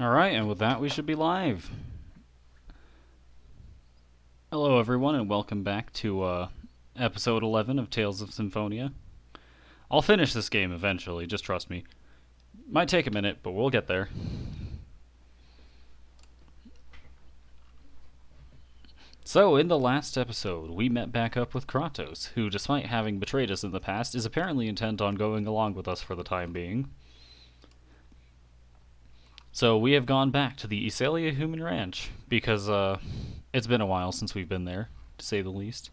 Alright, and with that we should be live. Hello everyone and welcome back to episode 11 of Tales of Symphonia. I'll finish this game eventually, just trust me. Might take a minute, but we'll get there. So, in the last episode, we met back up with Kratos, who, despite having betrayed us in the past, is apparently intent on going along with us for the time being. So we have gone back to the Iselia Human Ranch, because it's been a while since we've been there, to say the least.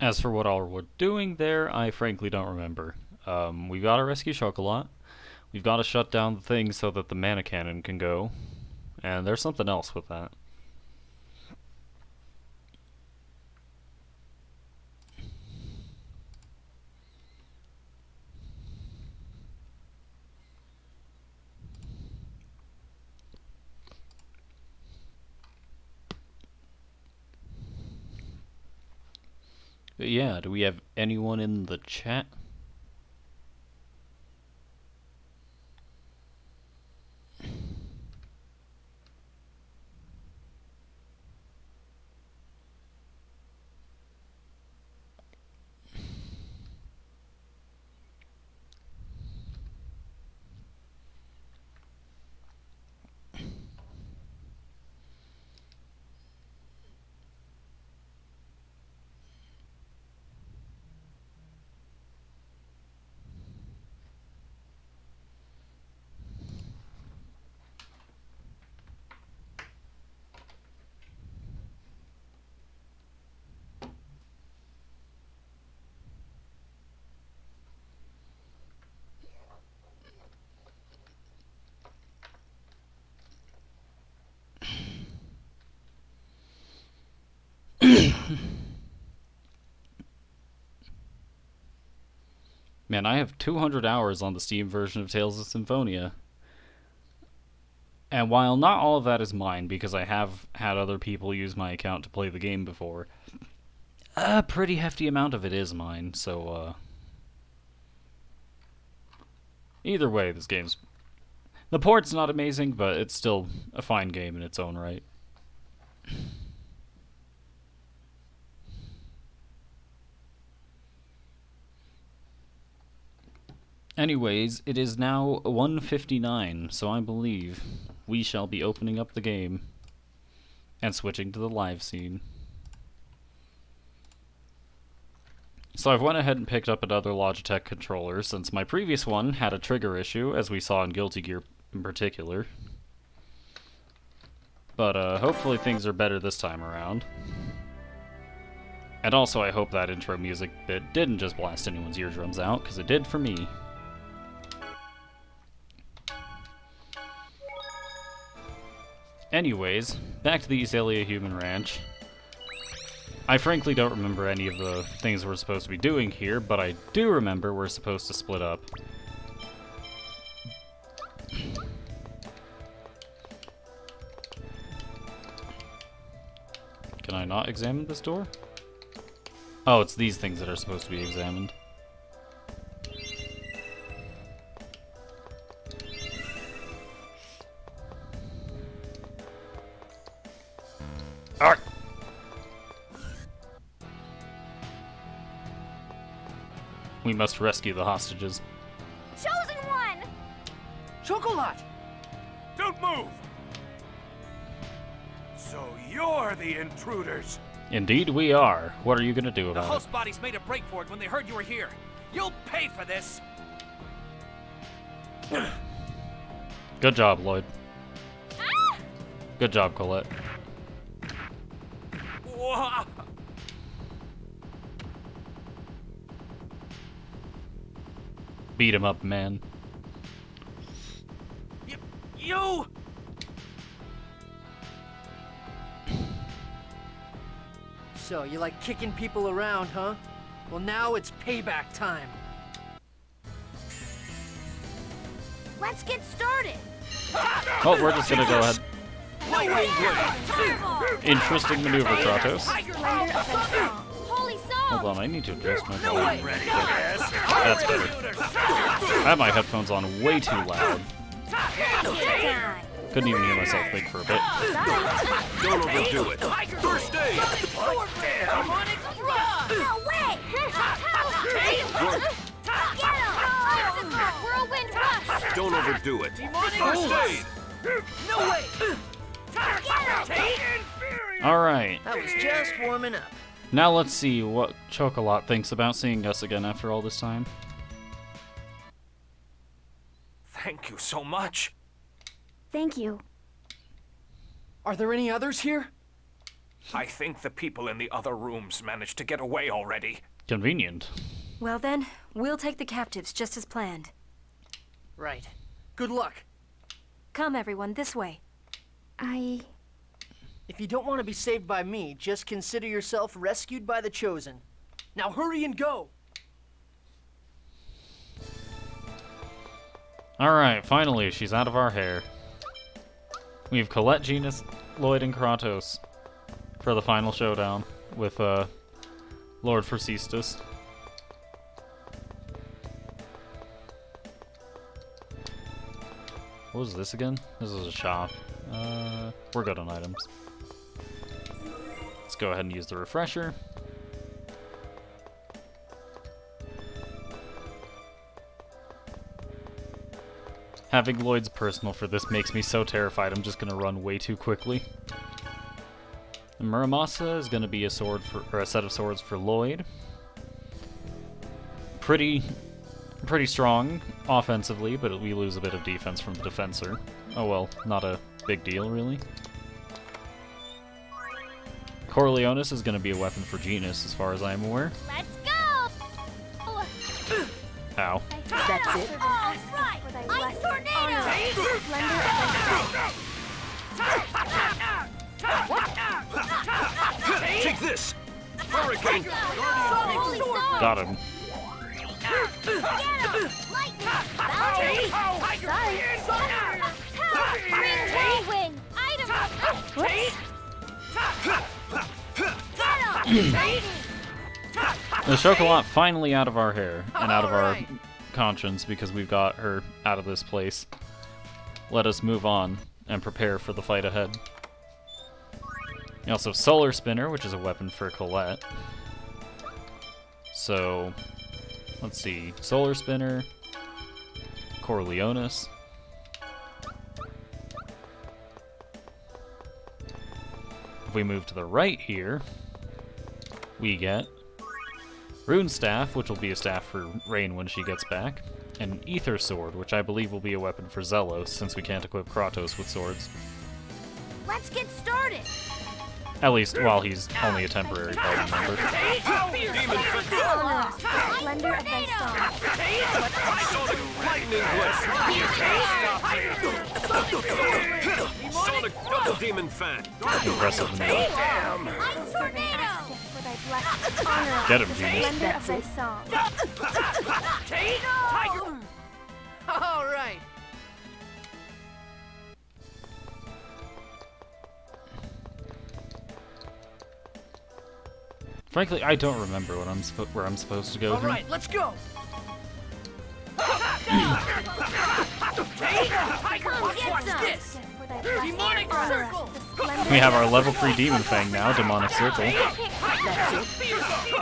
As for what all we're doing there, I frankly don't remember. We've got to rescue Chocolat. We've got to shut down the thing so that the mana cannon can go. And there's something else with that. But yeah, do we have anyone in the chat? Man, I have 200 hours on the Steam version of Tales of Symphonia. And while not all of that is mine, because I have had other people use my account to play the game before, a pretty hefty amount of it is mine, so, either way, this game's... The port's not amazing, but it's still a fine game in its own right. Anyways, it is now 1:59, so I believe we shall be opening up the game and switching to the live scene. So I've went ahead and picked up another Logitech controller, since my previous one had a trigger issue, as we saw in Guilty Gear in particular. But hopefully things are better this time around. And also I hope that intro music bit didn't just blast anyone's eardrums out, because it did for me. Anyways, back to the Iselia Human Ranch. I frankly don't remember any of the things we're supposed to be doing here, but I do remember we're supposed to split up. Can I not examine this door? Oh, it's these things that are supposed to be examined. Alright. We must rescue the hostages. Chosen one! Chocolat! Don't move! So you're the intruders. Indeed we are. What are you gonna do The about it? host bodies made a break for it when they heard you were here. You'll pay for this! Good job, Lloyd. Ah! Good job, Colette. Wha- Beat him up, man. You! So, you like kicking people around, huh? Well, now it's payback time. Let's get started. Oh, we're just gonna go ahead. Lightning blade. Fireball. Interesting maneuver, Kratos. Splendor of thy song. Holy song. Hold on, I need to adjust my No way. volume. Ready? Yes. That's better. I have my headphones on way too loud. Time. Couldn't even hear myself think for a bit. Don't overdo it. First aid. No way. Get him. Whirlwind rush. Don't overdo it. First aid. No way! Get him. Alright, I was just warming up. now let's see what Chocolat thinks about seeing us again after all this time. Thank you so much. Thank you. Are there any others here? I think the people in the other rooms managed to get away already. Convenient. Well then, we'll take the captives just as planned. Right. Good luck. Come everyone, this way. If you don't want to be saved by me, just consider yourself rescued by the Chosen. Now hurry and go! Alright, finally, she's out of our hair. We have Colette, Genus, Lloyd, and Kratos for the final showdown with Lord Forcestus. What was this again? This is a shop. We're good on items. Let's go ahead and use the refresher. Having Lloyd's personal for this makes me so terrified I'm just gonna run way too quickly. The Muramasa is gonna be a sword for, or a set of swords for Lloyd. Pretty strong offensively, but we lose a bit of defense from the defensor. Oh well, not a big deal really. Corleonis is gonna be a weapon for Genus as far as I am aware. Let's go. Ow. That's it. All right. Ice tornado. Splendor of thy song. Take this. Hurricane. Holy song. Got him. Get him. Lightning. Sorry. Green whirlwind. Item. Get him. The Chocolat finally out of our hair and out of our Alright. conscience because we've got her out of this place. Let us move on and prepare for the fight ahead. We also have Solar Spinner, which is a weapon for Colette. So, let's see. Solar Spinner, Corleonis. If we move to the right here, we get Rune Staff, which will be a staff for Rain when she gets back, and an Ether Sword, which I believe will be a weapon for Zelos, since we can't equip Kratos with swords. Let's get started. At least while he's only a temporary party member. Splendor of thy song. Lightning blast. Sonic double demon fan. Impressive move. Ice tornado. For thy blessed honor. Get him, Venus. Splendor of thy song. Alright. Frankly, I don't remember what where I'm supposed to go here. Alright, let's go! For thy blessed honor. The splendor We have our level 3 Demon Fang now, Demonic Circle.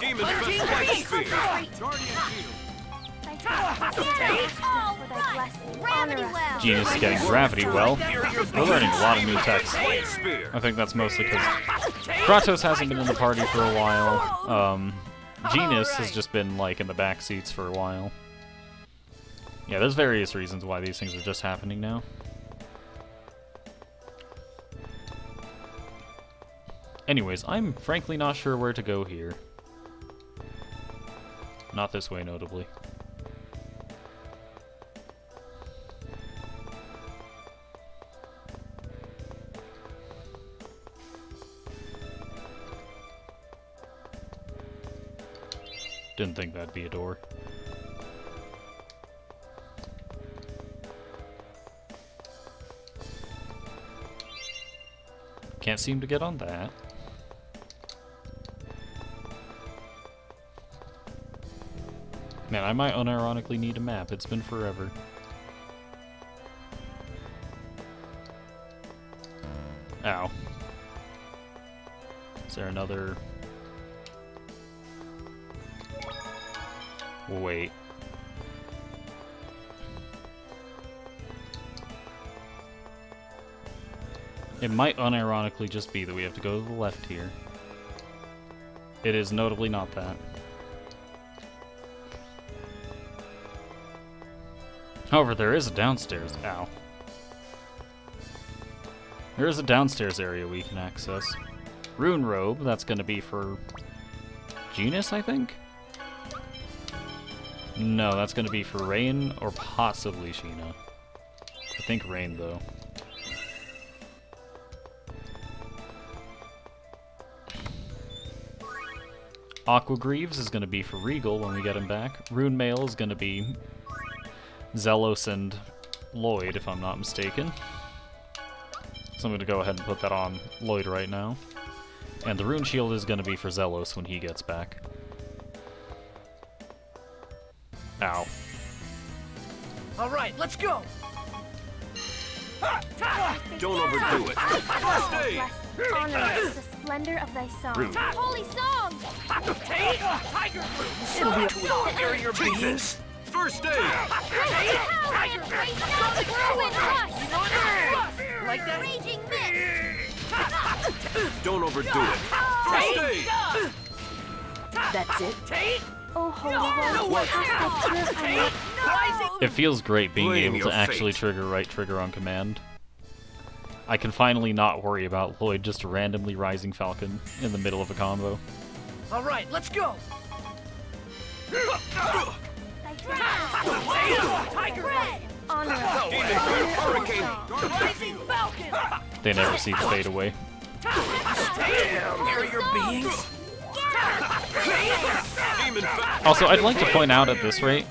Demon fan light spear. for thy blessed gravity well. Genus is getting Gravity Well. We're learning a lot of new techs. Light spear. I think that's mostly because Kratos hasn't been in the party for a while. Genus has just been like in the back seats for a while. Yeah, there's various reasons why these things are just happening now. Anyways, I'm frankly not sure where to go here. Not this way, notably. Didn't think that'd be a door. Can't seem to get on that. Man, I might unironically need a map. It's been forever. Ow. Is there another... Wait. It might unironically just be that we have to go to the left here. It is notably not that. However, there is a downstairs. Ow. There is a downstairs area we can access. Rune Robe, that's going to be for Genus, I think? No, that's going to be for Rain or possibly Sheena. I think Rain, though. Aqua Greaves is going to be for Regal when we get him back. Rune Mail is going to be Zelos and Lloyd, if I'm not mistaken. So I'm going to go ahead and put that on Lloyd right now. And the Rune Shield is going to be for Zelos when he gets back. Ow. Alright, let's go! Don't overdo it. First aid! Honor us with the splendor of thy song. Rude. Holy song! Tiger It'll be a Inferior beings! First aid! Tiger raising out the whirlwind rush! Like that? Raging mist! Don't overdo it. First aid! That's it? Oh, holy one, cast thy purifying light. It feels great being Blame able your to actually fate. trigger right trigger on command. I can finally not worry about Lloyd just randomly rising Falcon in the middle of a combo. Alright, let's go! Thy Tiger red! Honor us with the splendor of thy Hurricane! song. Rising Falcon! They never see the fade away. Inferior beings! Demon Also, I'd like to point out at this rate,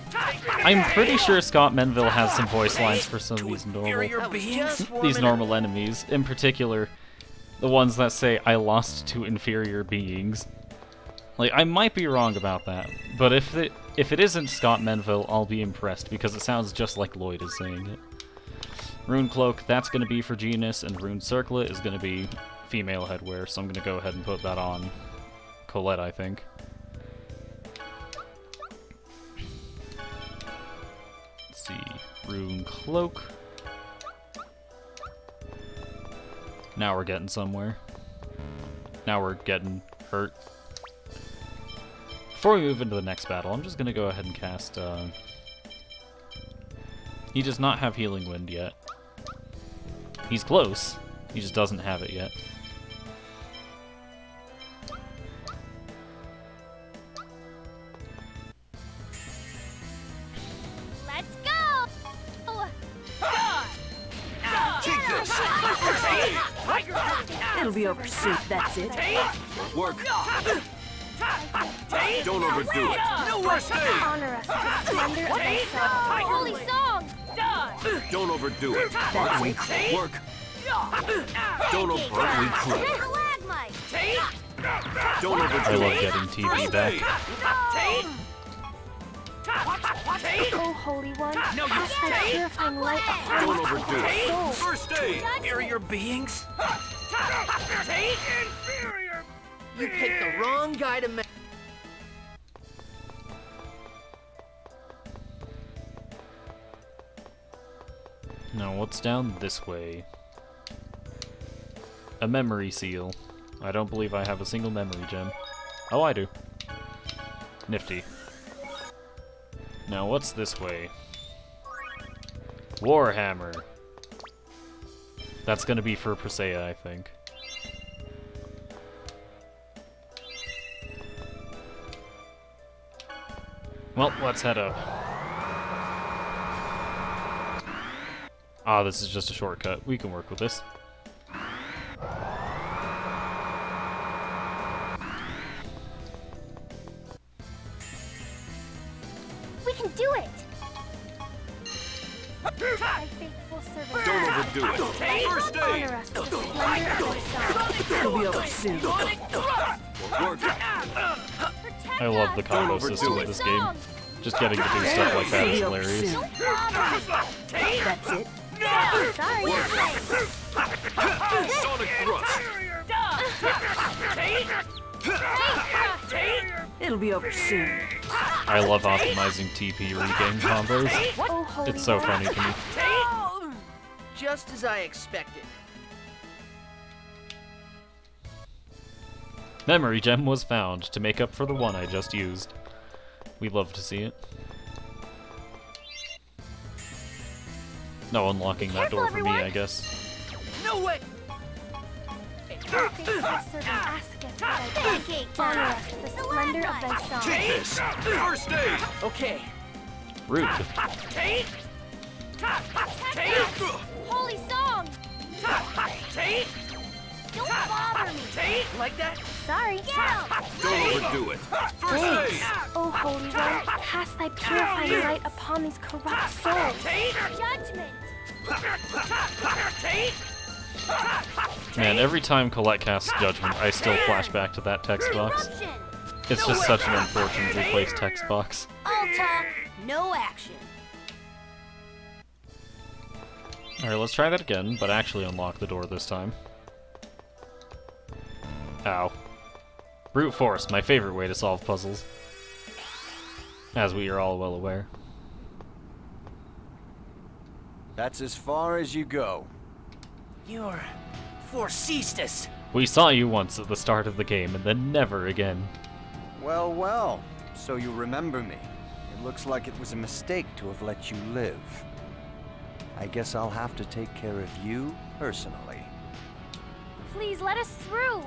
I'm pretty sure Scott Menville has some voice lines for some of these inferior normal, beings! these normal enemies. In particular, the ones that say, "I lost to inferior beings." Like, I might be wrong about that, but if it isn't Scott Menville, I'll be impressed, because it sounds just like Lloyd is saying it. Rune Cloak, that's going to be for Genus, and Rune Circlet is going to be female headwear, so I'm going to go ahead and put that on Colette, I think. Let's see. Rune Cloak. Now we're getting somewhere. Now we're getting hurt. Before we move into the next battle, I'm just going to go ahead and cast... He does not have Healing Wind yet. He's close. He just doesn't have it yet. Let's go! Take this! It'll be over soon, that's it. Work! Don't overdo it! First aid! Honor us with the splendor of thy song. Holy song! Don't overdo it! That's it. Work! Don't overtly clip! Stalagmite! Don't overdo I love it! getting TV back. Oh, holy one, cast thy purifying light upon Don't us overdo with it! thy soul. First aid! Inferior beings! You picked the wrong guy to make. Now, what's down this way? A memory seal. I don't believe I have a single memory gem. Oh, I do. Nifty. Now, what's this way? Warhammer. That's gonna be for Presea, I think. Well, let's head up. Ah, this is just a shortcut. We can work with this. can do it! My faithful servant. Don't overdo it. First honor us with the splendor of your song. It'll be over soon. Work. I love the combo system of this game. Just getting to do stuff like that is hilarious. That's it. Sorry. Sonic thrust. It'll be over soon. I love optimizing TP regain combos. Oh, holy It's so funny to me. Just as I expected. Memory gem was found to make up for the one I just used. We love to see it. No unlocking that door for me, I guess. No way! My faithful servant asketh that I do. Honor us with the splendor of thy song. Take this. First aid. Okay. Rude. Holy song! Don't bother me! Like that? Sorry. Don't overdo it. First aid. O Holy One, cast thy purifying light upon these corrupt souls. Judgment! Man, every time Colette casts Judgment, I still flash back to that text box. Corruption! It's just such an unfortunately placed text box. All talk, no action. Alright, let's try that again, but actually unlock the door this time. Ow. Brute force, my favorite way to solve puzzles. As we are all well aware. That's as far as you go. You're Forcestus. We saw you once at the start of the game, and then never again. Well, well, so you remember me. It looks like it was a mistake to have let you live. I guess I'll have to take care of you personally. Please let us through.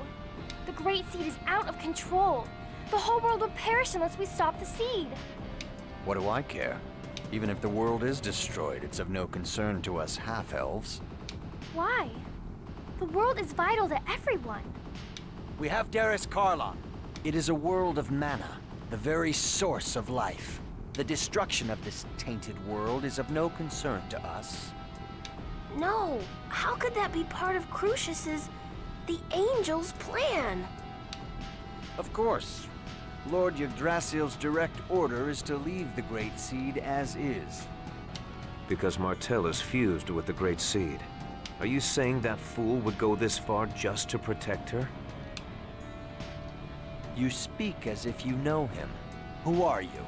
The Great Seed is out of control. The whole world will perish unless we stop the seed. What do I care? Even if the world is destroyed, it's of no concern to us half-elves. Why? The world is vital to everyone. We have Darius Karlon. It is a world of mana, the very source of life. The destruction of this tainted world is of no concern to us. No, how could that be part of Crucius's, the Angel's plan? Of course. Lord Yggdrasil's direct order is to leave the Great Seed as is. Because Martell is fused with the Great Seed. Are you saying that fool would go this far just to protect her? You speak as if you know him. Who are you?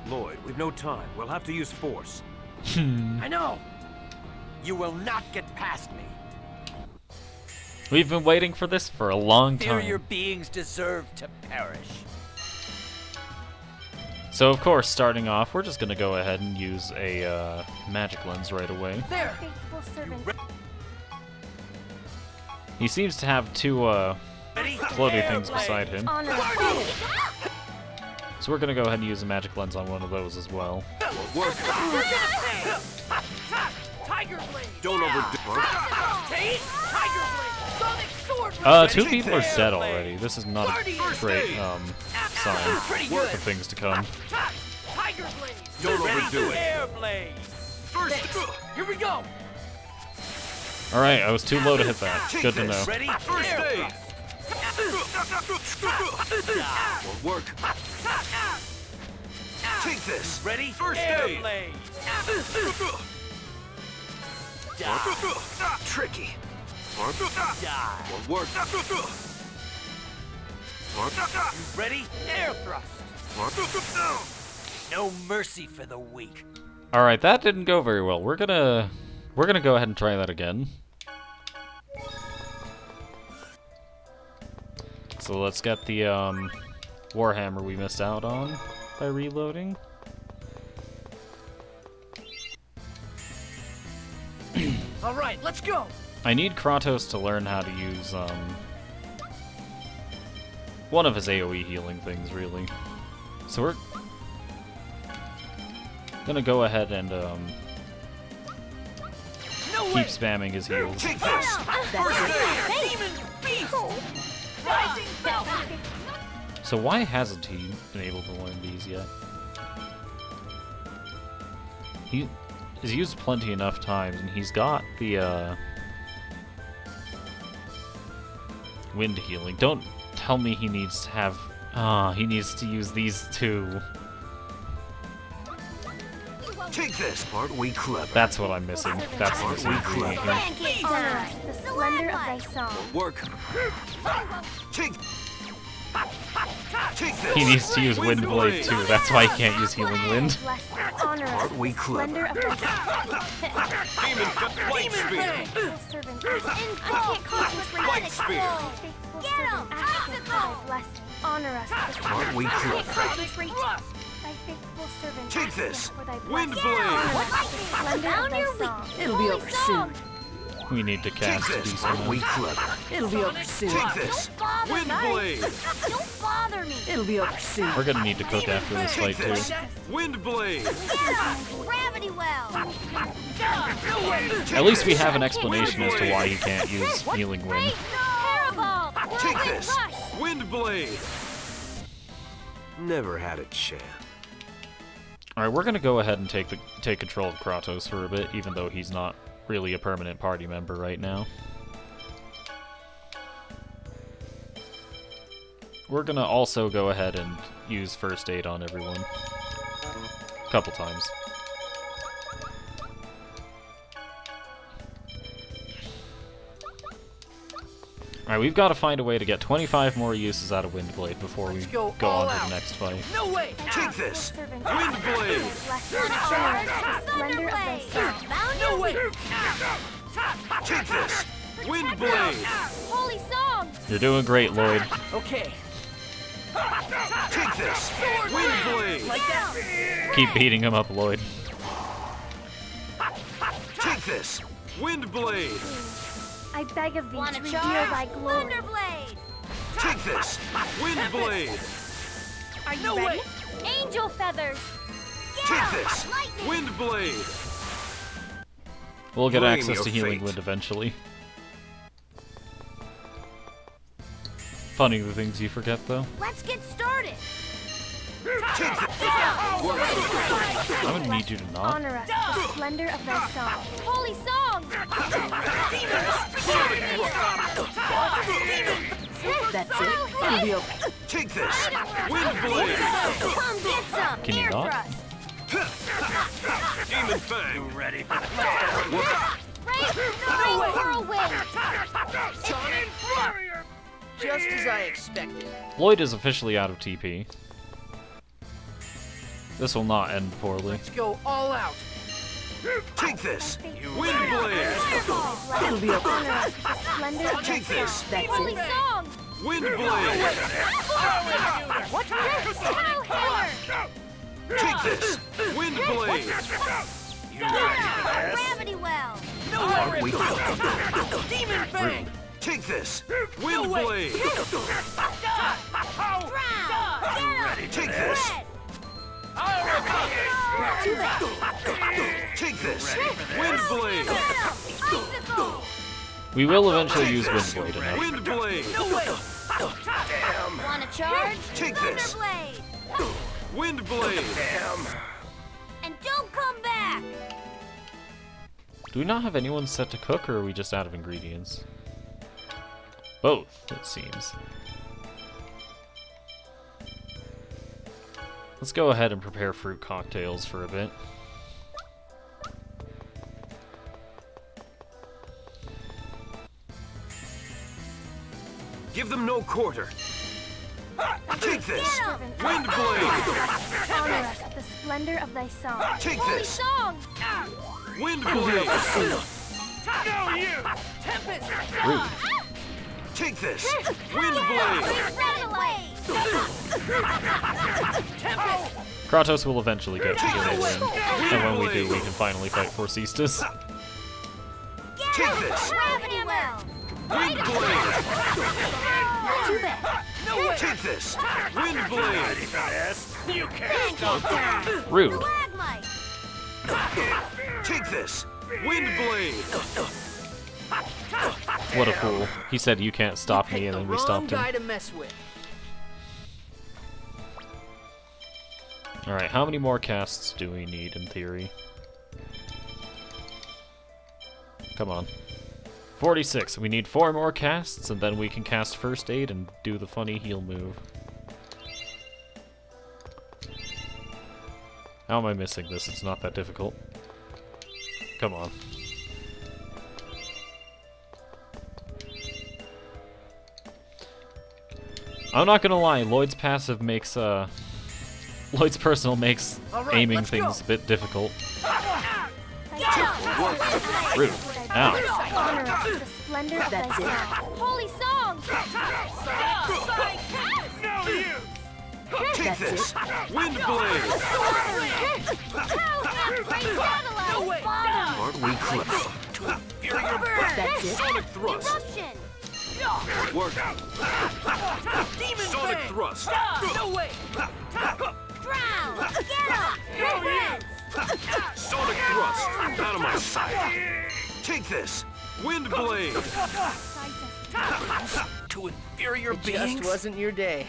Lloyd, we've no time. We'll have to use force. I know. You will not get past me. We've been waiting for this for a long Inferior time. beings deserve to perish. So of course, starting off, we're just gonna go ahead and use a magic lens right away. There. Faithful servant. He seems to have two floaty things beside him. Honor us. So we're gonna go ahead and use a magic lens on one of those as well. Work. Tiger Blade! Don't overdo it. Tiger Blade! Sonic Sword! Two people are dead already. This is not a great sign Pretty for good. things to come. Tiger Blade! Don't overdo it. Air Blade! First. Here we go! Alright, I was too low to hit that. Take Good to this. know. Ready? First aid. Work. Take this. Ready? First Air aid. Blade! Tricky. Die! Work. Ready? Air thrust! No mercy for the weak. Alright, that didn't go very well. We're gonna go ahead and try that again. So let's get the Warhammer we missed out on by reloading. All right, let's go. I need Kratos to learn how to use one of his AoE healing things, really. So we're gonna go ahead and keep spamming his heals. Take this. First aid. Demon Beast! Rising Bell! So why hasn't he been able to learn these yet? He has used plenty enough times, and he's got the wind healing. Don't tell me he needs to have... he needs to use these two. Take this. Aren't we clever? That's what I'm missing. That's the missing ingredient here. Honor us with the splendor of thy song. Work. Take. Take this. He needs to use Wind Blade too. That's why he can't use Healing Wind. Bless thee. Honor us Aren't with we the splendor of thy song. Light spear. Faithful servant, I can't concentrate. Light spear. Faithful servant, ask for thy blessing. Honor us with the Aren't we I can't clever? concentrate. Thy faithful servant, Take ask this. for thy Wind blessing. blade. Honor us with the splendor of thy song. It'll be over soon. We need to cast Take a this. decent Aren't we amount. clever? It'll be over soon. Take this. Wind blade. Don't bother me. It'll be over soon. We're gonna need to cook after this fight Take too. this. Wind blade. Gravity well. At least we have an explanation as to why he can't use Healing Wind. Parabol. Take Whirlwind this. rush. Wind blade. Never had a chance. Alright, we're gonna go ahead and take control of Kratos for a bit, even though he's not really a permanent party member right now. We're gonna also go ahead and use first aid on everyone. A couple times. Alright, we've got to find a way to get 25 more uses out of Windblade before we Let's go go all on to out. the next fight. No way! Take this. Servant, Wind blade. splendor of thy song. No way! Take this. Wind blade. Holy song. You're doing great, Lloyd. Okay, Take this. Wind blade. like that. Keep beating him up, Lloyd. Take this. Wind blade. I beg of thee to reveal thy glory. Take this. Wind blade. Are you No ready? way. Angel feathers. Take this. Wind blade. We'll get Bring access your to Healing fate. Wind eventually. Funny the things you forget, though. Let's get started. Take this. I'm gonna need you to not. Honor us with the splendor of thy song. Holy song. That's it. It'll be over. Take this. Wind blade. Come get some. Can you Ear not? thrust. Demon fang. Ready for the Rain whirlwind. Just as I expected. Lloyd is officially out of TP. This will not end poorly. Let's go all out. Take this. Wind Wind blade. It'll be over. Honor us with the splendor of thy Take this. song. That's Holy it. song. Wind blade. What's this? Shadow hammer. Take this. Wind blade. Gravity well. Aren't we clever? Demon Fang! Take this. Wind blade. Drown. Take this. Too bad. Take this. Wind blade. Icicle. We will eventually use Windblade enough. Wind blade. Wanna charge? Take this. Thunderblade. Wind blade. And don't come back. Do we not have anyone set to cook, or are we just out of ingredients? Both, it seems. Let's go ahead and prepare fruit cocktails for a bit. Give them no quarter. Take this. Servant, Wind blade. honor us with the splendor of thy song. Take Holy this. song. Wind blade. Rude. Take this. Wind blade. Kratos will eventually get to Healing Wind, and when we do, we can finally fight for Sistas. Take this. Gravity well. Wind blade. Too bad. Take this. Wind blade. Rude. Stalagmite. Take this. Wind blade. What a fool. He said you can't stop me, and then we Wrong stopped him. guy to mess with. Alright, how many more casts do we need in theory? Come on. 46. We need 4 more casts, and then we can cast First Aid and do the funny heal move. How am I missing this? It's not that difficult. Come on. I'm not gonna lie, Lloyd's passive makes, Lloyd's personal makes aiming things a bit difficult. Rude. Ow. The splendor of thy sound. Holy song! No, you! Take this! Wind blade! No way! Aren't we close? That's it. Sonic thrust! Eruption! Work! Demon Sonic Fang! thrust! No way! Drown! Get up! Red! Sonic thrust! Out of my sight! Take this! Wind blade! To inferior It beings? just wasn't your day.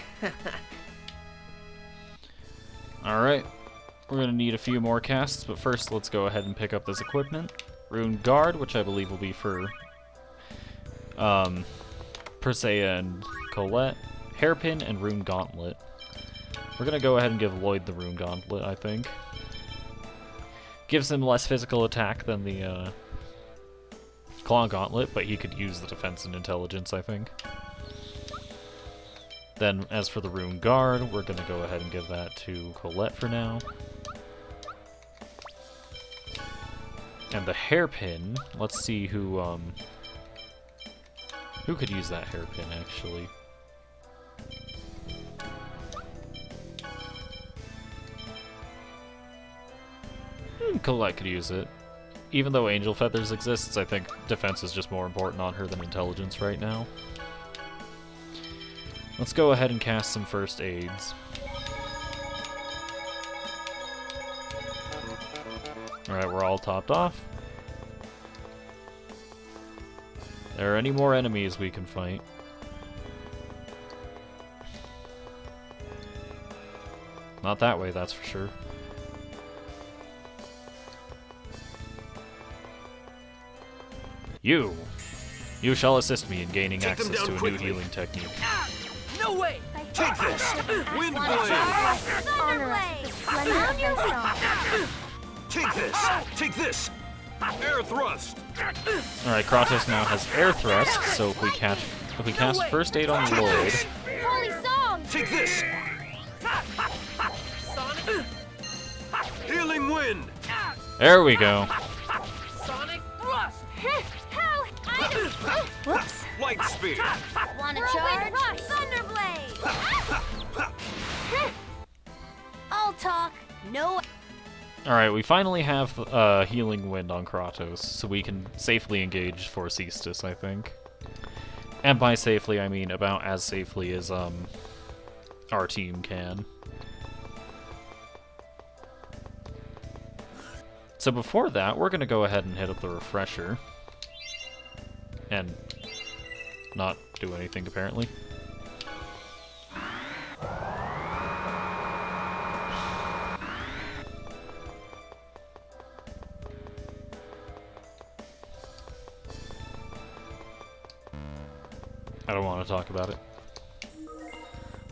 Alright. We're gonna need a few more casts, but first let's go ahead and pick up this equipment. Rune Guard, which I believe will be for Persea and Colette. Hairpin and Rune Gauntlet. We're gonna go ahead and give Lloyd the Rune Gauntlet, I think. Gives him less physical attack than the Claw Gauntlet, but he could use the defense and intelligence, I think. Then, as for the Rune Guard, we're gonna go ahead and give that to Colette for now. And the Hairpin, let's see who could use that Hairpin, actually. Colette could use it. Even though Angel Feathers exists, I think defense is just more important on her than intelligence right now. Let's go ahead and cast some First Aids. Alright, we're all topped off. There are any more enemies we can fight? Not that way, that's for sure. You shall assist me in gaining access to a new healing technique. No way! Take this! Wind blade! Honor us with the splendor of thy song. Take this! Take this! Air thrust! Alright, Kratos now has air thrust, so if we cast First Aid on Lloyd, Holy song! Take this! Healing wind! there we go. Sonic thrust! How? Whoops. Light speed! Wanna charge? Rush! Thunderblade! I'll talk. No. Alright, we finally have healing wind on Kratos, so we can safely engage Forcestus, I think. And by safely, I mean about as safely as our team can. So before that, we're gonna go ahead and hit up the refresher. And not do anything, apparently. I don't want to talk about it.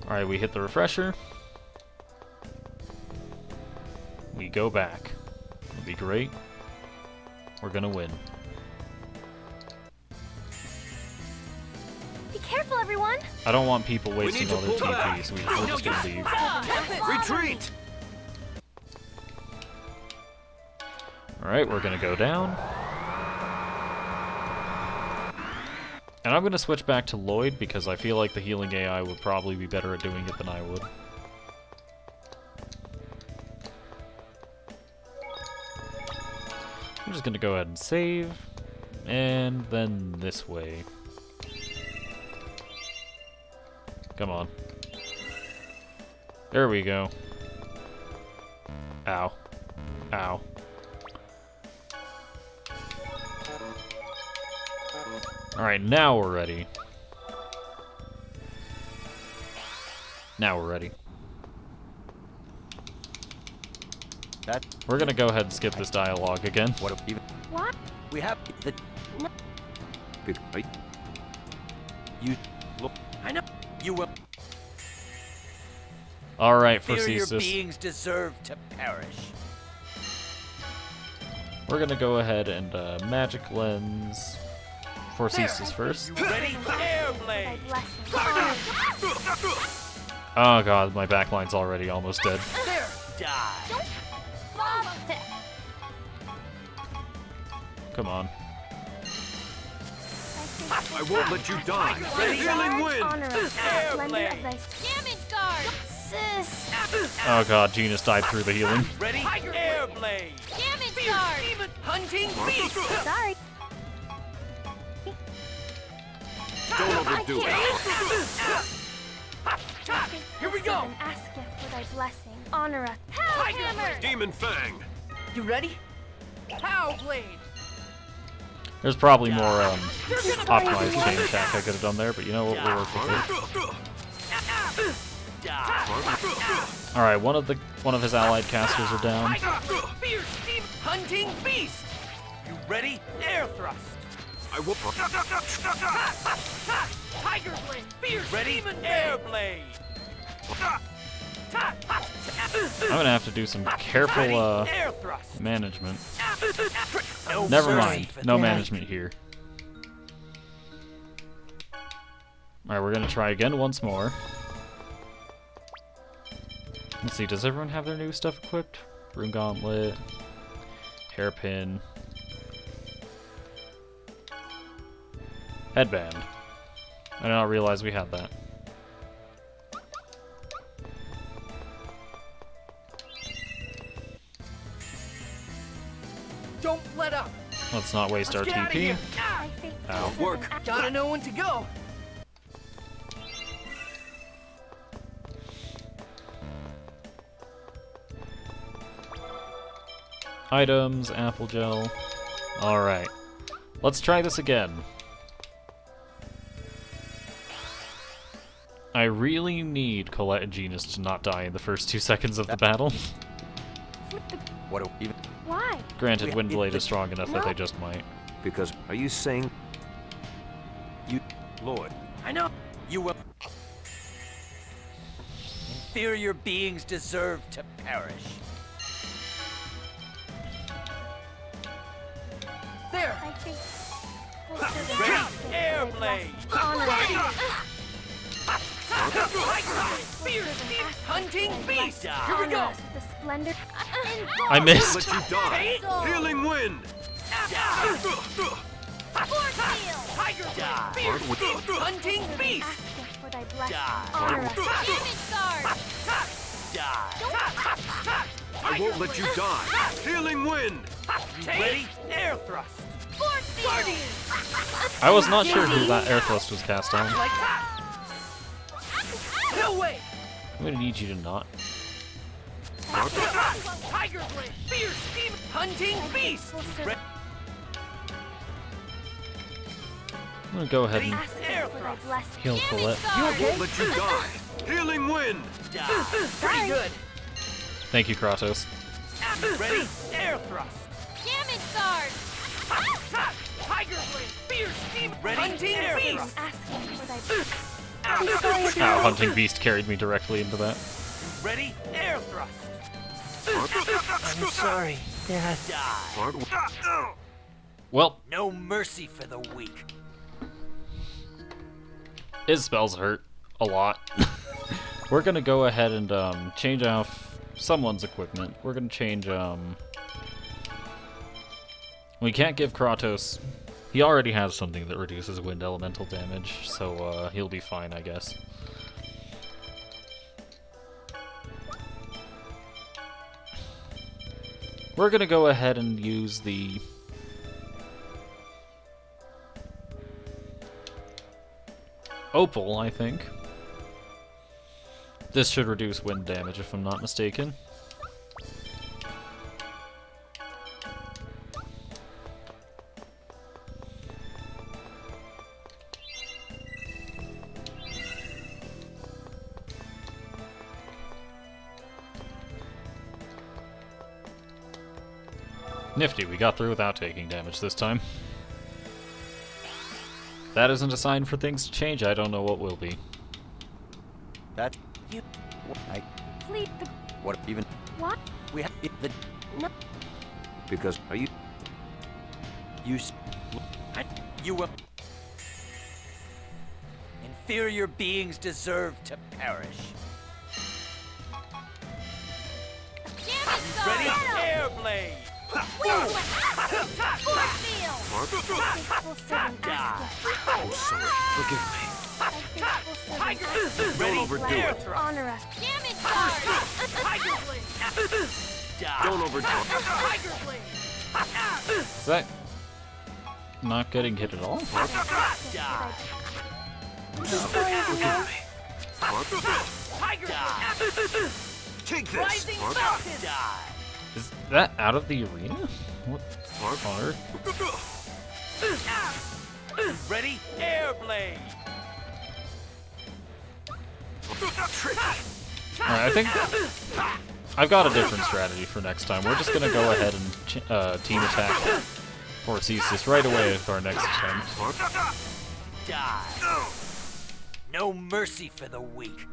Alright, we hit the refresher. We go back. It'll be great. We're gonna win. Be careful, everyone. I don't want people wasting need to all their pull back. TP, so we're just gonna leave. Retreat! Alright, we're gonna go down. And I'm gonna switch back to Lloyd because I feel like the healing AI would probably be better at doing it than I would. I'm just gonna go ahead and save. And then this way. Come on. There we go. Ow. Ow. Alright, now we're ready. Now we're ready. That We're gonna go ahead and skip this dialogue again. what? What? We have the You... Look, I know. You will... Alright, Inferior Forcesis. beings deserve to perish. We're gonna go ahead and Magic Lens Forcesis first. Ready? Air blade! Oh god, my backline's already almost dead. There! Die! Come on. I won't let you die. Healing wind! Damage guard! Sis! Oh god, Genus died through the healing. Ready? Air blade! Damage guard! Demon hunting beast! Sorry. Don't overdo it. Here we go! Asketh for thy blessing. Honor us. Hellhammer! Demon Fang! You ready? Pow blade! There's probably more optimized chain attack I could have done there, but you know what, we'll work with it. Alright, one of his allied casters are down. Fierce demon hunting beast! You ready? Air thrust! I will. Tiger blade! Fierce demon air blade! I'm gonna have to do some careful Air thrust! management. No Never mercy mind, for no that. management here. Alright, we're gonna try again once more. Let's see, does everyone have their new stuff equipped? Rune Gauntlet, Hairpin, Headband. I did not realize we had that. Don't let up! Let's not waste our Let's get outta TP. here. Ow. Work. Gotta know when to go! Items, apple gel. Alright. Let's try this again. I really need Colette and Genus to not die in the first 2 seconds of the battle. What even? Why? Granted, Wait, Windblade it- is strong enough that they just might. Because are you saying You... Lord. I know. You will... Inferior beings deserve to perish. There! I think. Ready? Air blade! Honor us. Fierce demon hunting beast! Here we Honor go! us with the splendor. I missed! Let you die. Healing wind! Force field! Tiger die! Fierce demon hunting beast! Asketh for thy blessing. Die! Honor us. Damage guard! Die! I won't let you die. Healing wind! Ready? Air thrust! Force field! I was not sure who that air thrust was cast on. Like that! No way! I'm gonna need you to not. Tiger blade! Fierce demon hunting beast! Ready? I'm gonna go ahead and Air For thy thrust! blessing. heal Colette. Damage guard! Let you die. Healing wind! Die! Pretty good! Thank you, Kratos. Ready? Air thrust! Damage guard! Tiger blade! Fierce demon hunting beast! Asking for thy Ow, Hunting Beast carried me directly into that. Ready? Air thrust! I'm sorry, Dad. Die! Well, No mercy for the weak. his spells hurt a lot. We're gonna go ahead and change off someone's equipment. We're gonna change we can't give Kratos. He already has something that reduces wind elemental damage, so he'll be fine, I guess. We're gonna go ahead and use the Opal, I think. This should reduce wind damage if I'm not mistaken. Nifty, we got through without taking damage this time. that isn't a sign for things to change, I don't know what will be. That you. Please, the... What even? What? We have the. No. Because are you? You. You will. Inferior beings deserve to perish. Ready? Airblade! Force field! Faithful servant Aska. Oh, sorry. Forgive me. Thy faithful servant Aska. Don't overdo it. Honor us. Damage guard! Tiger blade! Don't overdo it. Tiger blade! Is that not getting hit at all? Tiger Take this! Rising Falcon! Is that out of the arena? What on earth? Ready? Airblade! Alright, I think I've got a different strategy for next time. We're just gonna go ahead and team attack Orchestria right away with our next attempt. Die! No mercy for the weak.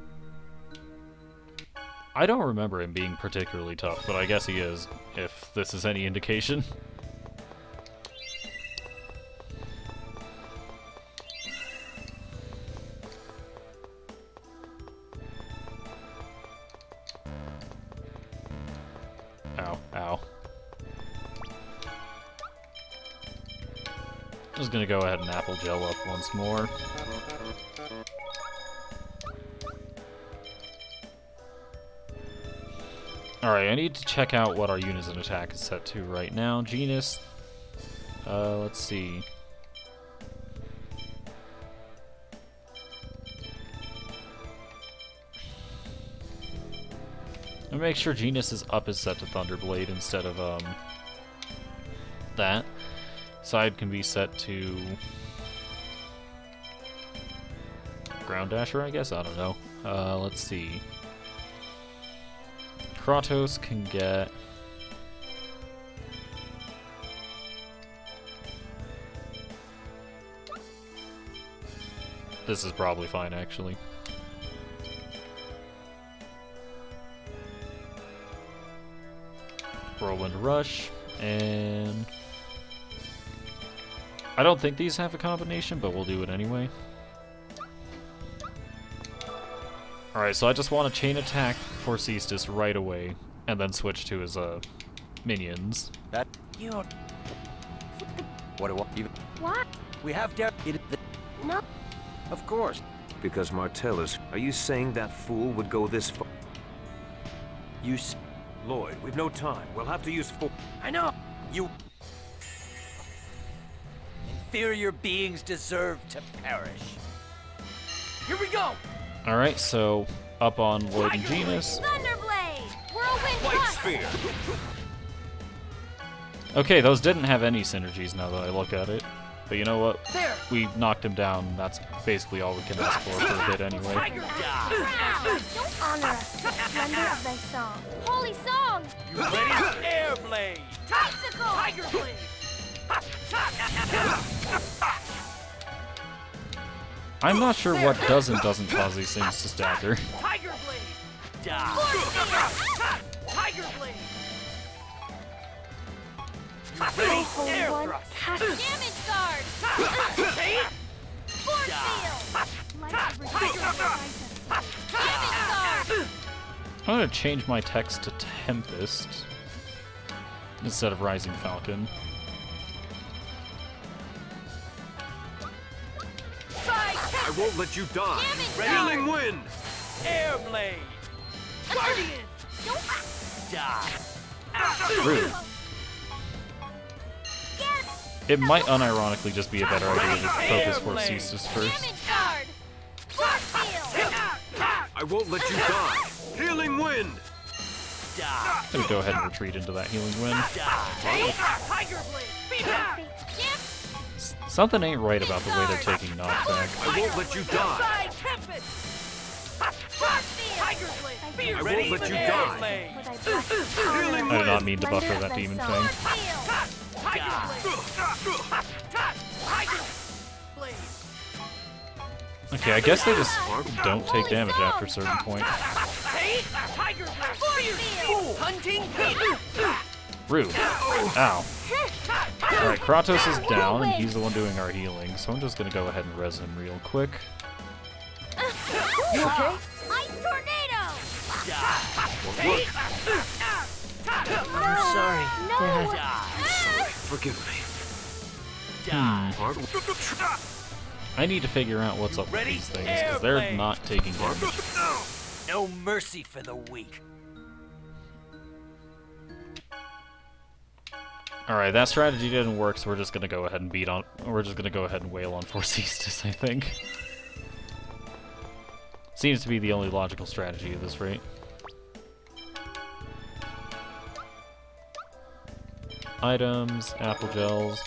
I don't remember him being particularly tough, but I guess he is, if this is any indication. Ow, ow. Just gonna go ahead and apple gel up once more. Alright, I need to check out what our unison attack is set to right now. Genus. Let's see. Let me make sure Genus's up is set to Thunderblade instead of, that. Side can be set to Ground Dasher, I guess? I don't know. Let's see. Kratos can get... This is probably fine, actually. Whirlwind Rush, and... I don't think these have a combination, but we'll do it anyway. Alright, so I just want to chain attack Orchestria right away, and then switch to his, minions. That you. What do I even? What? We have dare. No. Of course. Because Martell is... Are you saying that fool would go this far? You. Lloyd, we've no time. We'll have to use full... I know. You. Inferior beings deserve to perish. Here we go! Alright, so up on Lloyd and Genus. Thunderblade! Whirlwind Light Rush! spear! Okay, those didn't have any synergies now that I look at it. But you know what? There! We knocked him down. That's basically all we can ask for a bit anyway. Tiger Don't honor us, the splendor of thy song. Holy song! You ready? Airblade! Bicycle! Tiger blade! I'm not sure what doesn't cause these things to stagger. Tiger blade! Die! Tiger blade! You ready? Holy Air one, thrust. cast damage guard! Force field! Light every damage guard! I'm gonna change my text to Tempest instead of Rising Falcon. I won't let you die. Healing wind! Airblade! Guardian! Die! Rude. It might unironically just be a better idea to focus Orchestria first. Damage guard! Force field! I won't let you die. Healing wind! Die! I'm gonna go ahead and retreat into that healing wind. Tiger blade! Be back! Something ain't right about the way they're taking knockback. I won't let you die. Side tempest! Tiger blade! Be I ready won't let for you the die. airblade. For thy blessed I honor did not mean to buffer that demon thing. Tiger blade! Tiger blade! Okay, I guess they just don't take damage after a certain point. Tiger hunting. Rude. Ow. Alright, Kratos is down, and he's the one doing our healing, so I'm just gonna go ahead and res him real quick. You okay? Ice tornado! I'm sorry, Dad. Forgive me. I need to figure out what's up with these things, because they're not taking damage. No mercy for the weak. Alright, that strategy didn't work, so we're just gonna go ahead and wail on Forcestus, I think. Seems to be the only logical strategy at this rate. Items, apple gels.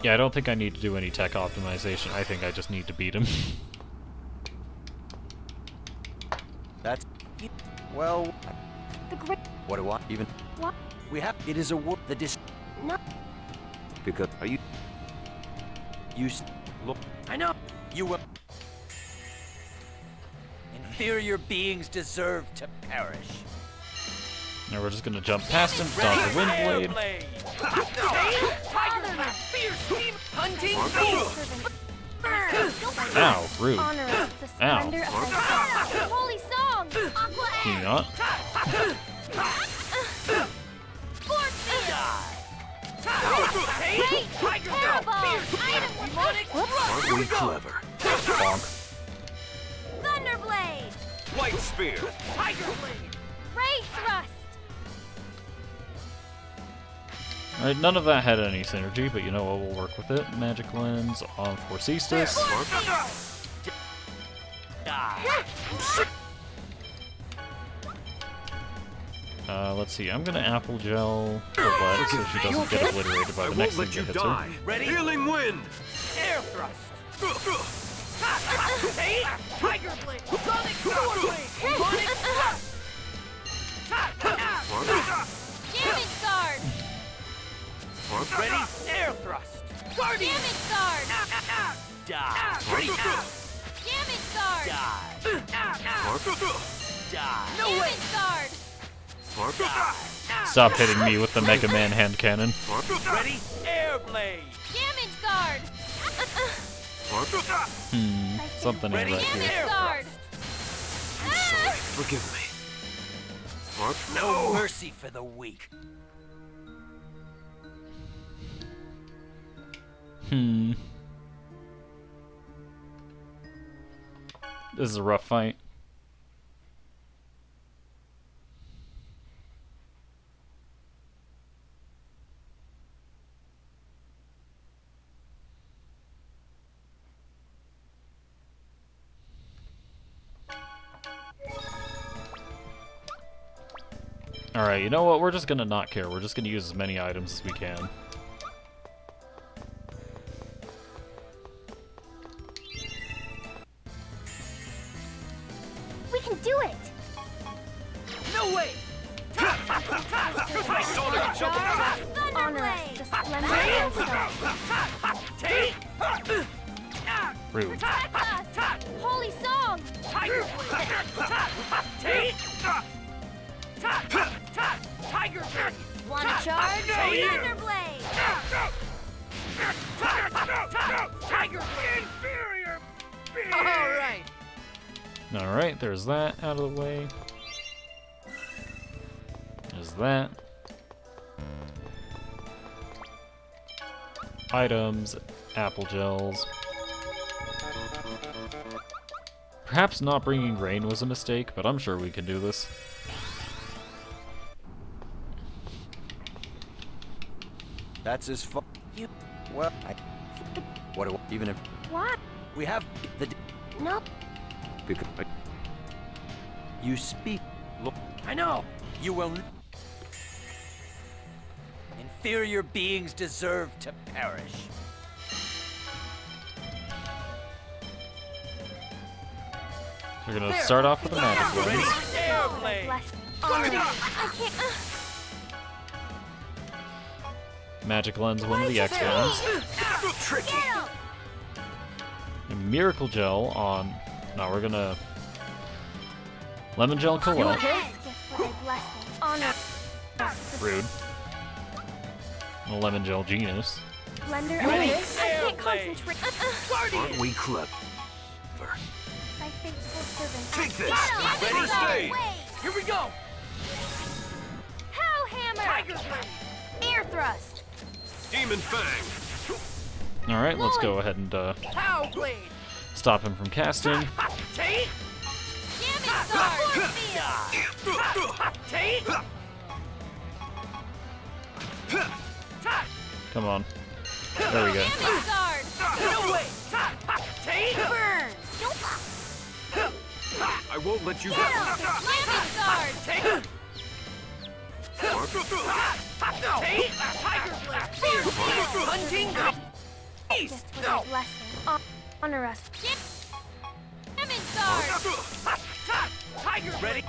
Yeah, I don't think I need to do any tech optimization. I think I just need to beat him. That's... Well... The great... What do I even... What? We have... It is a war... The No. Because are you? Look... I know! You will... Inferior beings deserve to perish. Now we're just gonna jump past him, dodge the wind blade. Ow, rude. Honor us with the Ow. splendor of thy song. Holy song! Can you not? Great! Terrible! Aren't we clever? Bonk. Thunderblade! Light spear. Ray thrust! Alright, none of that had any synergy, but you know what, we'll work with it. Magic Lens on Forcestus. Let's see, I'm gonna Apple Gel Colette so she doesn't get obliterated by I the next won't thing let that you hits her. die. Ready? Healing wind. Air thrust. Tiger blade. Sonic power blade. Sonic thrust. Damage guard! Ready? Air thrust. Guardian. Damage guard! Die. Ready? Damage guard! No way. Damage guard! Stop hitting me with the Mega Man hand cannon. Ready? Air blade. Damage guard! Something ain't right here. Damage guard! Forgive me. No mercy for the weak. This is a rough fight. Alright, you know what? We're just gonna not care. We're just gonna use as many items as we can. We can do it! No way. Honor us, the splendor of thy song. Rude. Protect us! Holy song! Tiger blade. Tiger blade. Wanna charge? Thunderblade! Tiger blade. Inferior. All right. Alright, there's that out of the way. There's that. Items, apple gels. Perhaps not bringing rain was a mistake, but I'm sure we can do this. That's as far... Well, what do even if... What? We have the... Nope. Because You speak... Look... I know. You will... Inferior beings deserve to perish. We're gonna start off with a magic Ready? lens. Air blade. Bless. Honor us. I can't. Magic Lens, one of the X-Ones. Tricky. And Miracle Gel on... No, we're gonna... Lemon Gel Colette. Honor. Rude. And Lemon Gel Genus. Blender. I can't concentrate. Aren't we clever? My faithful servant. Take this. Ready, stay. Here we go! Pow hammer. Tiger blade! Air thrust. Demon Fang. Alright, let's go ahead and Pow blade! stop him from casting. Take! Damage sword. Take! Come on. There we go. Damage sword. No way! Take! Burn. I won't let you go. Damage sword. Take! Take! Tiger blade! Hunting! East! Gift with a blessing. Honor us. Damage sword. Tiger ready!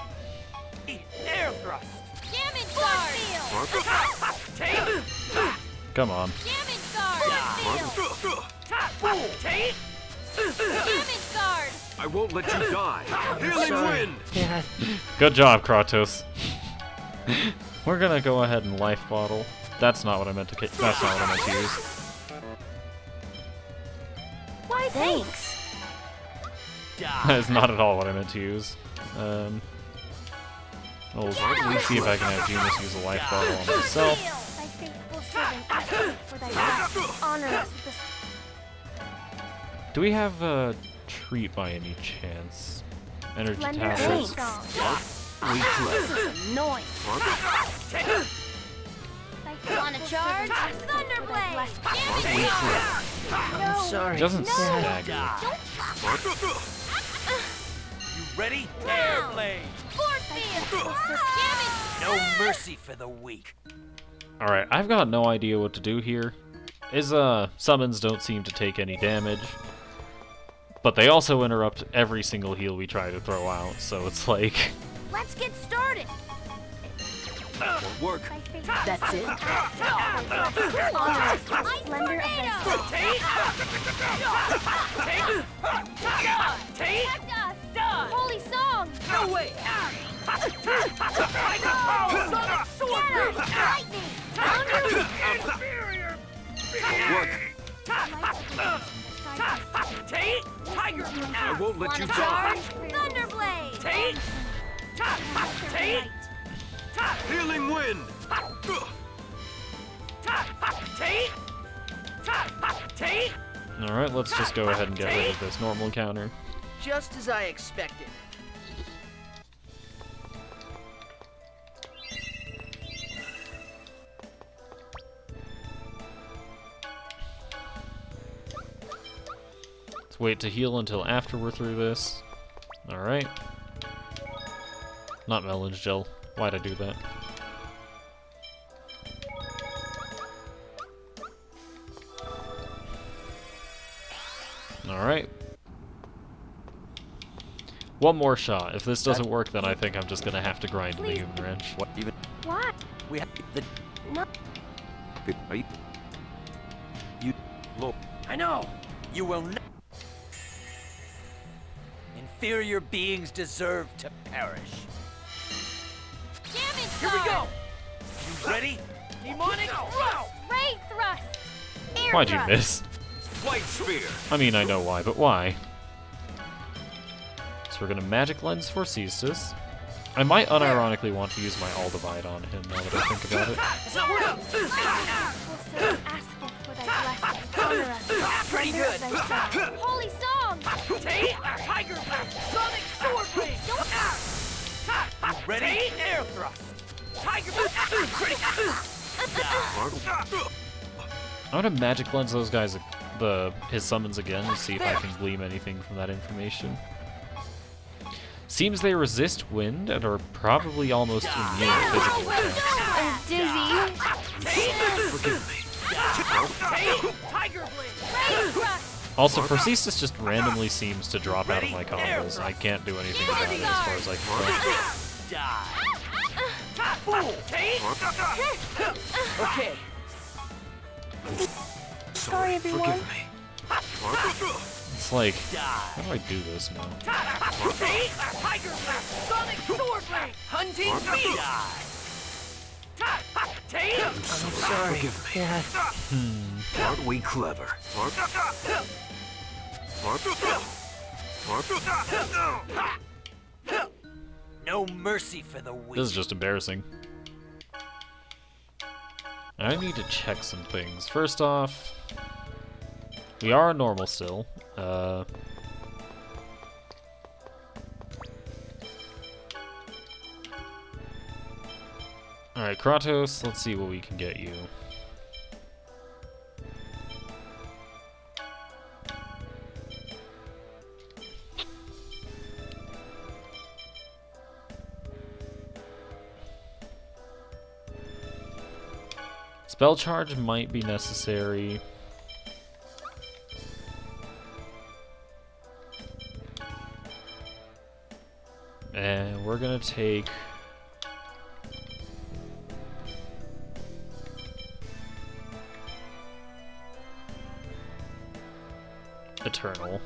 Air thrust! Damage sword. Take! Come on. Damage sword. Fool! Take! Damage sword. I won't let you die. Healing wind. Dad. Good job, Kratos. We're gonna go ahead and life bottle. That's not what I meant to. That's not what I meant to use. Why, thanks. That is not at all what I meant to use. I'll see if I can have Genus use a life bottle on himself. Thy faithful servant asks for thy blessing. Honor us with this. Do we have a treat by any chance? Energy Blender tablets. song. We clever. Annoying. Wanna charge? Thunderblade! We clever. I'm sorry. It doesn't stagger. You ready? Air blade! Force field! Damage! No mercy for the weak. Alright, I've got no idea what to do here. His summons don't seem to take any damage. But they also interrupt every single heal we try to throw out, so it's like... Let's get started! Work. That's it? Honor us with the splendor of thy soul. Take! Take! Protect us! Holy song! No way! Sonic sword! Lightning! Work. Take! Tiger! I won't let you die. Charge! Thunderblade! Take! Take! Healing wind. Take! Take! Alright, let's just go ahead and get rid of this normal counter. Just as I expected. Let's wait to heal until after we're through this. Alright. Not melon gel. Why'd I do that? Alright. One more shot. If this doesn't work, then I think I'm just gonna have to grind the human wrench. What even? What? We have the. Are you? You. Look. I know! You will not. Inferior beings deserve to perish. Damage Here we sword! go! You ready? Demonic thrust! Ray thrust! Air Why'd you thrust. miss? White spear. I mean, I know why, but why? So we're gonna Magic Lens for Cestus. I might unironically want to use my All Divide on him now that I think about it. It's not working! Faithful servant asketh for thy blessing. Honor us. Pretty Splendor good! of thy soul. Holy song! Take! Tiger blade! Sonic sword blade! You ready? Air thrust! Tiger blade! Critical! I'm gonna Magic Lens those guys, his summons again, and see if I can glean anything from that information. Seems they resist wind and are probably almost immune to physical attacks. Dizzy. Forgive me. Tiger blade! Ray thrust! Also, Persistus just randomly seems to drop out of my combos. I can't do anything about it as far as I can Die! Fool! Take! Okay. Sorry, everyone. Forgive me. It's like, how do I do this now? Tiger Blast! Sonic Sword Blade! Hunting Speed Eye! I'm sorry. Forgive me. Dad. Aren't we clever? No mercy for the weak. This is just embarrassing. I need to check some things. First off, we are normal still. Alright, Kratos, let's see what we can get you. Spell charge might be necessary. And we're gonna take Eternal.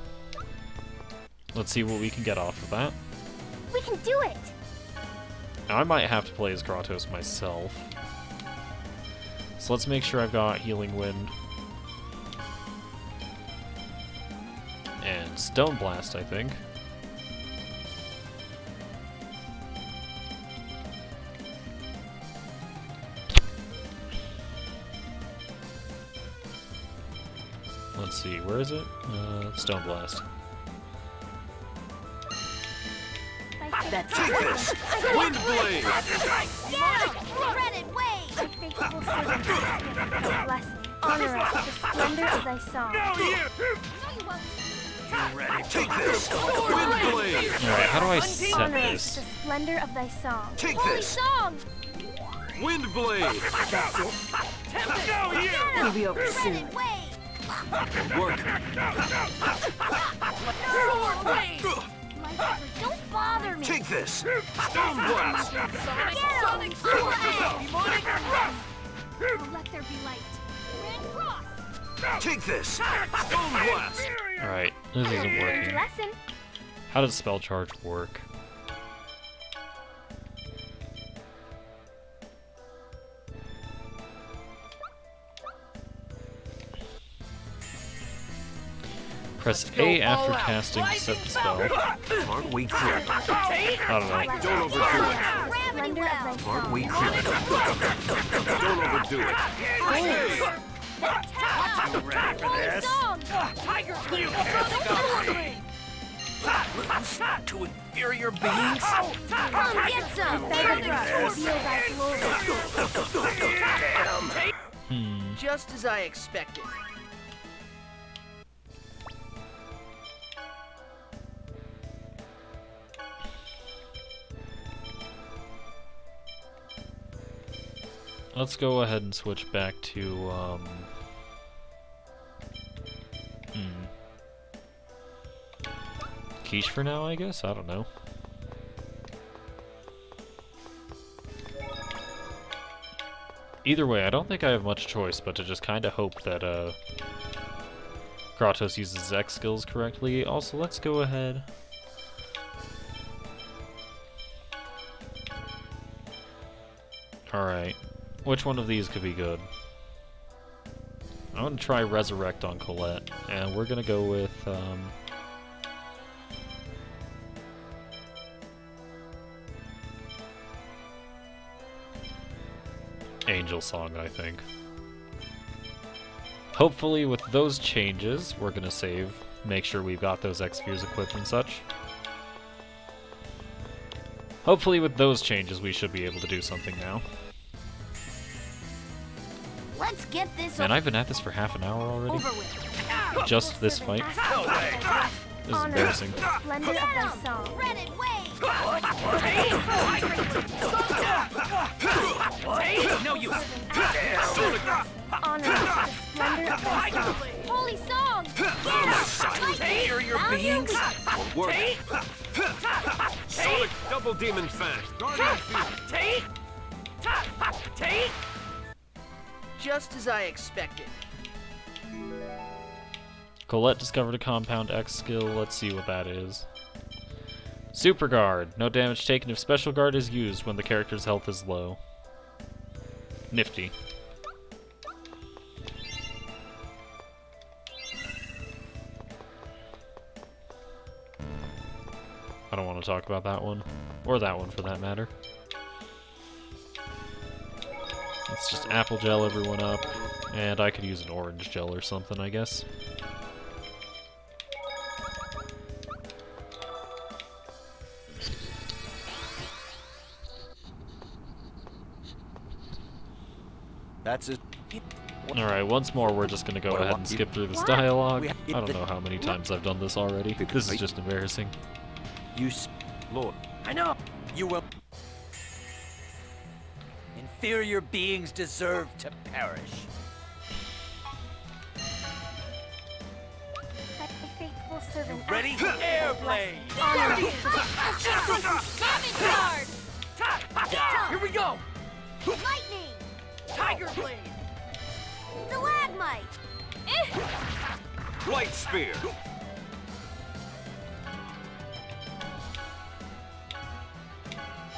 Let's see what we can get off of that. We can do it! Now, I might have to play as Kratos myself. So let's make sure I've got Healing Wind. And Stone Blast, I think. Let's see, where is it? Stone Blast. That's Take this! Wind Blade! Dreaded way! Our faithful servant has given thy blessing. Honor us with the splendor of thy song. No, you! Take this! Wind Blade! Alright, how do I set Honor us this? with the splendor of thy song. Take Holy this! song! Wind Blade! No, you! It'll be over soon. Dreaded way! Work! Sword Blade! Lightsaber, don't bother me! Take this! Stone Blast! Sonic Sword Blade! Demonic Thrust! Oh, let there be light. Red Cross! Take this! Stone Blast! Alright, this isn't working. Lesson. How does spell charge work? Press A after casting to set the spell. Aren't we clever? I don't know. Don't overdo it! Splendor of thy song. Aren't we clever? Don't overdo it! Holy song! Tiger Blue! Sword Blade! To inferior beings? Come get some! Beg of feel thy glory. Just as I expected. Let's go ahead and switch back to, Quiche for now, I guess? I don't know. Either way, I don't think I have much choice but to just kind of hope that, Kratos uses his X skills correctly. Also, let's go ahead. Alright. Which one of these could be good? I'm gonna try Resurrect on Colette, and we're gonna go with, Angel Song, I think. Hopefully with those changes, we're gonna save, make sure we've got those X-Spheres equipped and such. Hopefully with those changes, we should be able to do something now. Let's get this Man, I've been at this for half an hour already. over with. Just this fight. This is embarrassing. Splendor of thy song. Dreaded way! No use! Honor us with the splendor of thy song. Holy song! Inferior beings! Work! Sonic Double Demon Fast! Guardian Field! Just as I expected. Colette discovered a Compound X skill. Let's see what that is. Super Guard. No damage taken if Special Guard is used when the character's health is low. Nifty. I don't want to talk about that one. Or that one, for that matter. Let's just apple gel everyone up. And I could use an orange gel or something, I guess. That's it. Alright, once more we're just gonna go ahead and skip through this dialogue. I don't know how many times I've done this already. This is just embarrassing. Lord. I know. You will. Inferior beings deserve to perish. Thy faithful servant. Ready? Airblade! Damage guard! Here we go! Lightning! Tiger Blade! Stalagmite! Light Spear!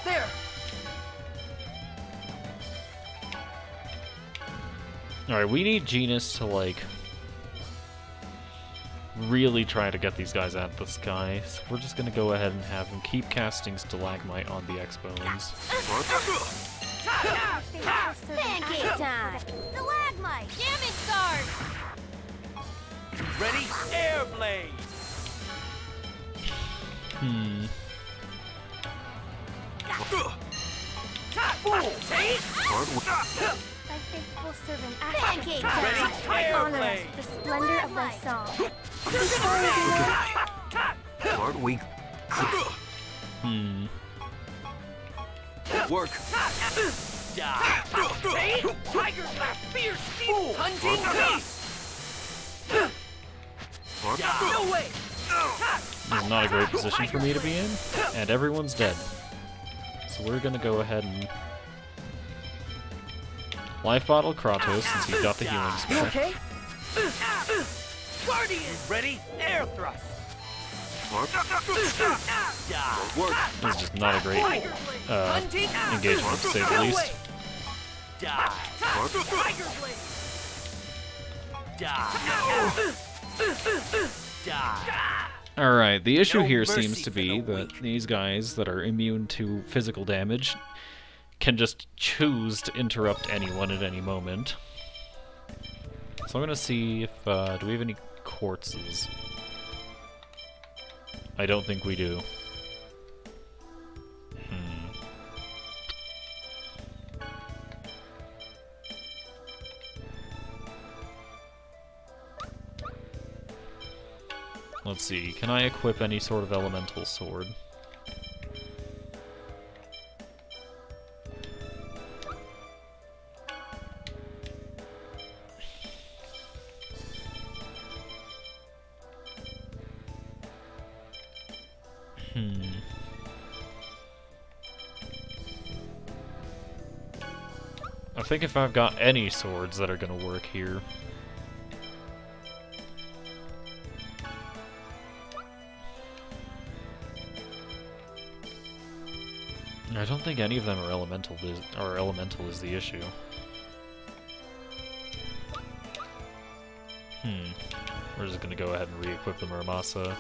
There! Alright, we need Genus to, like, really try to get these guys out of the sky. So we're just gonna go ahead and have him keep casting Stalagmite on the X-Bones. Pancake time! Stalagmite! Damage guard! Ready? Airblade! Fool! Take! Thy faithful servant. Pancake Ready? Airblade! Honor us with the splendor of thy song. Aren't we? Work! Die! Take! Tiger Blast! Fierce Steel! Hunting Beast! No way! This is not a great position for me to be in, and everyone's dead. So we're gonna go ahead and life bottle Kratos since he's got the healing spell. Okay? Guardian! Ready? Air thrust! Die! Work! This is just not a great engagement, to say the least. Die! Tiger Blade! Die! Die! Alright, the issue No here mercy seems to for be the that weak. these guys that are immune to physical damage can just choose to interrupt anyone at any moment. So I'm gonna see if, do we have any quartzes? I don't think we do. Let's see, can I equip any sort of elemental sword? I think if I've got any swords that are gonna work here. I don't think any of them are elemental. Elemental is the issue. We're just gonna go ahead and re-equip the Muramasa.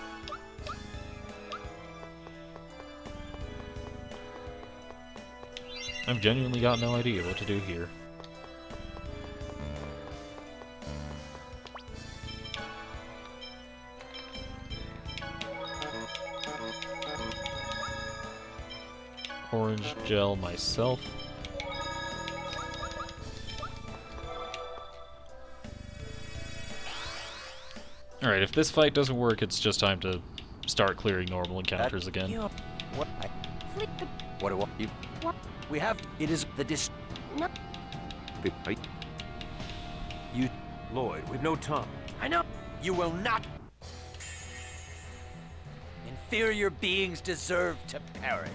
I've genuinely got no idea what to do here. Orange gel myself. Alright, if this fight doesn't work, it's just time to start clearing normal encounters again. What? What do you? What? We have. It is the No. You. Lloyd, we've no time. I know. You will not. Inferior beings deserve to perish.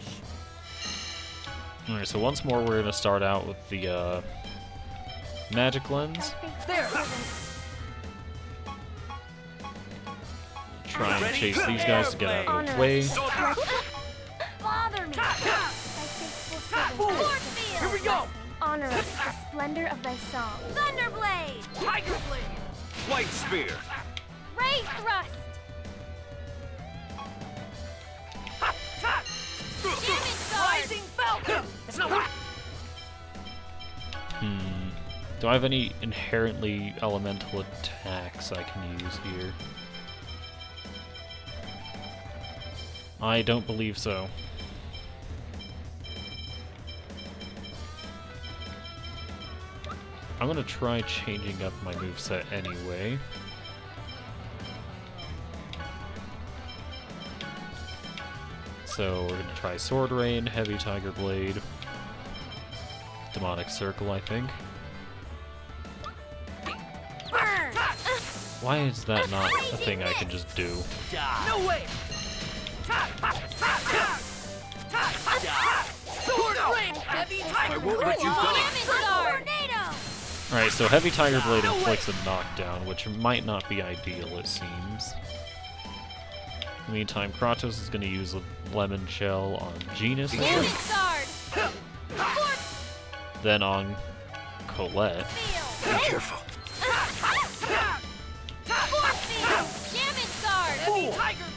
Alright, so once more we're gonna start out with the magic lens. There. try and chase these guys to get out of the way. Bother me. Thy faithful servant. Here we go. Honor us with the splendor of thy song. Thunderblade. Tiger blade. Light spear. Ray thrust. Rising falcon. That's not what. Do I have any inherently elemental attacks I can use here? I don't believe so. I'm gonna try changing up my moveset anyway. So we're gonna try Sword Rain, Heavy Tiger Blade, Demonic Circle, I think. Why is that not a thing I can just do? No way. Sword rain. Heavy tiger. I won't let you die. Tornado. Alright, so Heavy Tiger Blade inflicts a knockdown, which might not be ideal, it seems. In the meantime, Kratos is going to use a Lemon Shell on Genus, I think. Then on Colette. Be careful.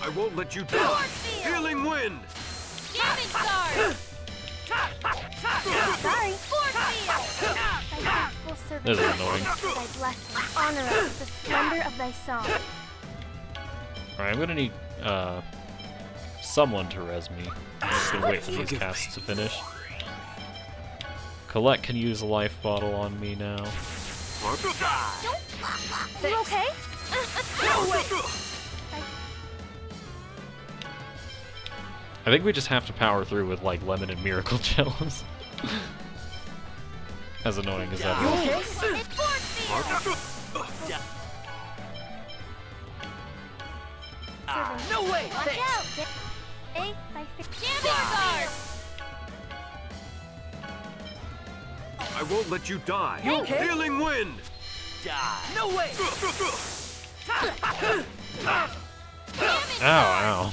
I won't let you die. Healing wind. Sorry. Thy faithful servant. This is annoying. Thy blessing. Honor us with the splendor of thy song. Alright, I'm gonna need someone to res me. I'm just gonna wait for these casts to finish. Colette can use a life bottle on me now. You okay? I think we just have to power through with like lemon and miracle gems. As annoying as that is. No way. Watch out! Hey, thy I won't let you die. You okay? Healing wind. No way. Ow, ow.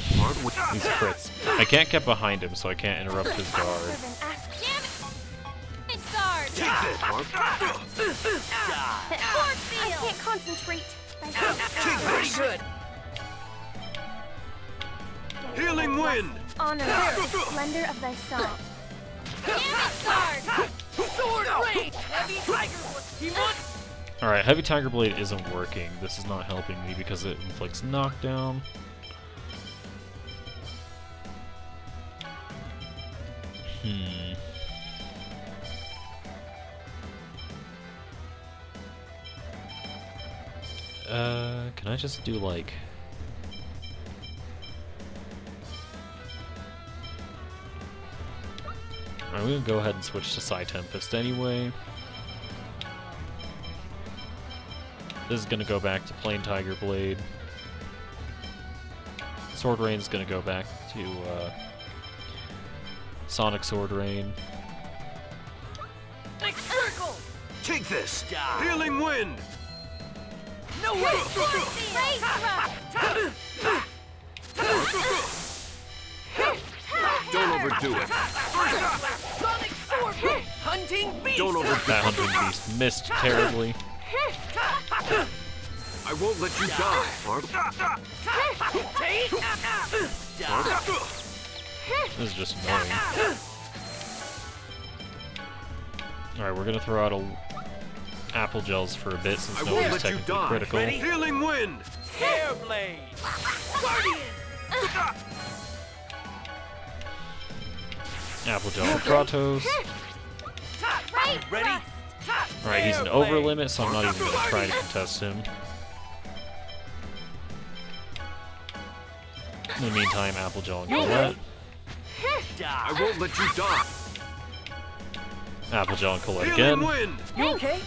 These crits. I can't get behind him, so I can't interrupt his guard. Take this, Mark. I can't concentrate. Pretty good. Healing wind. Honor the splendor of thy song. Sword rain. Heavy tiger. He wants. Alright, Heavy Tiger Blade isn't working. This is not helping me because it inflicts knockdown. Can I just do like... I'm gonna go ahead and switch to Psy Tempest anyway. This is gonna go back to plain Tiger Blade. Sword Rain's gonna go back to Sonic Sword Rain. Circle. Take this. Healing wind. No way. Don't overdo it. Sonic sword rain. Hunting beast. Don't overdo That Hunting Beast missed terribly. I won't let you die, Mark. This is just annoying. Alright, we're gonna throw out apple gels for a bit since I won't nobody's let you technically die. critical. Healing wind. Hair blade. Guardian. Apple gel for Kratos. Ready? Alright, he's an over limit, so I'm not even gonna try to contest him. In the meantime, Apple Gel and Colette. I won't let you die. Apple Gel and Colette Healing again. wind. You okay?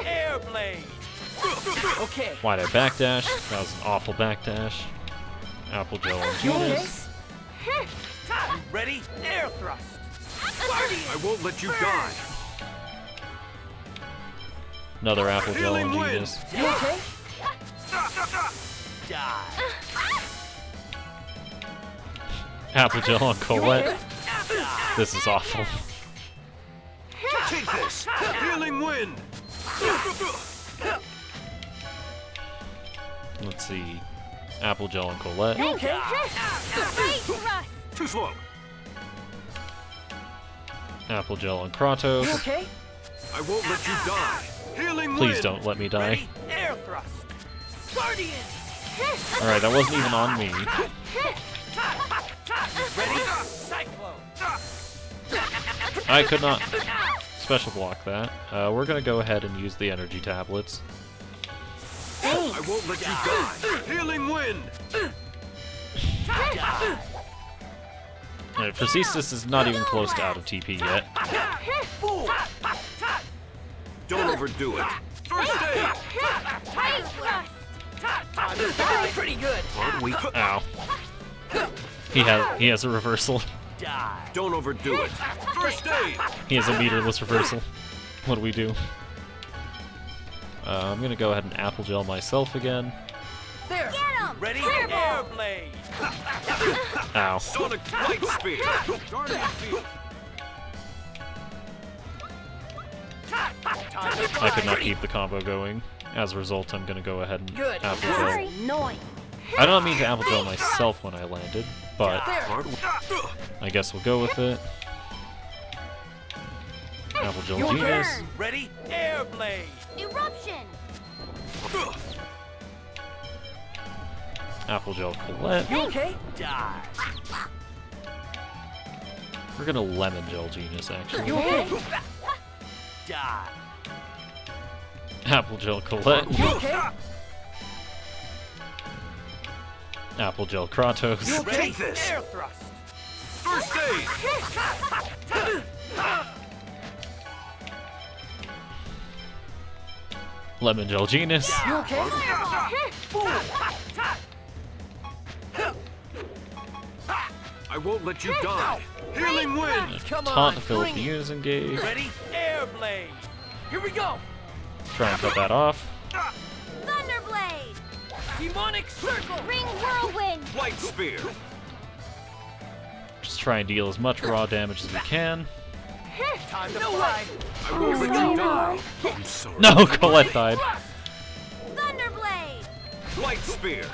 Air blade. Okay. Why'd I backdash? That was an awful backdash. Apple Gel and Genus. Ready? Air thrust. Guardian. I won't let you die. Another Apple Gel and Healing wind. Genus. You okay? Applegel on Colette. This is awful. Take this! Healing wind! Let's see. Applegel and Colette. Great thrust. Too slow! Applegel and Kratos. Okay. I won't let you die! Healing Please wind! don't let me die. Ready? Air thrust. Guardian. Alright, that wasn't even on me. Ready? Cyclone. I could not special block that. We're gonna go ahead and use the energy tablets. I won't let you die! Healing wind! Alright, Facetious is not even close to out of TP yet. Don't overdo it. First aid! Great thrust. That's pretty good. Aren't we? Ow. He has a reversal. Die. Don't overdo it. First aid! He has a meterless reversal. What do we do? I'm gonna go ahead and Applegel myself again. There. Get him. Ready? Fireball. Air blade. Ow. Sonic light speed! Guardian field! I could not keep the combo going. As a result, I'm gonna go ahead and Good. Applegel. Sorry. Annoying. I don't mean to Applegel myself when I landed, but Aren't we? I guess we'll go with it. Applegel Genius. Ready? Air blade. Eruption. Applegel Colette. You okay? Die. We're gonna Lemon Gel Genius, actually. You okay? Die. Applegel Colette. You okay? Applegel Kratos. You okay? Take this! Air thrust. First aid! Lemon Gel Genius. You okay? I won't let you die! Healing wind! Come on. Taunt Philip bring it. Use engage. Ready? Air blade. Here we go. Try and cut that off. Thunderblade. Demonic circle. Ring whirlwind. Light spear! Just try and deal as much raw damage as we can. Time to fly. I won't let you die! I'm sorry. No, Colette died. Thunderblade. Light spear!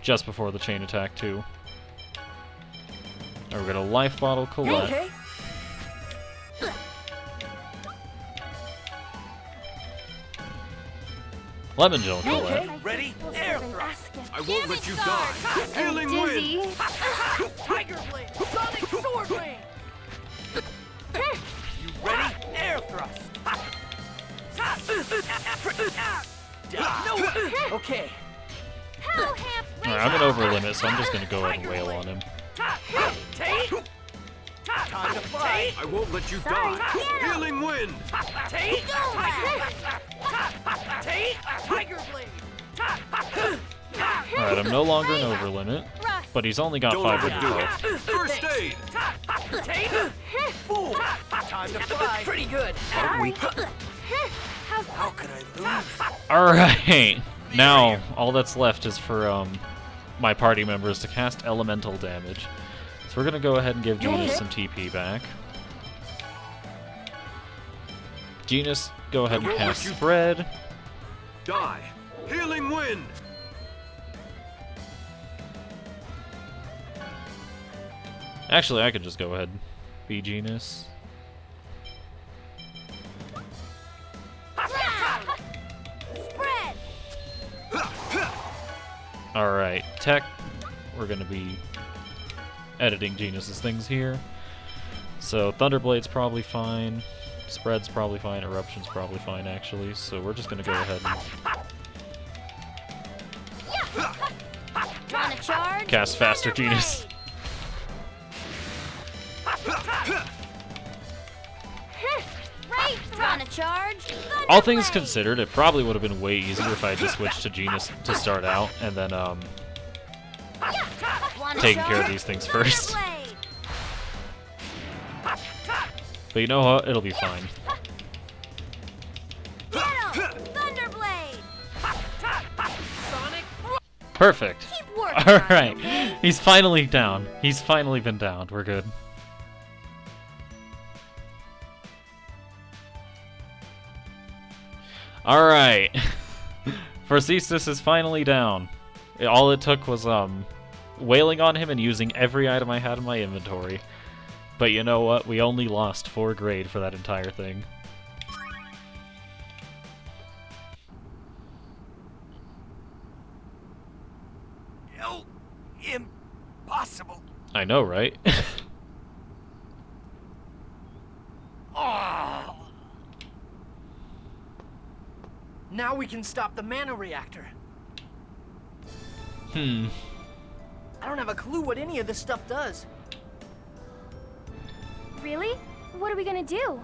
Just before the chain attack, too. Now we're gonna life bottle You Colette. okay? Lemon Gel You Colette. okay? Ready? Air thrust. I won't let you die! Healing Dizzy. wind! Tiger blade. Sonic sword ring. You ready? Air thrust. Die. Okay. Hell Hamp Alright, I'm gonna over limit, so I'm just gonna go ahead and wail on him. Take. Time to fly. I won't let you Sorry. die! Healing wind! Take. Take. Tiger blade. Alright, I'm no longer an over limit, thrust. but he's only got Don't 5 overdo health. it! First aid! Take. Fool. Time to fly. Pretty good. Sorry. How could I lose? Alright! Now, all that's left is for my party members to cast elemental damage. So we're gonna go ahead and give Genus some TP back. Genus, go ahead and cast Spread. Die! Healing wind! Actually, I could just go ahead and be Genus. Spread. Alright, Tech. We're gonna be editing Genus's things here. So Thunderblade's probably fine. Spread's probably fine. Eruption's probably fine, actually. So we're just gonna go ahead and Wanna charge? cast faster Genus. Right. Wanna charge? All things Thunderblade. considered, it probably would have been way easier if I had just switched to Genus to start out, and then Wanna taking care of charge? these things first. Thunderblade. But you know what? It'll be fine. Get 'em. Thunderblade. Sonic. Perfect. Keep working. All right. Okay? He's finally down. He's finally been downed. We're good. Alright. Forcestus is finally down. All it took was, wailing on him and using every item I had in my inventory. But you know what? We only lost 4 grade for that entire thing. No, impossible. I know, right? Now we can stop the mana reactor. I don't have a clue what any of this stuff does. Really? What are we gonna do?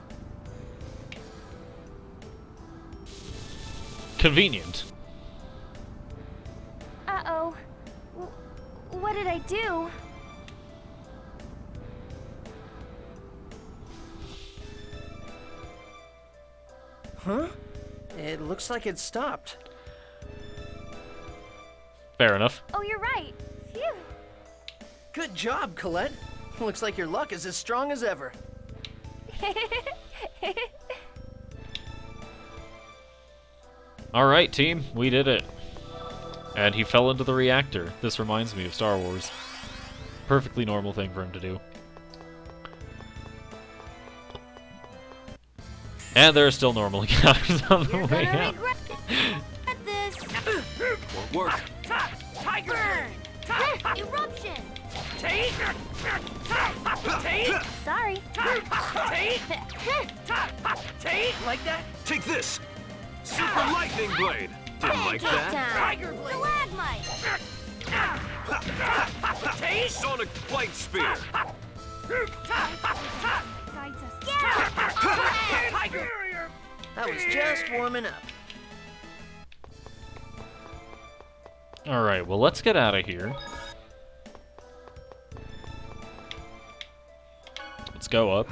Convenient. Uh-oh. What did I do? Huh? It looks like it stopped. Fair enough. Oh, you're right. Phew. Good job, Colette. Looks like your luck is as strong as ever. Alright, team. We did it. And he fell into the reactor. This reminds me of Star Wars. Perfectly normal thing for him to do. And there are still normal encounters on the way out. This. Won't work. Tiger! Burn. Eruption. Take! Take! Sorry. Take! Like that? Take this! Super Lightning Blade! Didn't like that? Tiger blade! Stalagmite. Take! Sonic Flight Spear! Guides us. Tiger! That was just warming up. Alright, well, let's get out of here. Let's go up.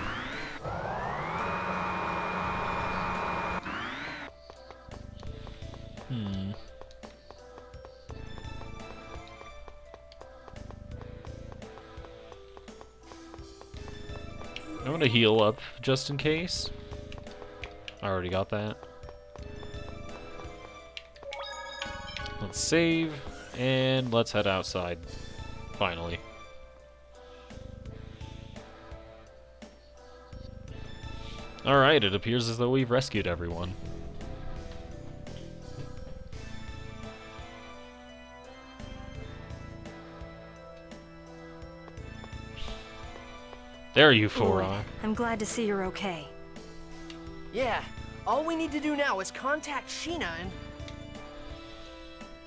I'm gonna heal up just in case. I already got that. Let's save, and let's head outside. Finally. Alright, it appears as though we've rescued everyone. There you four are. I'm glad to see you're okay. Yeah, all we need to do now is contact Sheena and...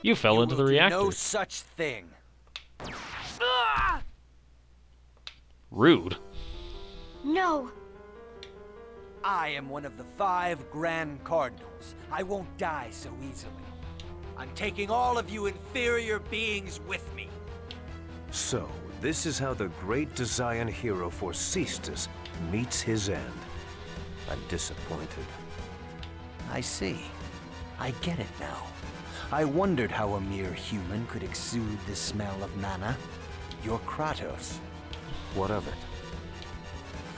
You fell into the reactor. No such thing. Rude. No. I am one of the 5 Grand Cardinals. I won't die so easily. I'm taking all of you inferior beings with me. So, this is how the great Desian hero Forcestus meets his end. I'm disappointed. I see. I get it now. I wondered how a mere human could exude the smell of mana. You're Kratos. What of it?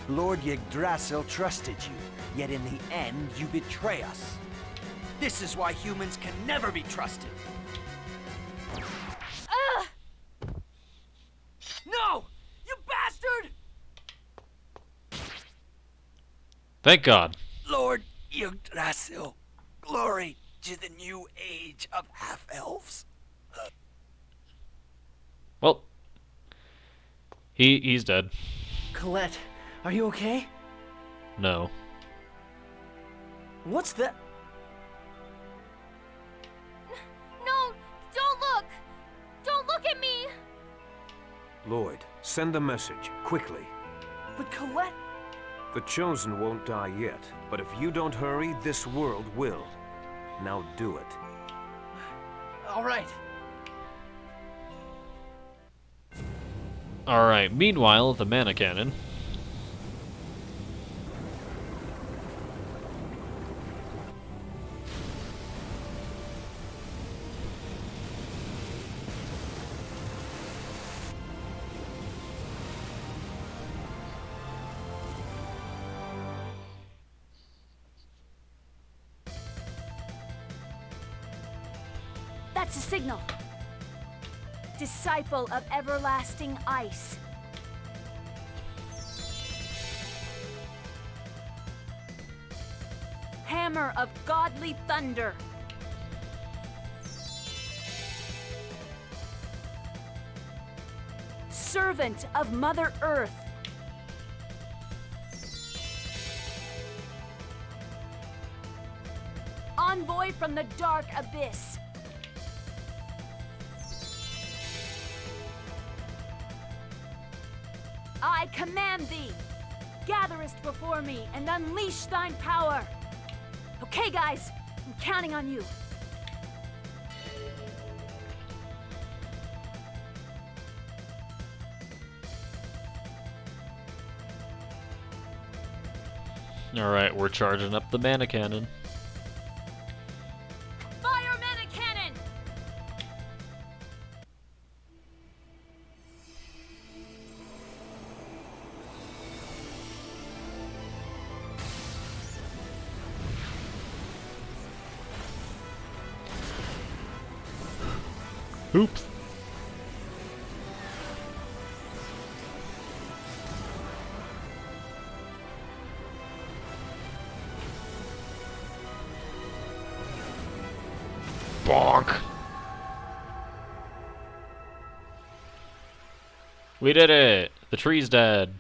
Lord Yggdrasil trusted you, yet in the end you betray us. This is why humans can never be trusted. No! You bastard! Thank God. Lord Yggdrasil, glory to the new age of half-elves. Well, he's dead. Colette, are you okay? No. What's that? No, don't look. Don't look at me. Lloyd, send a message, quickly. But Colette... The Chosen won't die yet, but if you don't hurry, this world will. Now do it. All right. Alright, meanwhile, at the mana cannon. That's a signal. Disciple of everlasting ice. Hammer of godly thunder. Servant of Mother Earth. Envoy from the dark abyss. I command thee, gatherest before me and unleash thine power. Okay, guys, I'm counting on you. Alright, we're charging up the mana cannon. Fire mana cannon! Oops. Bonk. We did it! The tree's dead.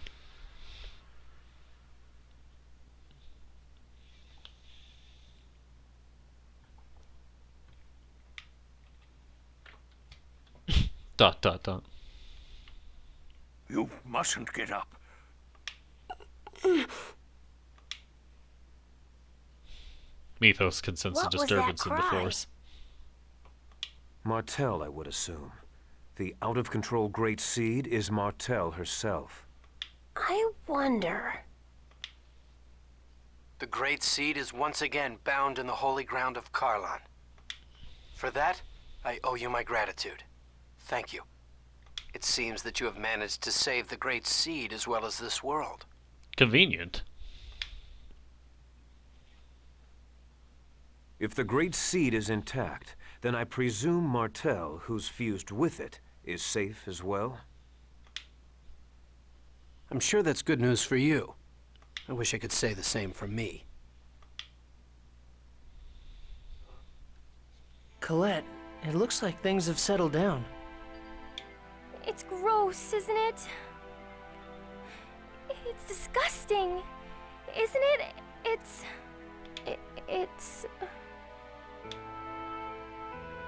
Dot dot dot. You mustn't get up. Mythos can sense a What was that disturbance in the cry? force. Martell, I would assume. The out-of-control Great Seed is Martell herself. I wonder. The Great Seed is once again bound in the holy ground of Karlan. For that, I owe you my gratitude. Thank you. It seems that you have managed to save the Great Seed as well as this world. Convenient. If the Great Seed is intact, then I presume Martell, who's fused with it, is safe as well? I'm sure that's good news for you. I wish I could say the same for me. Colette, it looks like things have settled down. It's gross, isn't it? It's disgusting, isn't it? It's...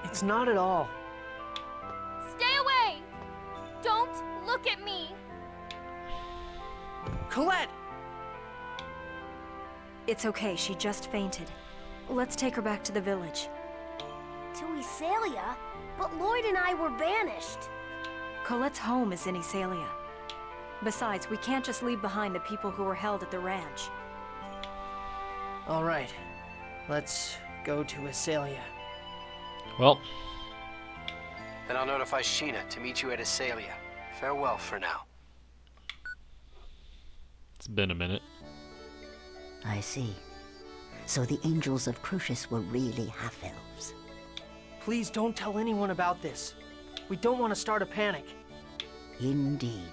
It's not at all. Stay away! Don't look at me! Colette! It's okay, she just fainted. Let's take her back to the village. To Iselia? But Lloyd and I were banished. Colette's home is in Iselia. Besides, we can't just leave behind the people who were held at the ranch. All right, let's go to Iselia. Well, Then I'll notify Sheena to meet you at Iselia. Farewell for now. it's been a minute. I see. So the angels of Crucius were really half-elves. Please don't tell anyone about this. We don't want to start a panic. Indeed.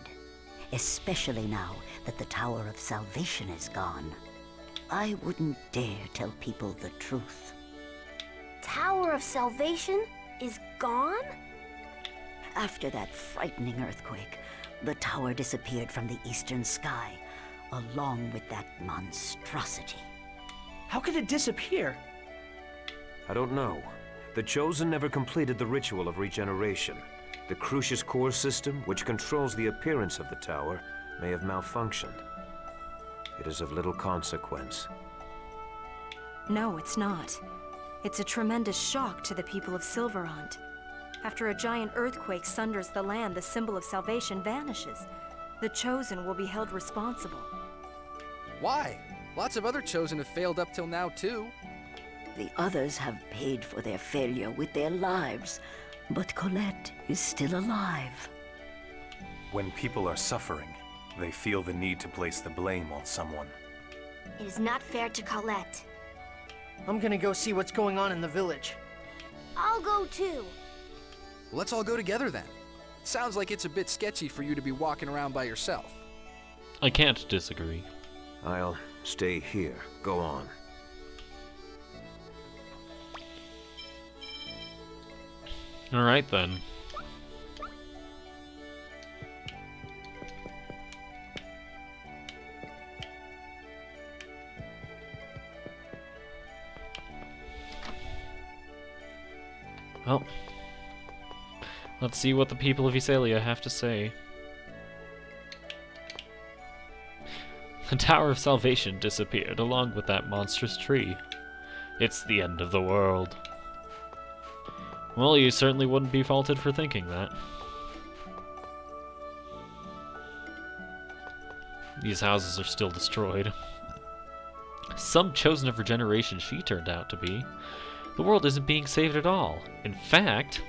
Especially now that the Tower of Salvation is gone. I wouldn't dare tell people the truth. Tower of Salvation is gone? After that frightening earthquake, the tower disappeared from the eastern sky, along with that monstrosity. How could it disappear? I don't know. The Chosen never completed the ritual of regeneration. The Crucius core system, which controls the appearance of the tower, may have malfunctioned. It is of little consequence. No, it's not. It's a tremendous shock to the people of Silverhaunt. After a giant earthquake sunders the land, the symbol of salvation vanishes. The Chosen will be held responsible. Why? Lots of other Chosen have failed up till now, too. The others have paid for their failure with their lives, but Colette is still alive. When people are suffering, they feel the need to place the blame on someone. It is not fair to Colette. I'm gonna go see what's going on in the village. I'll go too. Let's all go together then. Sounds like it's a bit sketchy for you to be walking around by yourself. I can't disagree. I'll stay here. Go on. Alright then. Well, let's see what the people of Iselia have to say. The Tower of Salvation disappeared along with that monstrous tree. It's the end of the world. Well, you certainly wouldn't be faulted for thinking that. These houses are still destroyed. Some chosen of regeneration she turned out to be. The world isn't being saved at all. In fact...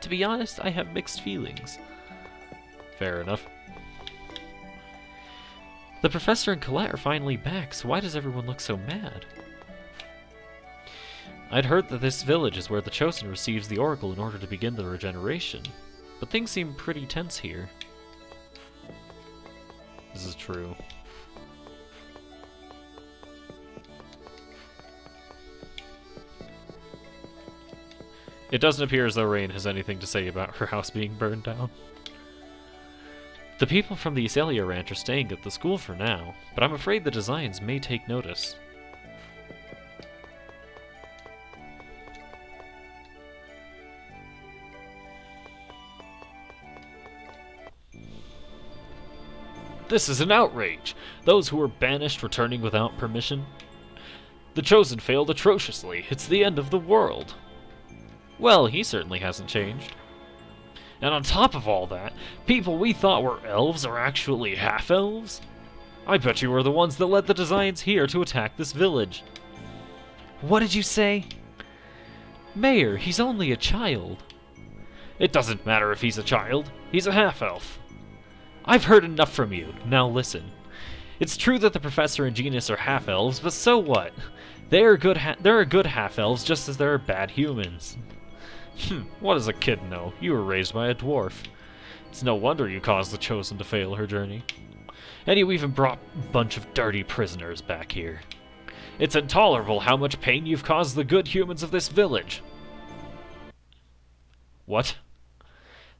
To be honest, I have mixed feelings. Fair enough. The Professor and Colette are finally back, so why does everyone look so mad? I'd heard that this village is where the Chosen receives the Oracle in order to begin the regeneration, but things seem pretty tense here. This is true. It doesn't appear as though Rain has anything to say about her house being burned down. The people from the Iselia ranch are staying at the school for now, but I'm afraid the designs may take notice. This is an outrage! Those who were banished returning without permission? The Chosen failed atrociously. It's the end of the world. Well, he certainly hasn't changed. And on top of all that, people we thought were elves are actually half-elves? I bet you were the ones that led the designs here to attack this village. What did you say? Mayor, he's only a child. It doesn't matter if he's a child. He's a half-elf. I've heard enough from you. Now listen. It's true that the Professor and Genus are half-elves, but so what? There are good half-elves just as there are bad humans. What does a kid know? You were raised by a dwarf. It's no wonder you caused the Chosen to fail her journey. And you even brought a bunch of dirty prisoners back here. It's intolerable how much pain you've caused the good humans of this village. What?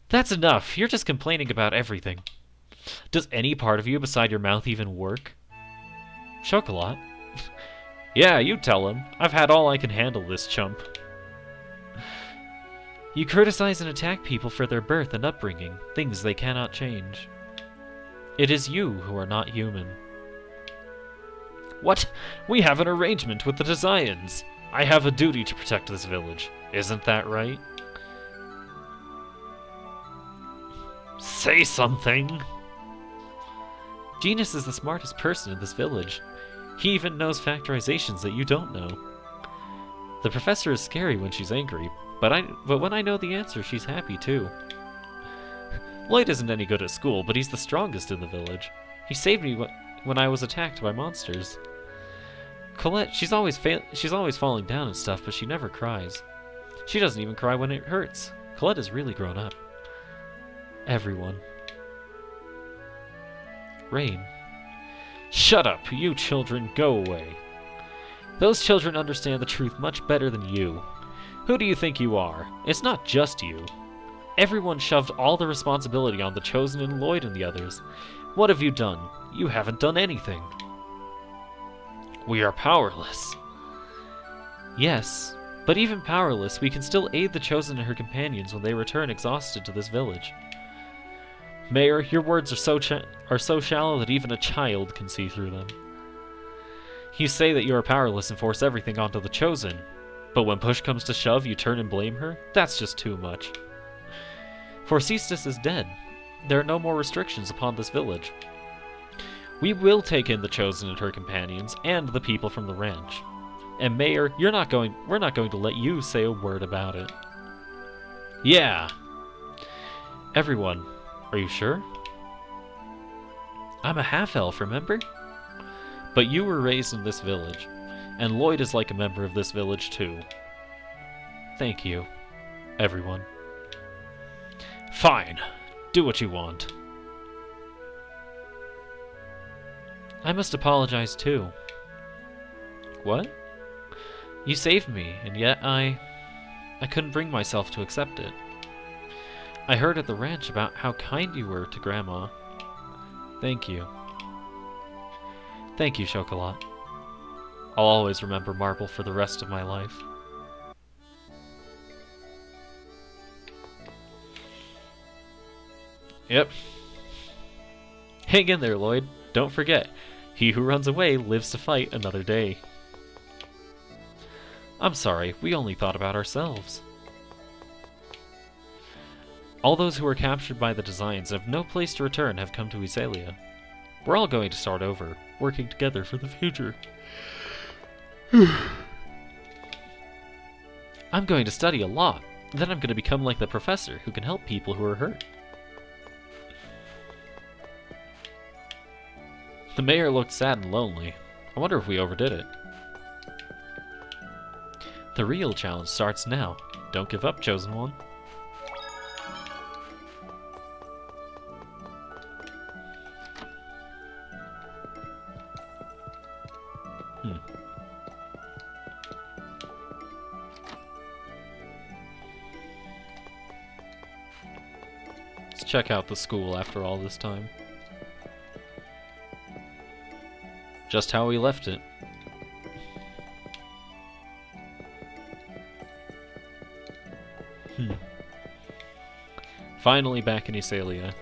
That's enough. You're just complaining about everything. Does any part of you beside your mouth even work? Chocolat? Yeah, you tell him. I've had all I can handle, this chump. You criticize and attack people for their birth and upbringing, things they cannot change. It is you who are not human. What? We have an arrangement with the Desians. I have a duty to protect this village. Isn't that right? Say something! Genus is the smartest person in this village. He even knows factorizations that you don't know. The Professor is scary when she's angry, but when I know the answer, she's happy too. Lloyd isn't any good at school, but he's the strongest in the village. He saved me when I was attacked by monsters. Colette, she's always falling down and stuff, but she never cries. She doesn't even cry when it hurts. Colette has really grown up. Everyone. Rain. Shut up, you children, go away. Those children understand the truth much better than you. Who do you think you are? It's not just you. Everyone shoved all the responsibility on the Chosen and Lloyd and the others. What have you done? You haven't done anything. We are powerless. Yes, but even powerless, we can still aid the Chosen and her companions when they return exhausted to this village. Mayor, your words are so shallow that even a child can see through them. You say that you are powerless and force everything onto the Chosen, but when push comes to shove, you turn and blame her? That's just too much. For Cestus is dead. There are no more restrictions upon this village. We will take in the Chosen and her companions, and the people from the ranch. And Mayor, we're not going to let you say a word about it. Yeah. Everyone, are you sure? I'm a half-elf, remember? But you were raised in this village, and Lloyd is like a member of this village too. Thank you, everyone. Fine. Do what you want. I must apologize too. What? You saved me, and yet I couldn't bring myself to accept it. I heard at the ranch about how kind you were to Grandma. Thank you. Thank you, Chocolat. I'll always remember Marble for the rest of my life. Yep. Hang in there, Lloyd. Don't forget, he who runs away lives to fight another day. I'm sorry, we only thought about ourselves. All those who were captured by the designs and have no place to return have come to Iselia. We're all going to start over, working together for the future. I'm going to study a lot. Then I'm going to become like the professor who can help people who are hurt. The mayor looked sad and lonely. I wonder if we overdid it. The real challenge starts now. Don't give up, Chosen One. Let's check out the school after all this time. Just how we left it. Finally back in Iselia.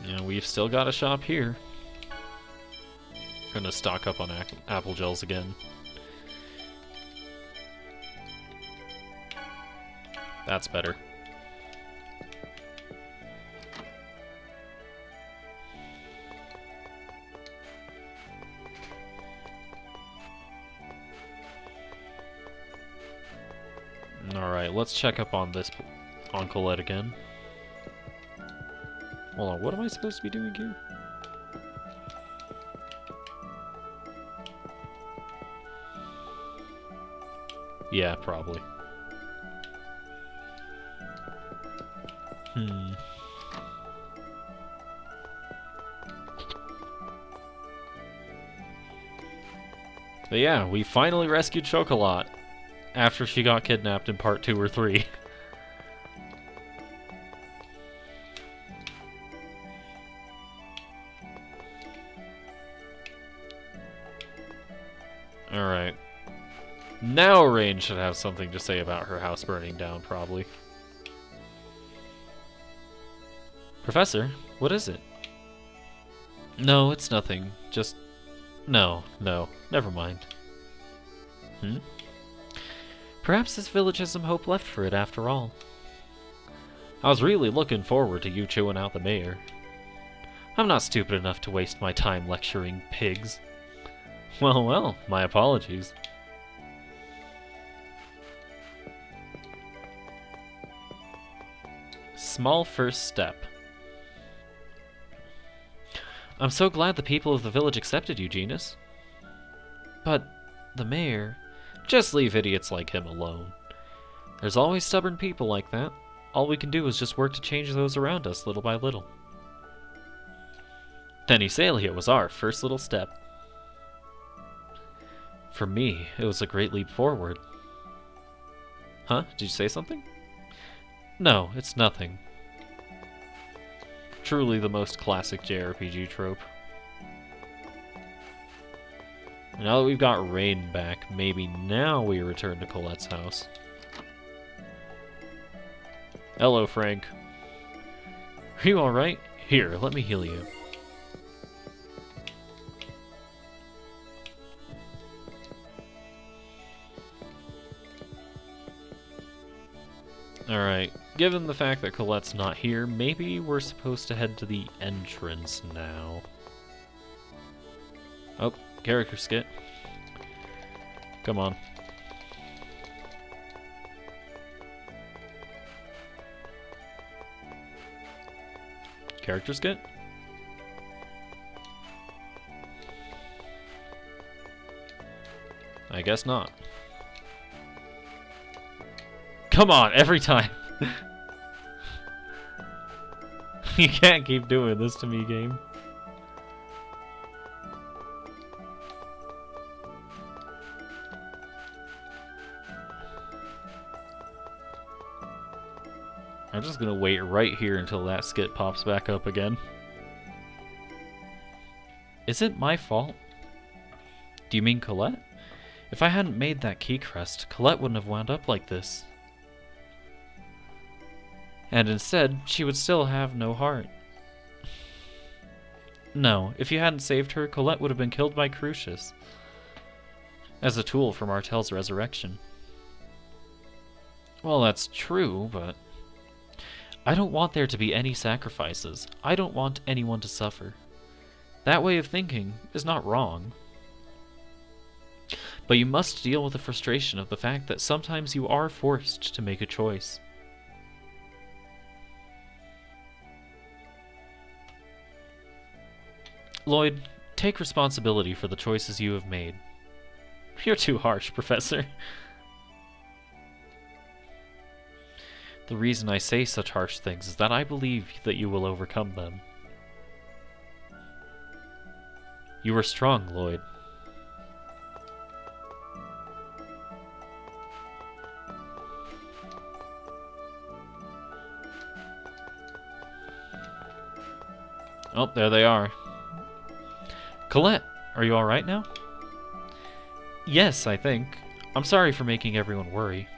Yeah, we've still got a shop here. Gonna stock up on apple gels again. That's better. Alright, let's check up on on Colette again. Hold on, what am I supposed to be doing here? Yeah, probably. But yeah, we finally rescued Chocolat after she got kidnapped in part 2 or 3. Alright. Now Rain should have something to say about her house burning down, probably. Professor, what is it? No, it's nothing. Just... No, never mind. Perhaps this village has some hope left for it after all. I was really looking forward to you chewing out the mayor. I'm not stupid enough to waste my time lecturing pigs. Well, my apologies. Small first step. I'm so glad the people of the village accepted you, Genus. But the mayor... Just leave idiots like him alone. There's always stubborn people like that. All we can do is just work to change those around us little by little. Then Iselia was our first little step. For me, it was a great leap forward. Huh? Did you say something? No, it's nothing. Truly the most classic JRPG trope. Now that we've got Rain back, maybe now we return to Colette's house. Hello, Frank. Are you alright? Here, let me heal you. Alright, given the fact that Colette's not here, maybe we're supposed to head to the entrance now. Oh, character skit. Come on. Character skit? I guess not. Come on, every time! You can't keep doing this to me, game. I'm just gonna wait right here until that skit pops back up again. Is it my fault? Do you mean Colette? If I hadn't made that key crest, Colette wouldn't have wound up like this. And instead, she would still have no heart. No, if you hadn't saved her, Colette would have been killed by Crucius. As a tool for Martel's resurrection. Well, that's true, but I don't want there to be any sacrifices. I don't want anyone to suffer. That way of thinking is not wrong. But you must deal with the frustration of the fact that sometimes you are forced to make a choice. Lloyd, take responsibility for the choices you have made. You're too harsh, Professor. The reason I say such harsh things is that I believe that you will overcome them. You are strong, Lloyd. Oh, there they are. Colette, are you alright now? Yes, I think. I'm sorry for making everyone worry.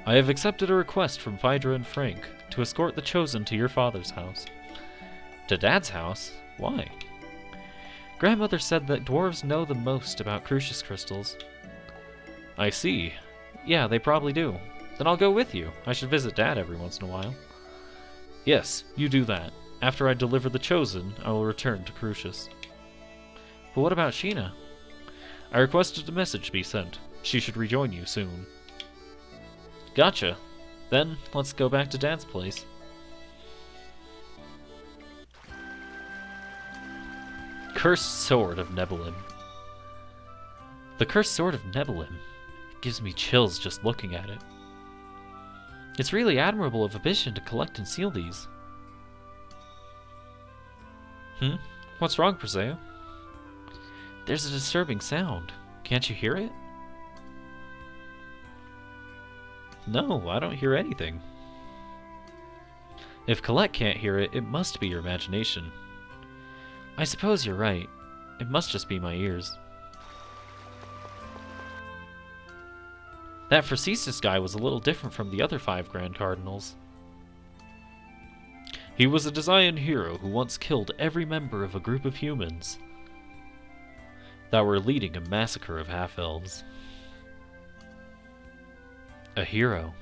I have accepted a request from Phaedra and Frank to escort the Chosen to your father's house. To Dad's house? Why? Grandmother said that dwarves know the most about Crucius crystals. I see. Yeah, they probably do. Then I'll go with you. I should visit Dad every once in a while. Yes, you do that. After I deliver the Chosen, I will return to Crucius. But what about Sheena? I requested a message be sent. She should rejoin you soon. Gotcha. Then, let's go back to Dad's place. Cursed Sword of Nebelin. The Cursed Sword of Nebelin. It gives me chills just looking at it. It's really admirable of Abyssion to collect and seal these. What's wrong, Preseo? There's a disturbing sound. Can't you hear it? No, I don't hear anything. If Colette can't hear it, it must be your imagination. I suppose you're right. It must just be my ears. That Phryxis guy was a little different from the other 5 Grand Cardinals. He was a Desian hero who once killed every member of a group of humans that were leading a massacre of half-elves. A hero.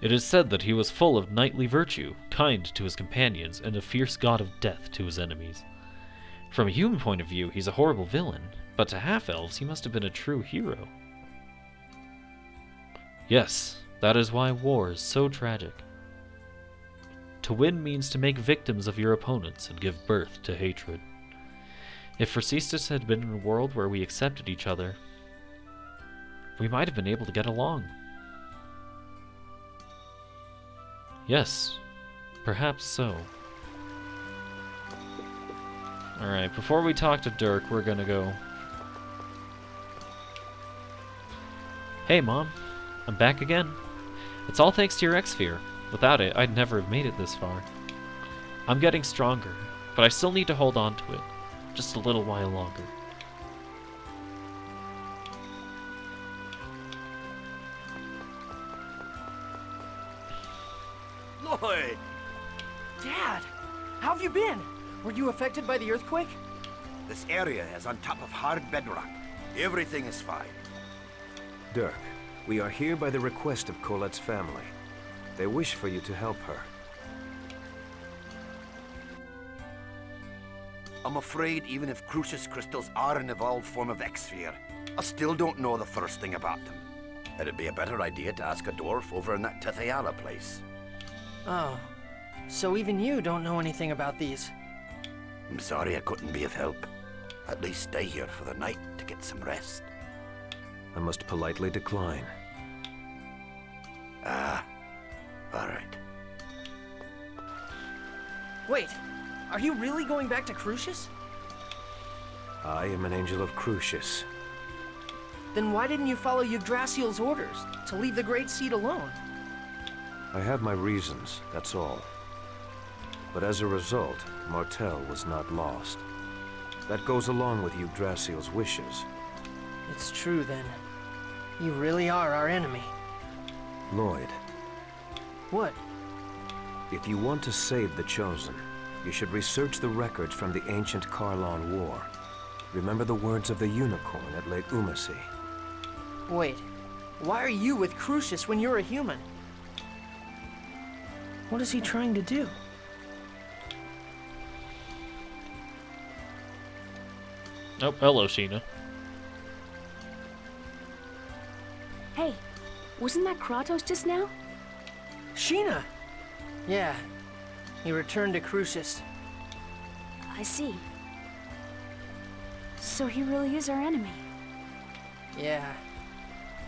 It is said that he was full of knightly virtue, kind to his companions, and a fierce god of death to his enemies. From a human point of view, he's a horrible villain, but to half-elves, he must have been a true hero. Yes, that is why war is so tragic. To win means to make victims of your opponents and give birth to hatred. If Phryxis had been in a world where we accepted each other, we might have been able to get along. Yes, perhaps so. Alright, before we talk to Dirk, we're gonna go... Hey, Mom. I'm back again. It's all thanks to your X-Sphere. Without it, I'd never have made it this far. I'm getting stronger, but I still need to hold on to it. Just a little while longer. Lloyd! Dad! How have you been? Were you affected by the earthquake? This area is on top of hard bedrock. Everything is fine. Dirk, we are here by the request of Colette's family. They wish for you to help her. I'm afraid even if Crucius crystals are an evolved form of X-Sphere, I still don't know the first thing about them. It'd be a better idea to ask a dwarf over in that Tethe'alla place. Oh, So even you don't know anything about these? I'm sorry I couldn't be of help. At least stay here for the night to get some rest. I must politely decline. Ah, all right. Wait, are you really going back to Crucius? I am an angel of Crucius. Then why didn't you follow Yggdrasil's orders to leave the Great Seed alone? I have my reasons, that's all. But as a result, Martel was not lost. That goes along with Yggdrasil's wishes. It's true then. You really are our enemy. Lloyd. What? If you want to save the Chosen, you should research the records from the ancient Karlan War. Remember the words of the unicorn at Lake Umasi. Wait, why are you with Crucius when you're a human? What is he trying to do? Oh, hello, Sheena. Hey, wasn't that Kratos just now? Sheena! Yeah, he returned to Crucius. I see. So he really is our enemy. Yeah.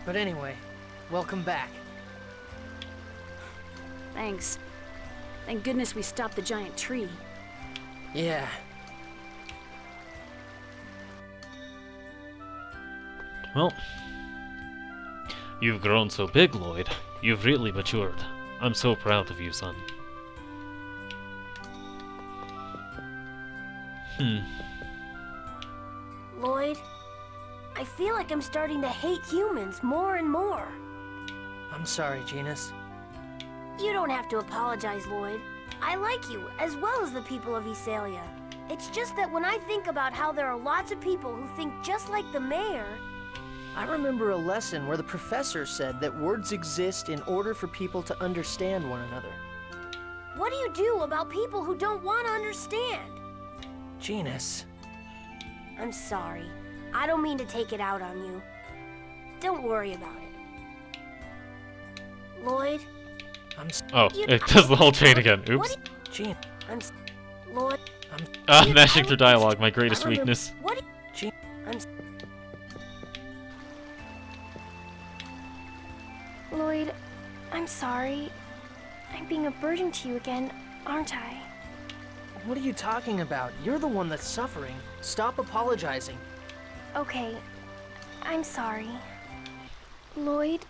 But anyway, welcome back. Thanks. Thank goodness we stopped the giant tree. Yeah. Well, you've grown so big, Lloyd. You've really matured. I'm so proud of you, son. Lloyd, I feel like I'm starting to hate humans more and more. I'm sorry, Genus. You don't have to apologize, Lloyd. I like you, as well as the people of Essalia. It's just that when I think about how there are lots of people who think just like the mayor... I remember a lesson where the professor said that words exist in order for people to understand one another. What do you do about people who don't want to understand? Genus. I'm sorry. I don't mean to take it out on you. Don't worry about it. Lloyd? Oh, it does the whole chain again. Oops. Gene. Lloyd. Mashing through dialogue, my greatest weakness. What? Lloyd, I'm sorry. I'm being a burden to you again, aren't I? What are you talking about? You're the one that's suffering. Stop apologizing. Okay, I'm sorry. Lloyd,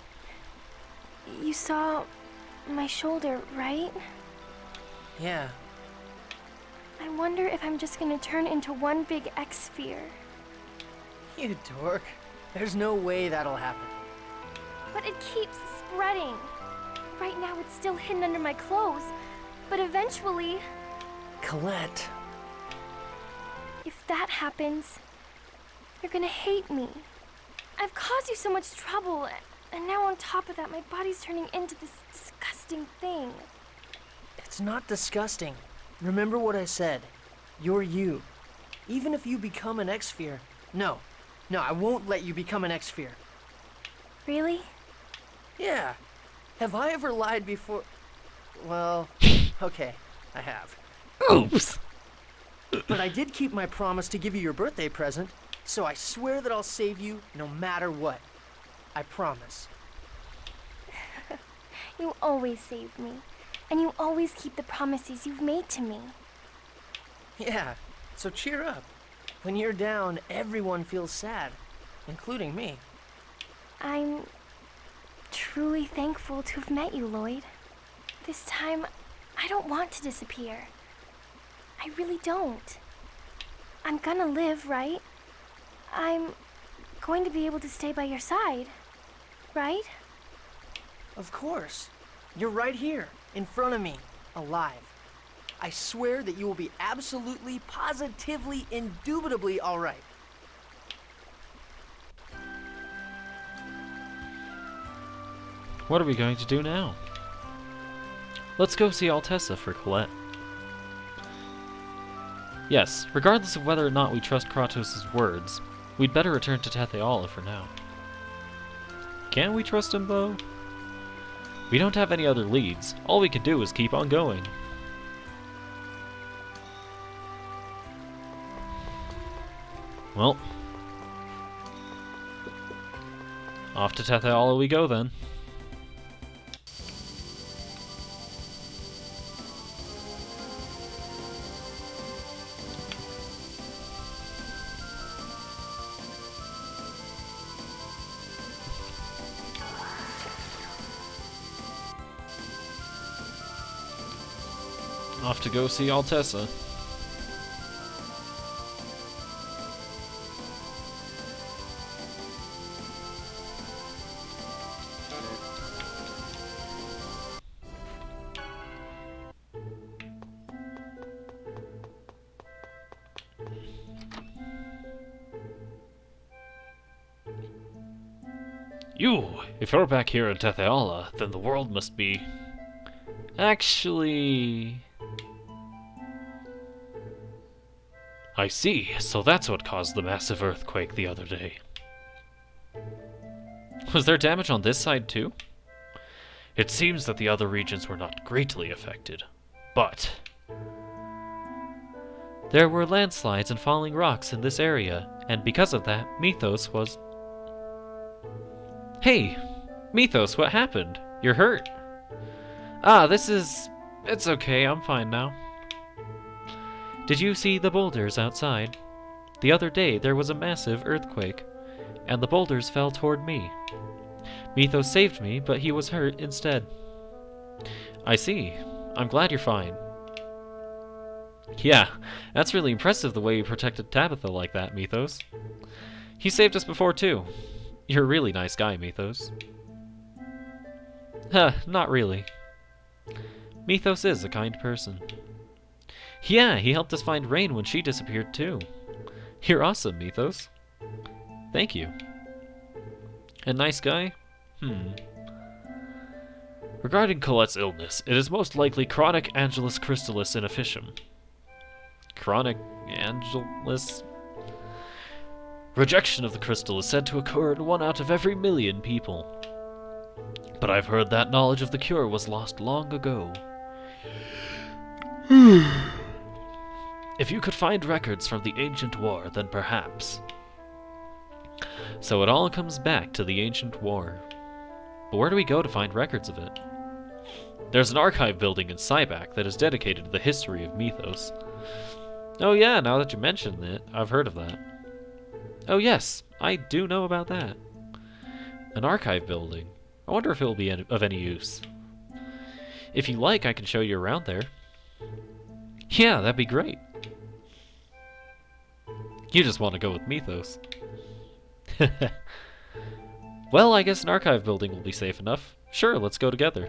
you saw my shoulder, right? Yeah. I wonder if I'm just gonna turn into one big X-sphere. You dork. There's no way that'll happen. But it keeps spreading. Right now it's still hidden under my clothes, but eventually... Colette. If that happens, you're gonna hate me. I've caused you so much trouble, and now on top of that, my body's turning into this disgusting thing. It's not disgusting. Remember what I said. You're you. Even if you become an X-sphere. No, I won't let you become an X-sphere. Really? Yeah. Have I ever lied before? Well, okay, I have. Oops. But I did keep my promise to give you your birthday present, so I swear that I'll save you no matter what. I promise. You always save me, and you always keep the promises you've made to me. Yeah, so cheer up. When you're down, everyone feels sad, including me. I'm truly thankful to have met you, Lloyd. This time, I don't want to disappear. I really don't. I'm gonna live, right? I'm going to be able to stay by your side, right? Of course. You're right here, in front of me, alive. I swear that you will be absolutely, positively, indubitably all right. What are we going to do now? Let's go see Altessa for Colette. Yes, regardless of whether or not we trust Kratos' words, we'd better return to Tethe'alla for now. Can we trust him, though? We don't have any other leads. All we can do is keep on going. Well, off to Tethe'alla we go then. Off to go see Altessa. If you're back here in Tethe'alla, then the world must be... Actually... I see, so that's what caused the massive earthquake the other day. Was there damage on this side too? It seems that the other regions were not greatly affected, but... There were landslides and falling rocks in this area, and because of that, Mythos was... Hey! Mythos, what happened? You're hurt. Ah, it's okay, I'm fine now. Did you see the boulders outside? The other day there was a massive earthquake, and the boulders fell toward me. Mythos saved me, but he was hurt instead. I see. I'm glad you're fine. Yeah, that's really impressive the way you protected Tabitha like that, Mythos. He saved us before too. You're a really nice guy, Mythos. Huh, not really. Mythos is a kind person. Yeah, he helped us find Rain when she disappeared too. You're awesome, Mythos. Thank you. A nice guy? Regarding Colette's illness, it is most likely chronic Angelus Crystallis inefficium. Chronic Angelus? Rejection of the crystal is said to occur in 1 out of every 1,000,000 people. But I've heard that knowledge of the cure was lost long ago. If you could find records from the ancient war, then perhaps. So it all comes back to the ancient war. But where do we go to find records of it? There's an archive building in Cybak that is dedicated to the history of Mythos. Oh yeah, now that you mention it, I've heard of that. Oh yes, I do know about that. An archive building. I wonder if it will be of any use. If you like, I can show you around there. Yeah, that'd be great. You just want to go with Mythos. Well, I guess an archive building will be safe enough. Sure, let's go together.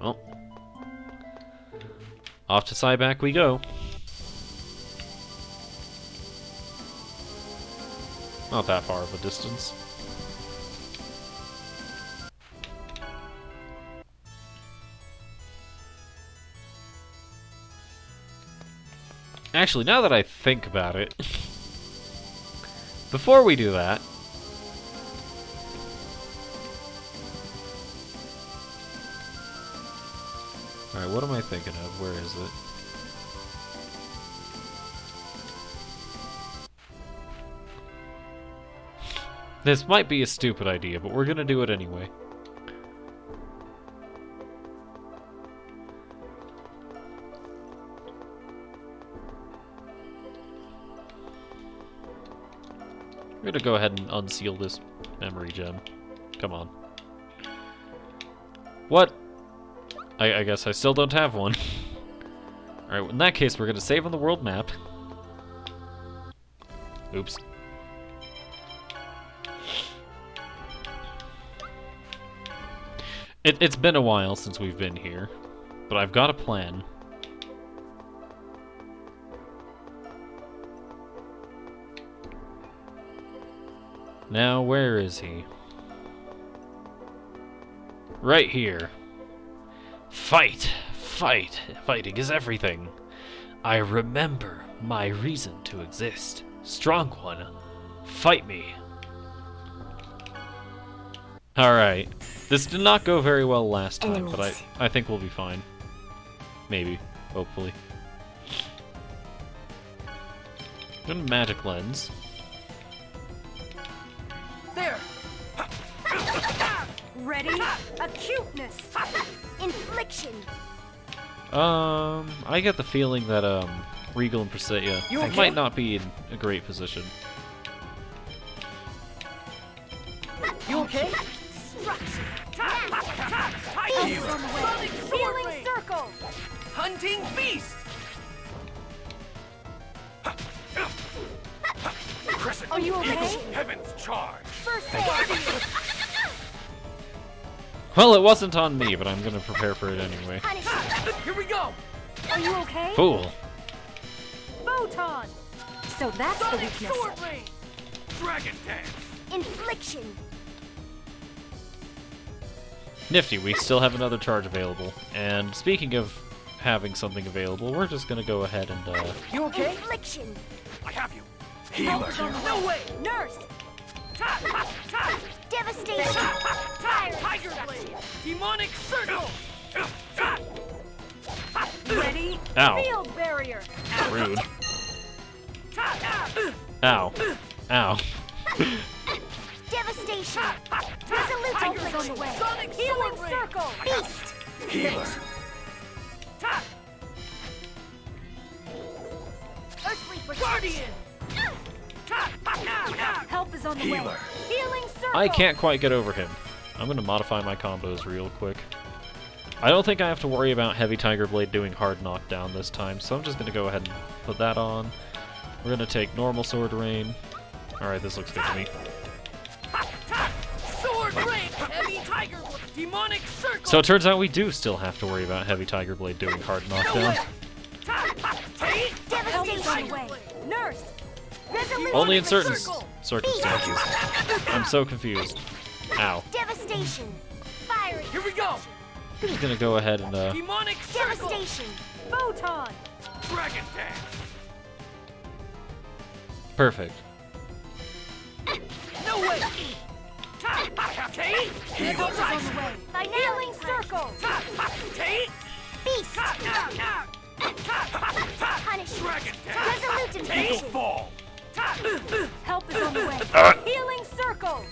Well, off to Cybak we go. Not that far of a distance. Actually, now that I think about it, before we do that, alright, what am I thinking of? Where is it? This might be a stupid idea, but we're gonna do it anyway. We're gonna go ahead and unseal this memory gem. Come on. What? I guess I still don't have one. Alright, in that case, we're gonna save on the world map. Oops. It's been a while since we've been here, but I've got a plan. Now, where is he? Right here. Fight! Fight! Fighting is everything. I remember my reason to exist. Strong one, fight me. Alright. This did not go very well last time, but I think we'll be fine. Maybe. Hopefully. Good magic lens. There! Ready? Acuteness! Infliction! I get the feeling that, Regal and Presea You okay? might not be in a great position. You okay? Healing circle! Hunting beast! Are you okay? Heaven's charge! First aid! Well, it wasn't on me, but I'm gonna prepare for it anyway. Here we go! Are you okay? Fool! Photon! So that's the Sonic weakness. sword rain! Dragon dance! Infliction! Nifty, we still have another charge available. And speaking of having something available, we're just gonna go ahead and, You okay? Infliction! I have you! Healer. No way! Nurse! Devastation! Tiger blade! Demonic circle! Ready? Ow. Field barrier! Rude. Ow. Ow. Devastation! Resolute Tigers on the way! Sonic Healing sword circle! Beast! Healer. Earthly protection! Guardian! Help is on the way! Healer. Healing circle! I can't quite get over him. I'm gonna modify my combos real quick. I don't think I have to worry about Heavy Tiger Blade doing hard knockdown this time, so I'm just gonna go ahead and put that on. We're gonna take normal Sword Rain. Alright, this looks good to me. Sword rain! Heavy tiger blade! Demonic circle! So it turns out we do still have to worry about Heavy Tiger Blade doing hard knockdown. Help is on the way! Nurse! Resolute Only in certain circle! circumstances. I'm so confused. Ow. Devastation! Fiery! Here we go! I'm just gonna go ahead and, Demonic circle! Devastation! Photon! Dragon dance! perfect. No way! Take! Help is on the way! Healing circle! Take! Beast! Punish! Dragon Resolute Take! infliction! Fall! Help is on the way! Healing circle!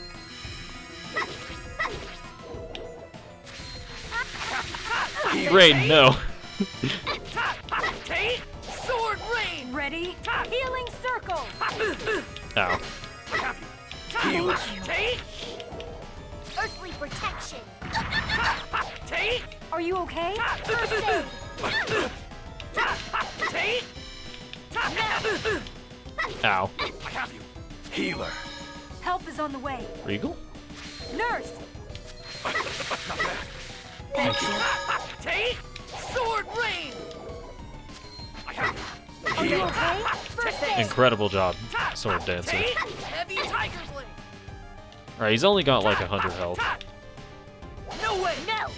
Rain, no. Take! Sword rain! Ready? Healing circle! Ow. Healer! Take! Earthly protection! Take! Are you okay? First aid! Take! Ow. I have you! Healer. Help is on the way! Regal? Nurse! Take! Sword rain! I have you! Are you okay? First aid! Incredible job, Sword Dancer. Take! Heavy tiger blade! Alright, he's only got like 100 health. No way! No!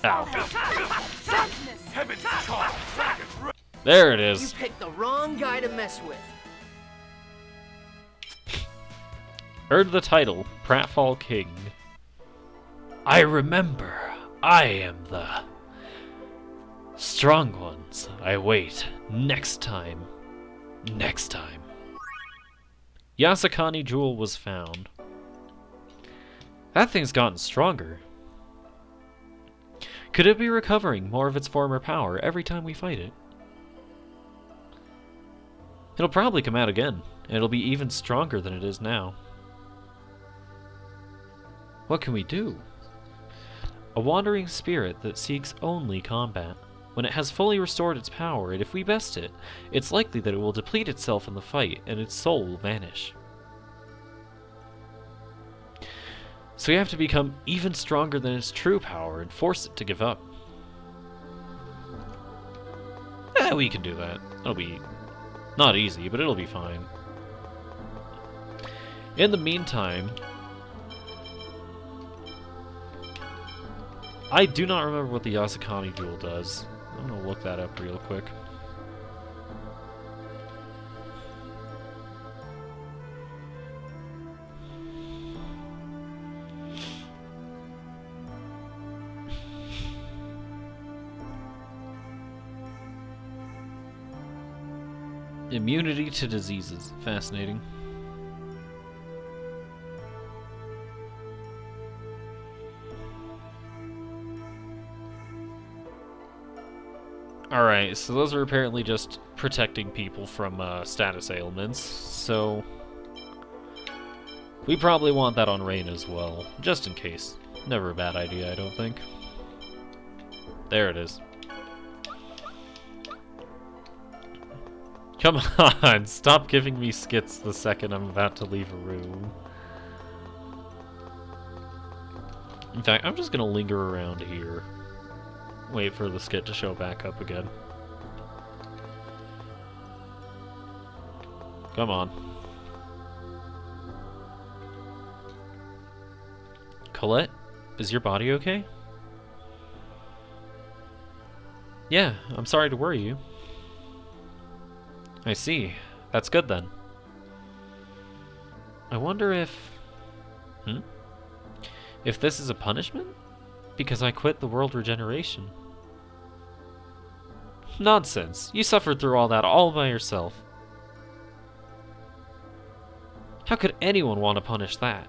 Ow. Darkness! Heaven's charge! Dragon rain! There it You is. picked the wrong guy to mess with. Earned the title, Pratfall King. I remember, I am the strong ones. I wait. Next time. Next time. Yasakani Jewel was found. That thing's gotten stronger. Could it be recovering more of its former power every time we fight it? It'll probably come out again, and it'll be even stronger than it is now. What can we do? A wandering spirit that seeks only combat. When it has fully restored its power, and if we best it, it's likely that it will deplete itself in the fight, and its soul will vanish. So we have to become even stronger than its true power and force it to give up. We can do that. It'll be not easy, but it'll be fine. In the meantime, I do not remember what the Yasakani Jewel does. I'm gonna look that up real quick. Immunity to diseases. Fascinating. Alright, so those are apparently just protecting people from status ailments, so we probably want that on Rain as well, just in case. Never a bad idea, I don't think. There it is. Come on, stop giving me skits the second I'm about to leave a room. In fact, I'm just gonna linger around here. Wait for the skit to show back up again. Come on. Colette, is your body okay? Yeah, I'm sorry to worry you. I see. That's good then. I wonder if... If this is a punishment? Because I quit the world regeneration. Nonsense. You suffered through all that all by yourself. How could anyone want to punish that?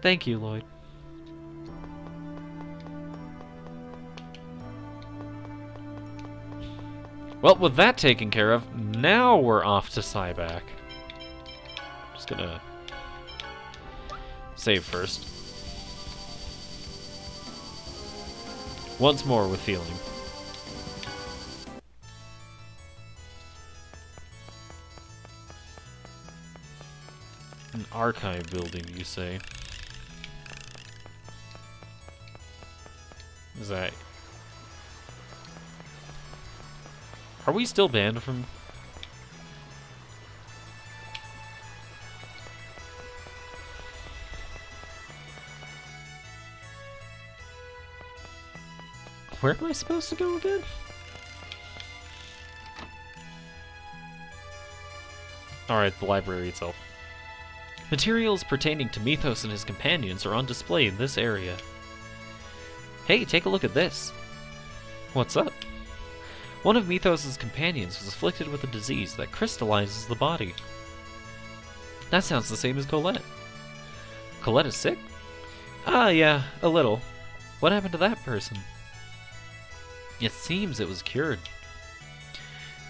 Thank you, Lloyd. Well, with that taken care of, now we're off to Cyback. Just gonna save first. Once more with feeling. An archive building, you say? Is that... Are we still banned from... Where am I supposed to go again? Alright, the library itself. Materials pertaining to Mythos and his companions are on display in this area. Hey, take a look at this. What's up? One of Mythos' companions was afflicted with a disease that crystallizes the body. That sounds the same as Colette. Colette is sick? Ah, yeah, a little. What happened to that person? It seems it was cured.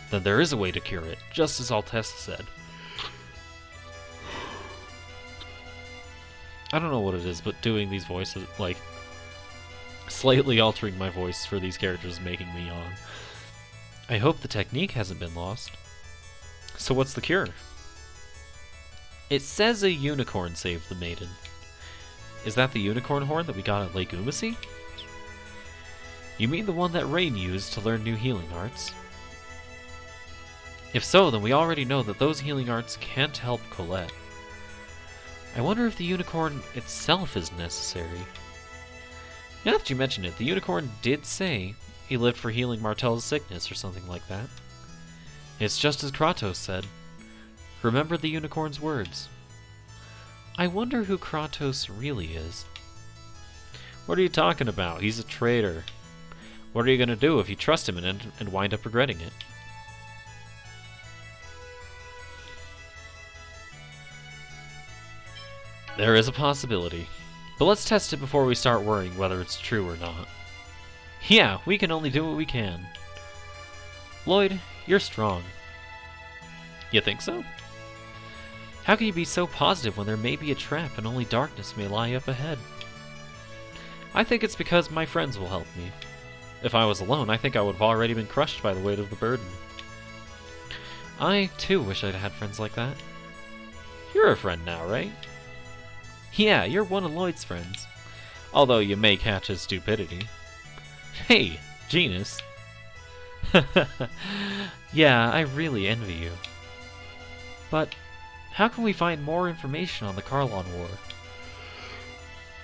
Then there is a way to cure it, just as Altessa said. I don't know what it is, but doing these voices, like, slightly altering my voice for these characters is making me yawn. I hope the technique hasn't been lost. So what's the cure? It says a unicorn saved the maiden. Is that the unicorn horn that we got at Lake Umasi? You mean the one that Rain used to learn new healing arts? If so, then we already know that those healing arts can't help Colette. I wonder if the unicorn itself is necessary. Now that you mention it, the unicorn did say he lived for healing Martel's sickness or something like that. It's just as Kratos said. Remember the unicorn's words. I wonder who Kratos really is. What are you talking about? He's a traitor. What are you going to do if you trust him and wind up regretting it? There is a possibility. But let's test it before we start worrying whether it's true or not. Yeah, we can only do what we can. Lloyd, you're strong. You think so? How can you be so positive when there may be a trap and only darkness may lie up ahead? I think it's because my friends will help me. If I was alone, I think I would have already been crushed by the weight of the burden. I, too, wish I'd had friends like that. You're a friend now, right? Yeah, you're one of Lloyd's friends. Although you may catch his stupidity. Hey, Genus. Yeah, I really envy you. But how can we find more information on the Karlon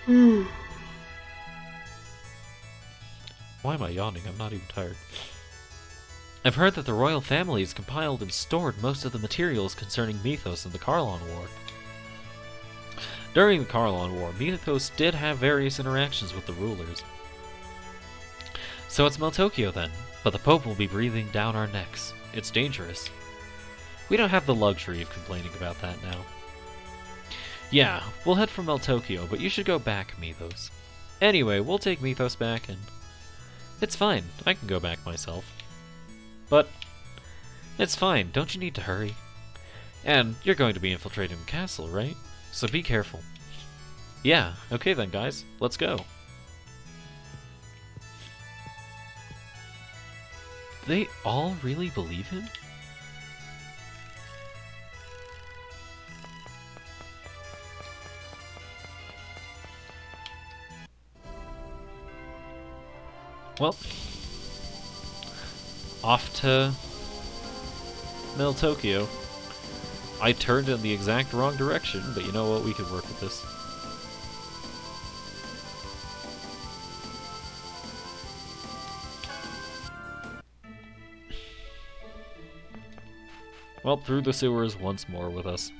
War? Why am I yawning? I'm not even tired. I've heard that the royal family has compiled and stored most of the materials concerning Mythos and the Karlon War. During the Karlon War, Mythos did have various interactions with the rulers. So it's Meltokio then, but the Pope will be breathing down our necks. It's dangerous. We don't have the luxury of complaining about that now. Yeah, we'll head for Meltokio, but you should go back, Mythos. Anyway, we'll take Mythos back and... It's fine, I can go back myself. But... It's fine, don't you need to hurry? And you're going to be infiltrating the castle, right? So be careful. Yeah, okay then guys, let's go. They all really believe him? Well, off to Meltokio. I turned in the exact wrong direction, but you know what, we can work with this. Well, through the sewers once more with us.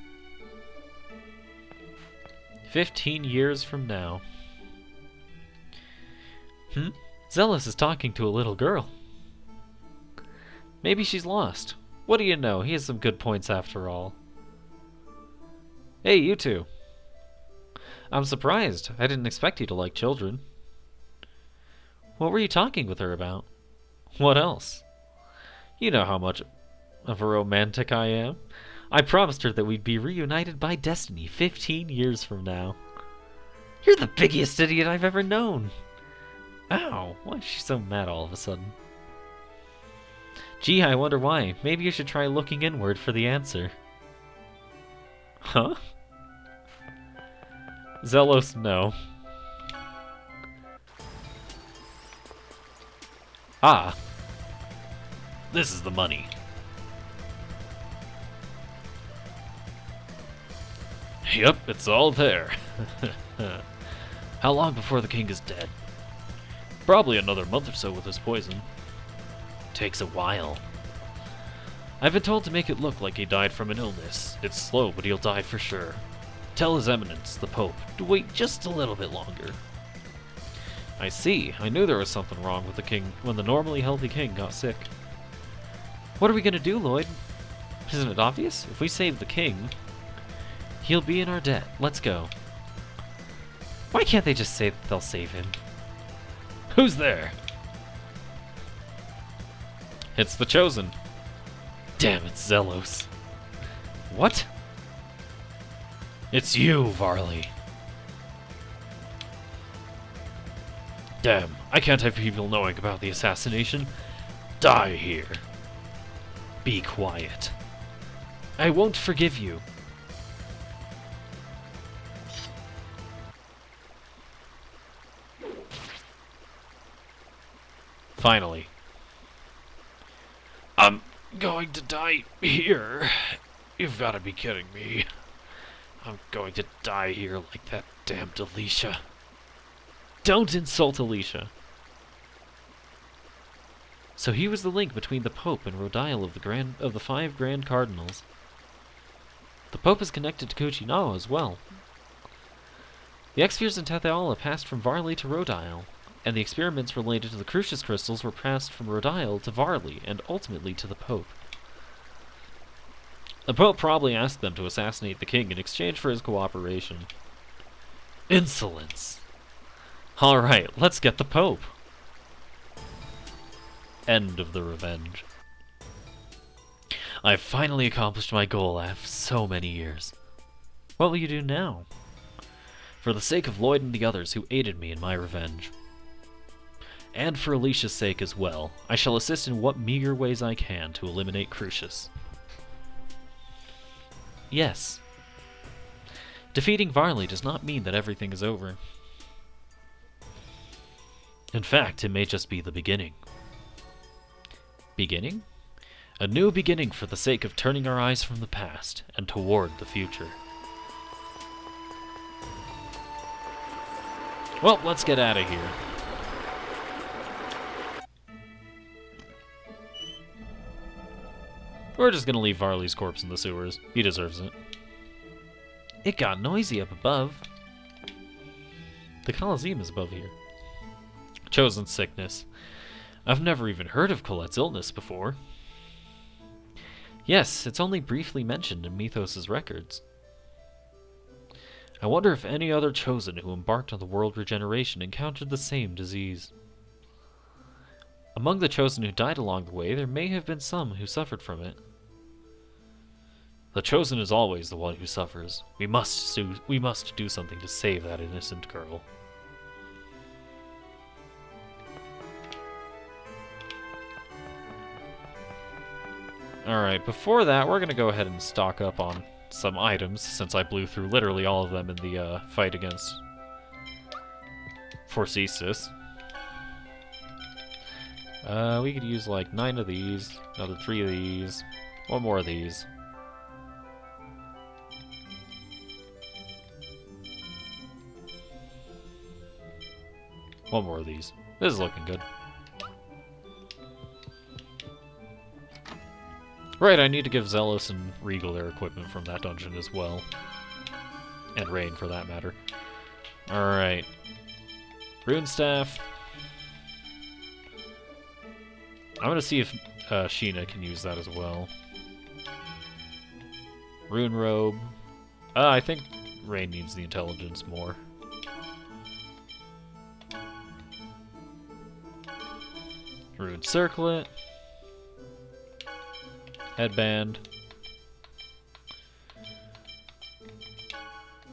15 years from now. Zealous is talking to a little girl. Maybe she's lost. What do you know? He has some good points after all. Hey, you two. I'm surprised. I didn't expect you to like children. What were you talking with her about? What else? You know how much of a romantic I am. I promised her that we'd be reunited by destiny 15 years from now. You're the biggest idiot I've ever known. Ow, why is she so mad all of a sudden? Gee, I wonder why. Maybe you should try looking inward for the answer. Huh? Zealous, no. Ah. This is the money. Yep, it's all there. How long before the king is dead? Probably another month or so with his poison. Takes a while. I've been told to make it look like he died from an illness. It's slow, but he'll die for sure. Tell His Eminence, the Pope, to wait just a little bit longer. I see. I knew there was something wrong with the king when the normally healthy king got sick. What are we gonna do, Lloyd? Isn't it obvious? If we save the king, he'll be in our debt. Let's go. Why can't they just say that they'll save him? Who's there? It's the Chosen. Damn, it's Zelos. What? It's you, Varley. Damn, I can't have people knowing about the assassination. Die here. Be quiet. I won't forgive you. Finally. I'm going to die here. You've got to be kidding me. I'm going to die here like that damned Alicia. Don't insult Alicia. So he was the link between the Pope and Rodile of the 5 Grand Cardinals. The Pope is connected to Kuchinawa as well. The X-Spheres in Tethe'alla passed from Varley to Rodile, and the experiments related to the Crucius crystals were passed from Rodile to Varley, and ultimately to the Pope. The Pope probably asked them to assassinate the king in exchange for his cooperation. Insolence! Alright, let's get the Pope. End of the revenge. I've finally accomplished my goal after so many years. What will you do now? For the sake of Lloyd and the others who aided me in my revenge. And for Alicia's sake as well, I shall assist in what meager ways I can to eliminate Crucius. Yes. Defeating Varley does not mean that everything is over. In fact, it may just be the beginning. Beginning? A new beginning for the sake of turning our eyes from the past and toward the future. Well, let's get out of here. We're just gonna leave Varley's corpse in the sewers. He deserves it. It got noisy up above. The Colosseum is above here. Chosen sickness. I've never even heard of Colette's illness before. Yes, it's only briefly mentioned in Mythos' records. I wonder if any other Chosen who embarked on the world regeneration encountered the same disease. Among the Chosen who died along the way, there may have been some who suffered from it. The Chosen is always the one who suffers. We must do something to save that innocent girl. Alright, before that, we're going to go ahead and stock up on some items, since I blew through literally all of them in the fight against Forcesis. We could use like 9 of these, another 3 of these, 1 more of these. One more of these. This is looking good. Right, I need to give Zealous and Regal their equipment from that dungeon as well. And Rain, for that matter. Alright. Rune Staff. I'm gonna see if Sheena can use that as well. Rune Robe. I think Rain needs the intelligence more. Rune Circlet. Headband.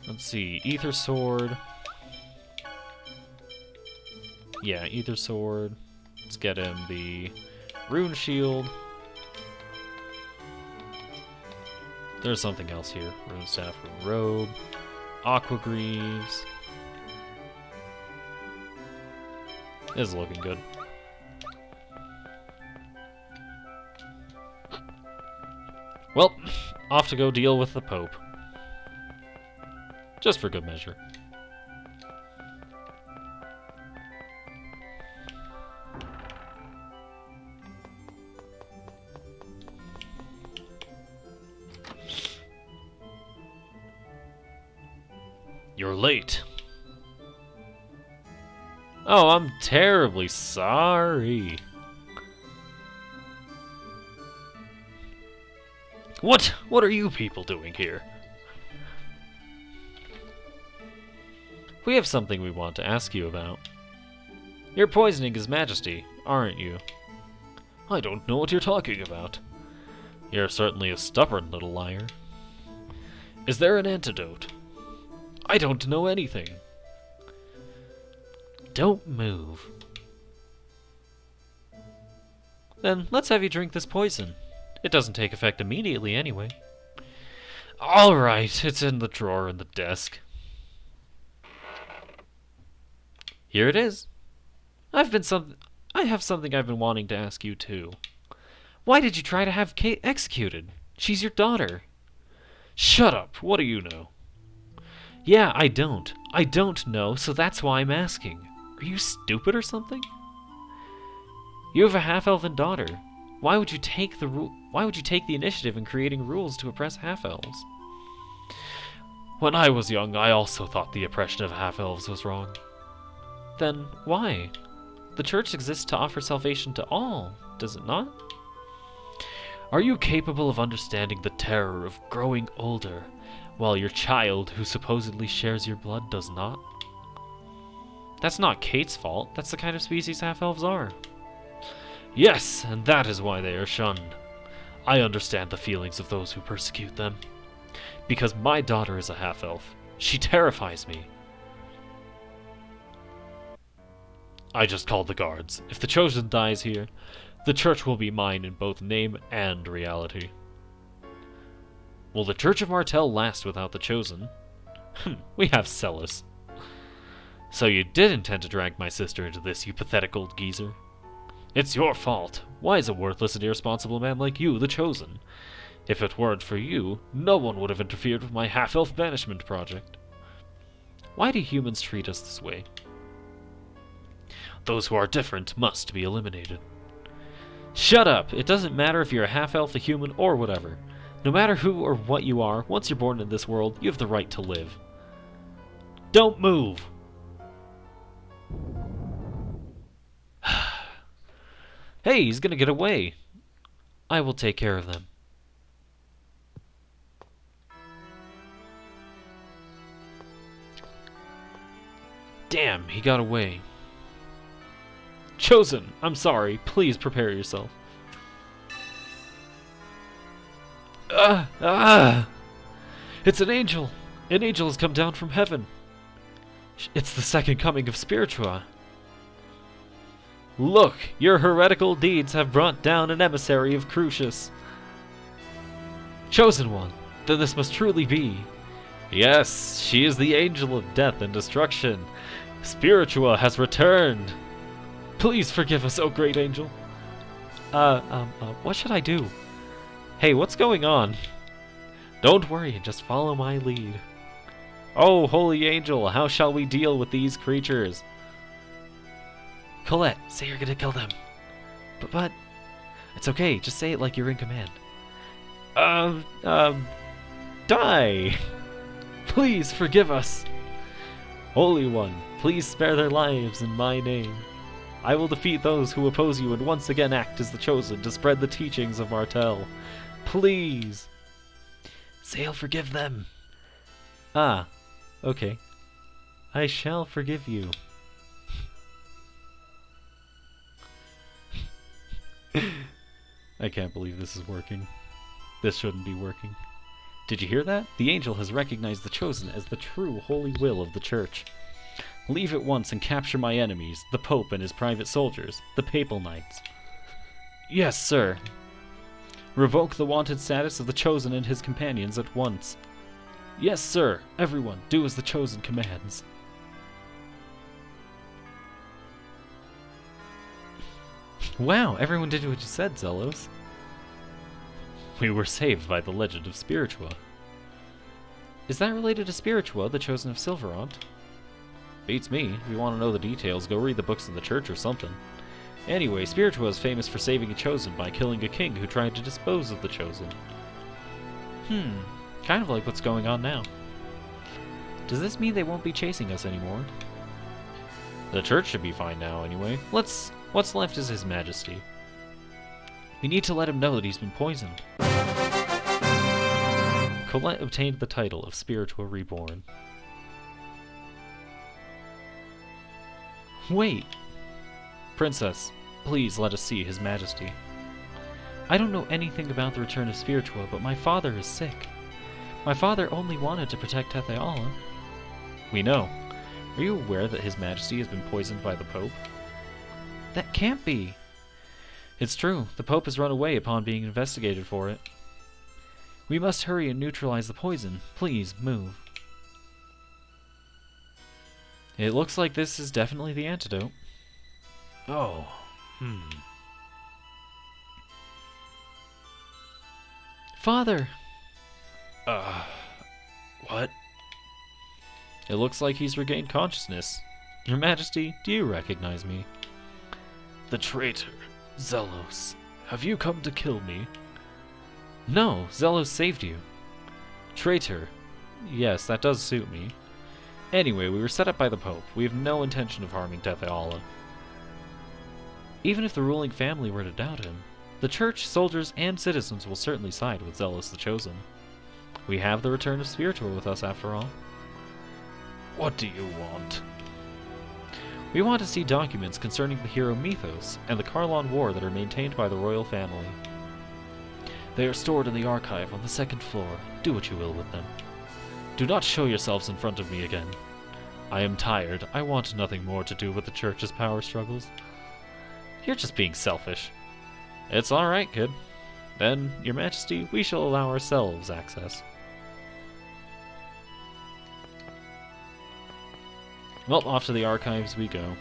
Let's see, Ether Sword. Yeah, Ether Sword. Let's get him the Rune Shield. There's something else here. Rune Staff, Rune Robe. Aqua Greaves. This is looking good. Well, off to go deal with the Pope. Just for good measure. You're late. Oh, I'm terribly sorry. What are you people doing here? We have something we want to ask you about. You're poisoning His Majesty, aren't you? I don't know what you're talking about. You're certainly a stubborn little liar. Is there an antidote? I don't know anything. Don't move. Then let's have you drink this poison. It doesn't take effect immediately anyway. Alright, it's in the drawer in the desk. Here it is. I have something I've been wanting to ask you too. Why did you try to have Kate executed? She's your daughter. Shut up, what do you know? Yeah, I don't. I don't know, so that's why I'm asking. Are you stupid or something? You have a half-elven daughter. Why would you take the initiative in creating rules to oppress half-elves? When I was young, I also thought the oppression of half-elves was wrong. Then why? The church exists to offer salvation to all, does it not? Are you capable of understanding the terror of growing older, while your child, who supposedly shares your blood, does not? That's not Kate's fault. That's the kind of species half-elves are. Yes, and that is why they are shunned. I understand the feelings of those who persecute them. Because my daughter is a half-elf. She terrifies me. I just called the guards. If the Chosen dies here, the church will be mine in both name and reality. Will the Church of Martell last without the Chosen? We have Celis. So you did intend to drag my sister into this, you pathetic old geezer. It's your fault. Why is a worthless and irresponsible man like you the Chosen? If it weren't for you, no one would have interfered with my half-elf banishment project. Why do humans treat us this way? Those who are different must be eliminated. Shut up! It doesn't matter if you're a half-elf, a human, or whatever. No matter who or what you are, once you're born in this world, you have the right to live. Don't move! Hey, he's gonna get away. I will take care of them. Damn, he got away. Chosen, I'm sorry. Please prepare yourself. It's an angel. An angel has come down from heaven. It's the second coming of Spiritua. Look, your heretical deeds have brought down an emissary of Crucius. Chosen one, then this must truly be. Yes, she is the angel of death and destruction. Spiritua has returned. Please forgive us, O great angel. What should I do? Hey, what's going on? Don't worry, just follow my lead. Oh, holy angel, how shall we deal with these creatures? Colette, say you're gonna kill them. But, it's okay, just say it like you're in command. Die! Please forgive us. Holy One, please spare their lives in my name. I will defeat those who oppose you and once again act as the chosen to spread the teachings of Martel. Please. Say I'll forgive them. Ah, okay. I shall forgive you. I can't believe this is working. This shouldn't be working. Did you hear that? The angel has recognized the chosen as the true holy will of the church. Leave at once and capture my enemies, the Pope and his private soldiers, the Papal Knights. Yes, sir. Revoke the wanted status of the chosen and his companions at once. Yes, sir. Everyone, do as the chosen commands. Wow, everyone did what you said, Zelos. We were saved by the legend of Spiritua. Is that related to Spiritua, the chosen of Silverant? Beats me. If you want to know the details, go read the books of the church or something. Anyway, Spiritua is famous for saving a chosen by killing a king who tried to dispose of the chosen. Kind of like what's going on now. Does this mean they won't be chasing us anymore? The church should be fine now, anyway. What's left is His Majesty. We need to let him know that he's been poisoned. Colette obtained the title of Spiritua Reborn. Wait! Princess, please let us see His Majesty. I don't know anything about the return of Spiritua, but my father is sick. My father only wanted to protect Tethe'alla. We know. Are you aware that His Majesty has been poisoned by the Pope? That can't be! It's true. The Pope has run away upon being investigated for it. We must hurry and neutralize the poison. Please, move. It looks like this is definitely the antidote. Oh, Father! What? It looks like he's regained consciousness. Your Majesty, do you recognize me? The traitor, Zelos. Have you come to kill me? No, Zelos saved you. Traitor. Yes, that does suit me. Anyway, we were set up by the Pope. We have no intention of harming Tethe'alla. Even if the ruling family were to doubt him, the church, soldiers, and citizens will certainly side with Zelos the Chosen. We have the return of Spiritua with us, after all. What do you want? We want to see documents concerning the hero Mythos and the Karlon War that are maintained by the royal family. They are stored in the archive on the second floor. Do what you will with them. Do not show yourselves in front of me again. I am tired. I want nothing more to do with the church's power struggles. You're just being selfish. It's alright, kid. Then, Your Majesty, we shall allow ourselves access. Well, off to the archives we go.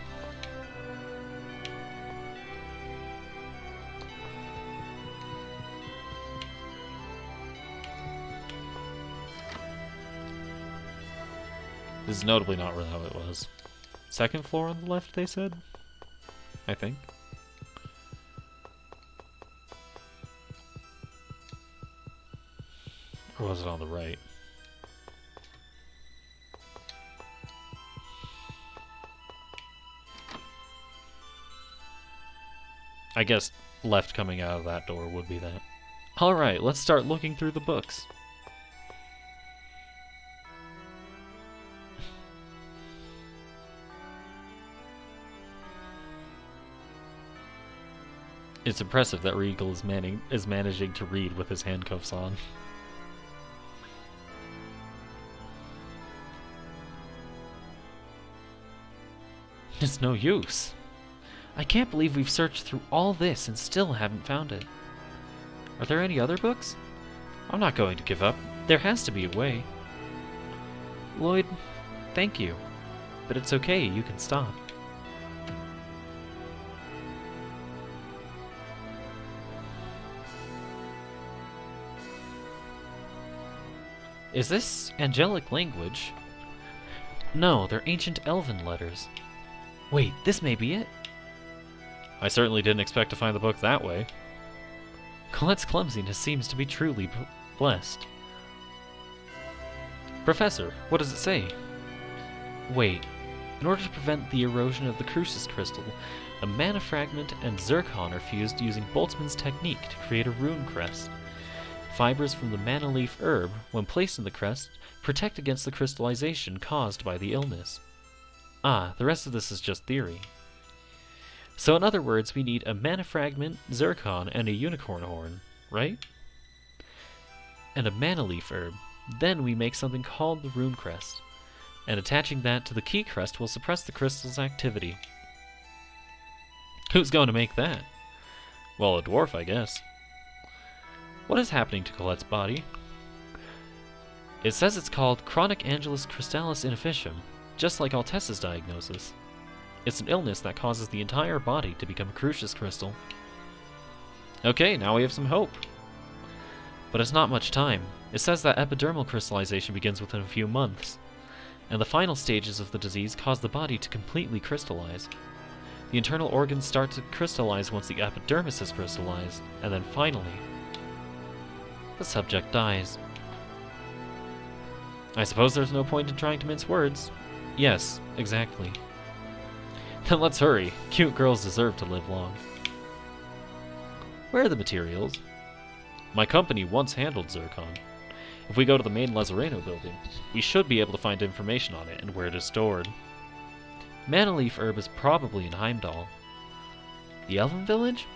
This is notably not how it was. Second floor on the left, they said? I think. Or was it on the right? I guess left coming out of that door would be that. Alright, let's start looking through the books. It's impressive that Regal is managing to read with his handcuffs on. It's no use. I can't believe we've searched through all this and still haven't found it. Are there any other books? I'm not going to give up. There has to be a way. Lloyd, thank you. But it's okay, you can stop. Is this angelic language? No, they're ancient elven letters. Wait, this may be it? I certainly didn't expect to find the book that way. Colette's clumsiness seems to be truly blessed. Professor, what does it say? Wait, in order to prevent the erosion of the Crucis crystal, a mana fragment and zircon are fused using Boltzmann's technique to create a rune crest. Fibers from the mana leaf herb, when placed in the crest, protect against the crystallization caused by the illness. Ah, the rest of this is just theory. So in other words, we need a mana fragment, zircon, and a unicorn horn, right? And a mana leaf herb. Then we make something called the rune crest. And attaching that to the key crest will suppress the crystal's activity. Who's going to make that? Well, a dwarf, I guess. What is happening to Colette's body? It says it's called chronic angelus crystallis inefficium, just like Altessa's diagnosis. It's an illness that causes the entire body to become a Crucis crystal. Okay, now we have some hope. But it's not much time. It says that epidermal crystallization begins within a few months, and the final stages of the disease cause the body to completely crystallize. The internal organs start to crystallize once the epidermis is crystallized, and then finally, the subject dies. I suppose there's no point in trying to mince words. Yes, exactly. Then let's hurry. Cute girls deserve to live long. Where are the materials? My company once handled zircon. If we go to the main Lazareno building, we should be able to find information on it and where it is stored. Mana leaf herb is probably in Heimdall. The Elven Village?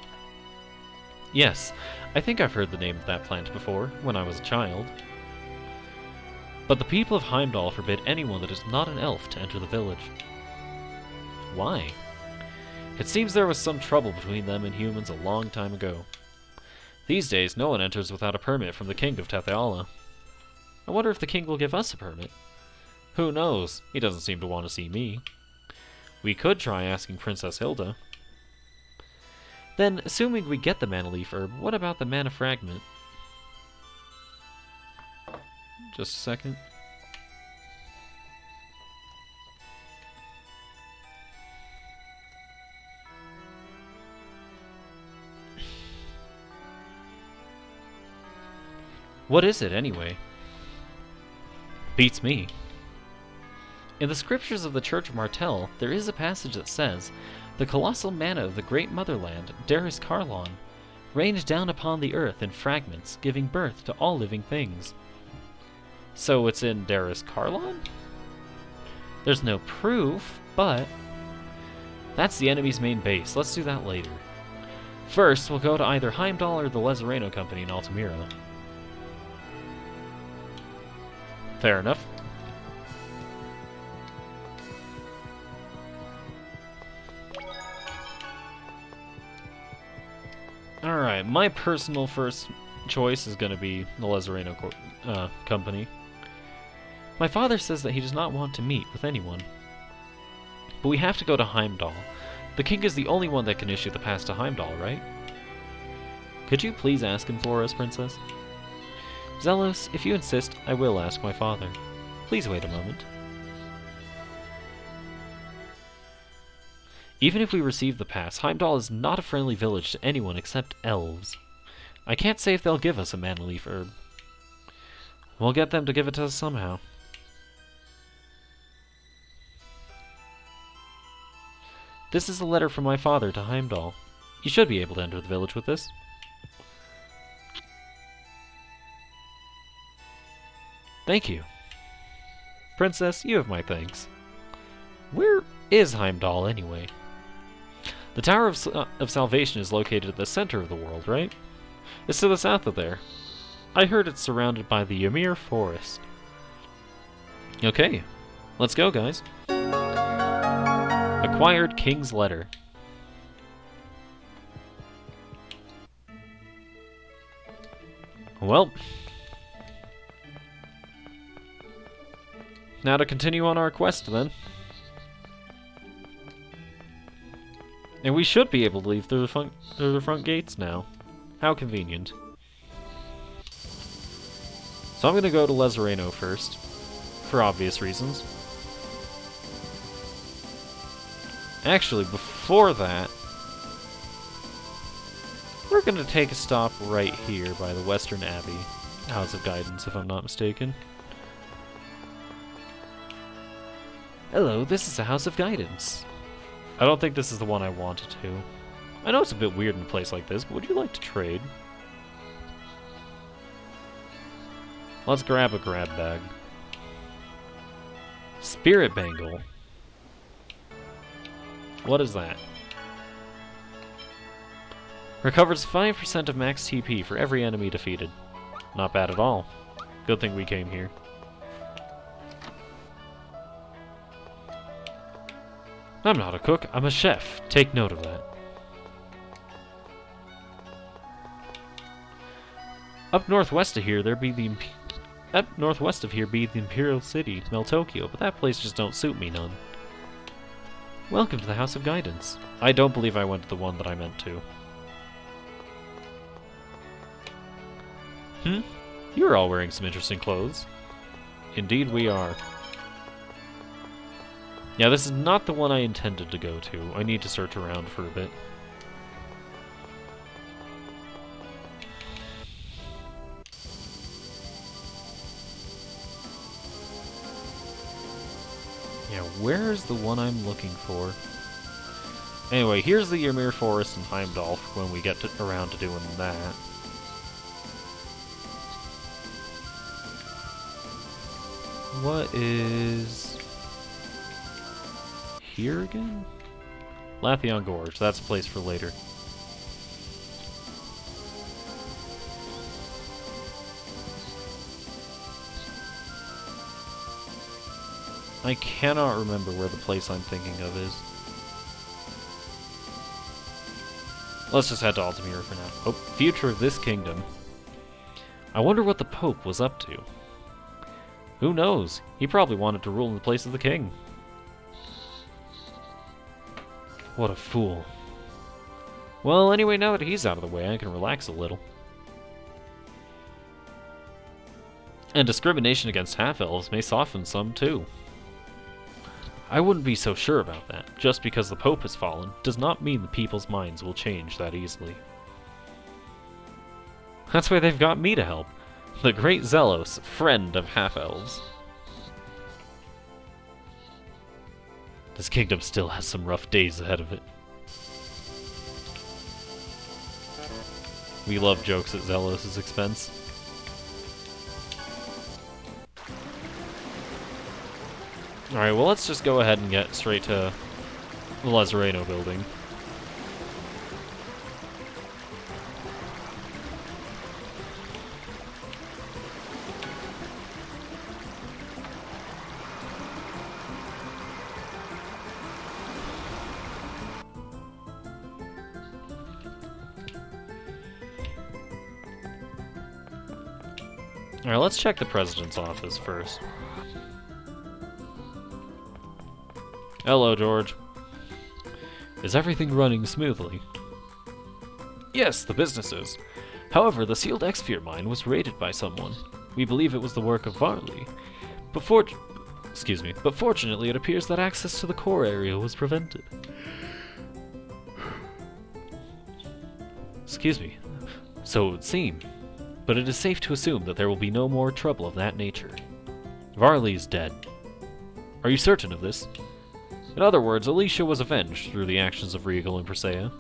Yes, I think I've heard the name of that plant before, when I was a child. But the people of Heimdall forbid anyone that is not an elf to enter the village. Why? It seems there was some trouble between them and humans a long time ago. These days, no one enters without a permit from the King of Tethe'alla. I wonder if the king will give us a permit. Who knows? He doesn't seem to want to see me. We could try asking Princess Hilda. Then, assuming we get the mana leaf herb, what about the mana fragment? Just a second. What is it, anyway? Beats me. In the scriptures of the Church of Martel, there is a passage that says, "The colossal mana of the great motherland, Daris Karlon, rained down upon the earth in fragments, giving birth to all living things." So it's in Daris Karlon? There's no proof, but that's the enemy's main base. Let's do that later. First, we'll go to either Heimdall or the Lazareno Company in Altamira. Fair enough. Alright, my personal first choice is going to be the Lazareno Company. My father says that he does not want to meet with anyone. But we have to go to Heimdall. The king is the only one that can issue the pass to Heimdall, right? Could you please ask him for us, Princess? Zelos, if you insist, I will ask my father. Please wait a moment. Even if we receive the pass, Heimdall is not a friendly village to anyone except elves. I can't say if they'll give us a mana leaf herb. We'll get them to give it to us somehow. This is a letter from my father to Heimdall. You should be able to enter the village with this. Thank you. Princess, you have my thanks. Where is Heimdall, anyway? The Tower of Salvation is located at the center of the world, right? It's to the south of there. I heard it's surrounded by the Ymir Forest. Okay, let's go, guys. Acquired King's Letter. Well, now to continue on our quest, then. And we should be able to leave through the front gates now. How convenient. So I'm going to go to Lezareno first, for obvious reasons. Actually, before that, we're going to take a stop right here by the Western Abbey, House of Guidance, if I'm not mistaken. Hello, this is the House of Guidance. I don't think this is the one I wanted to. I know it's a bit weird in a place like this, but would you like to trade? Let's grab a grab bag. Spirit Bangle. What is that? Recovers 5% of max TP for every enemy defeated. Not bad at all. Good thing we came here. I'm not a cook, I'm a chef. Take note of that. Up northwest of here, be the Imperial City, Meltokyo, but that place just don't suit me none. Welcome to the House of Guidance. I don't believe I went to the one that I meant to. You're all wearing some interesting clothes. Indeed we are. Yeah, this is not the one I intended to go to. I need to search around for a bit. Yeah, where's the one I'm looking for? Anyway, here's the Ymir Forest and Heimdall when we get around to doing that. What is here again? Lathion Gorge, that's a place for later. I cannot remember where the place I'm thinking of is. Let's just head to Altamira for now. Oh, future of this kingdom. I wonder what the Pope was up to. Who knows? He probably wanted to rule in the place of the king. What a fool. Well, anyway, now that he's out of the way, I can relax a little. And discrimination against half-elves may soften some, too. I wouldn't be so sure about that. Just because the Pope has fallen does not mean the people's minds will change that easily. That's why they've got me to help. The great Zelos, friend of half-elves. This kingdom still has some rough days ahead of it. We love jokes at Zelos' expense. Alright, well let's just go ahead and get straight to the Lezareno building. Alright, let's check the president's office first. Hello, George. Is everything running smoothly? Yes, the business is. However, the sealed Exsphere mine was raided by someone. We believe it was the work of Varley. But fortunately, it appears that access to the core area was prevented. Excuse me. So it would seem. But it is safe to assume that there will be no more trouble of that nature. Varley is dead. Are you certain of this? In other words, Alicia was avenged through the actions of Regal and Presea.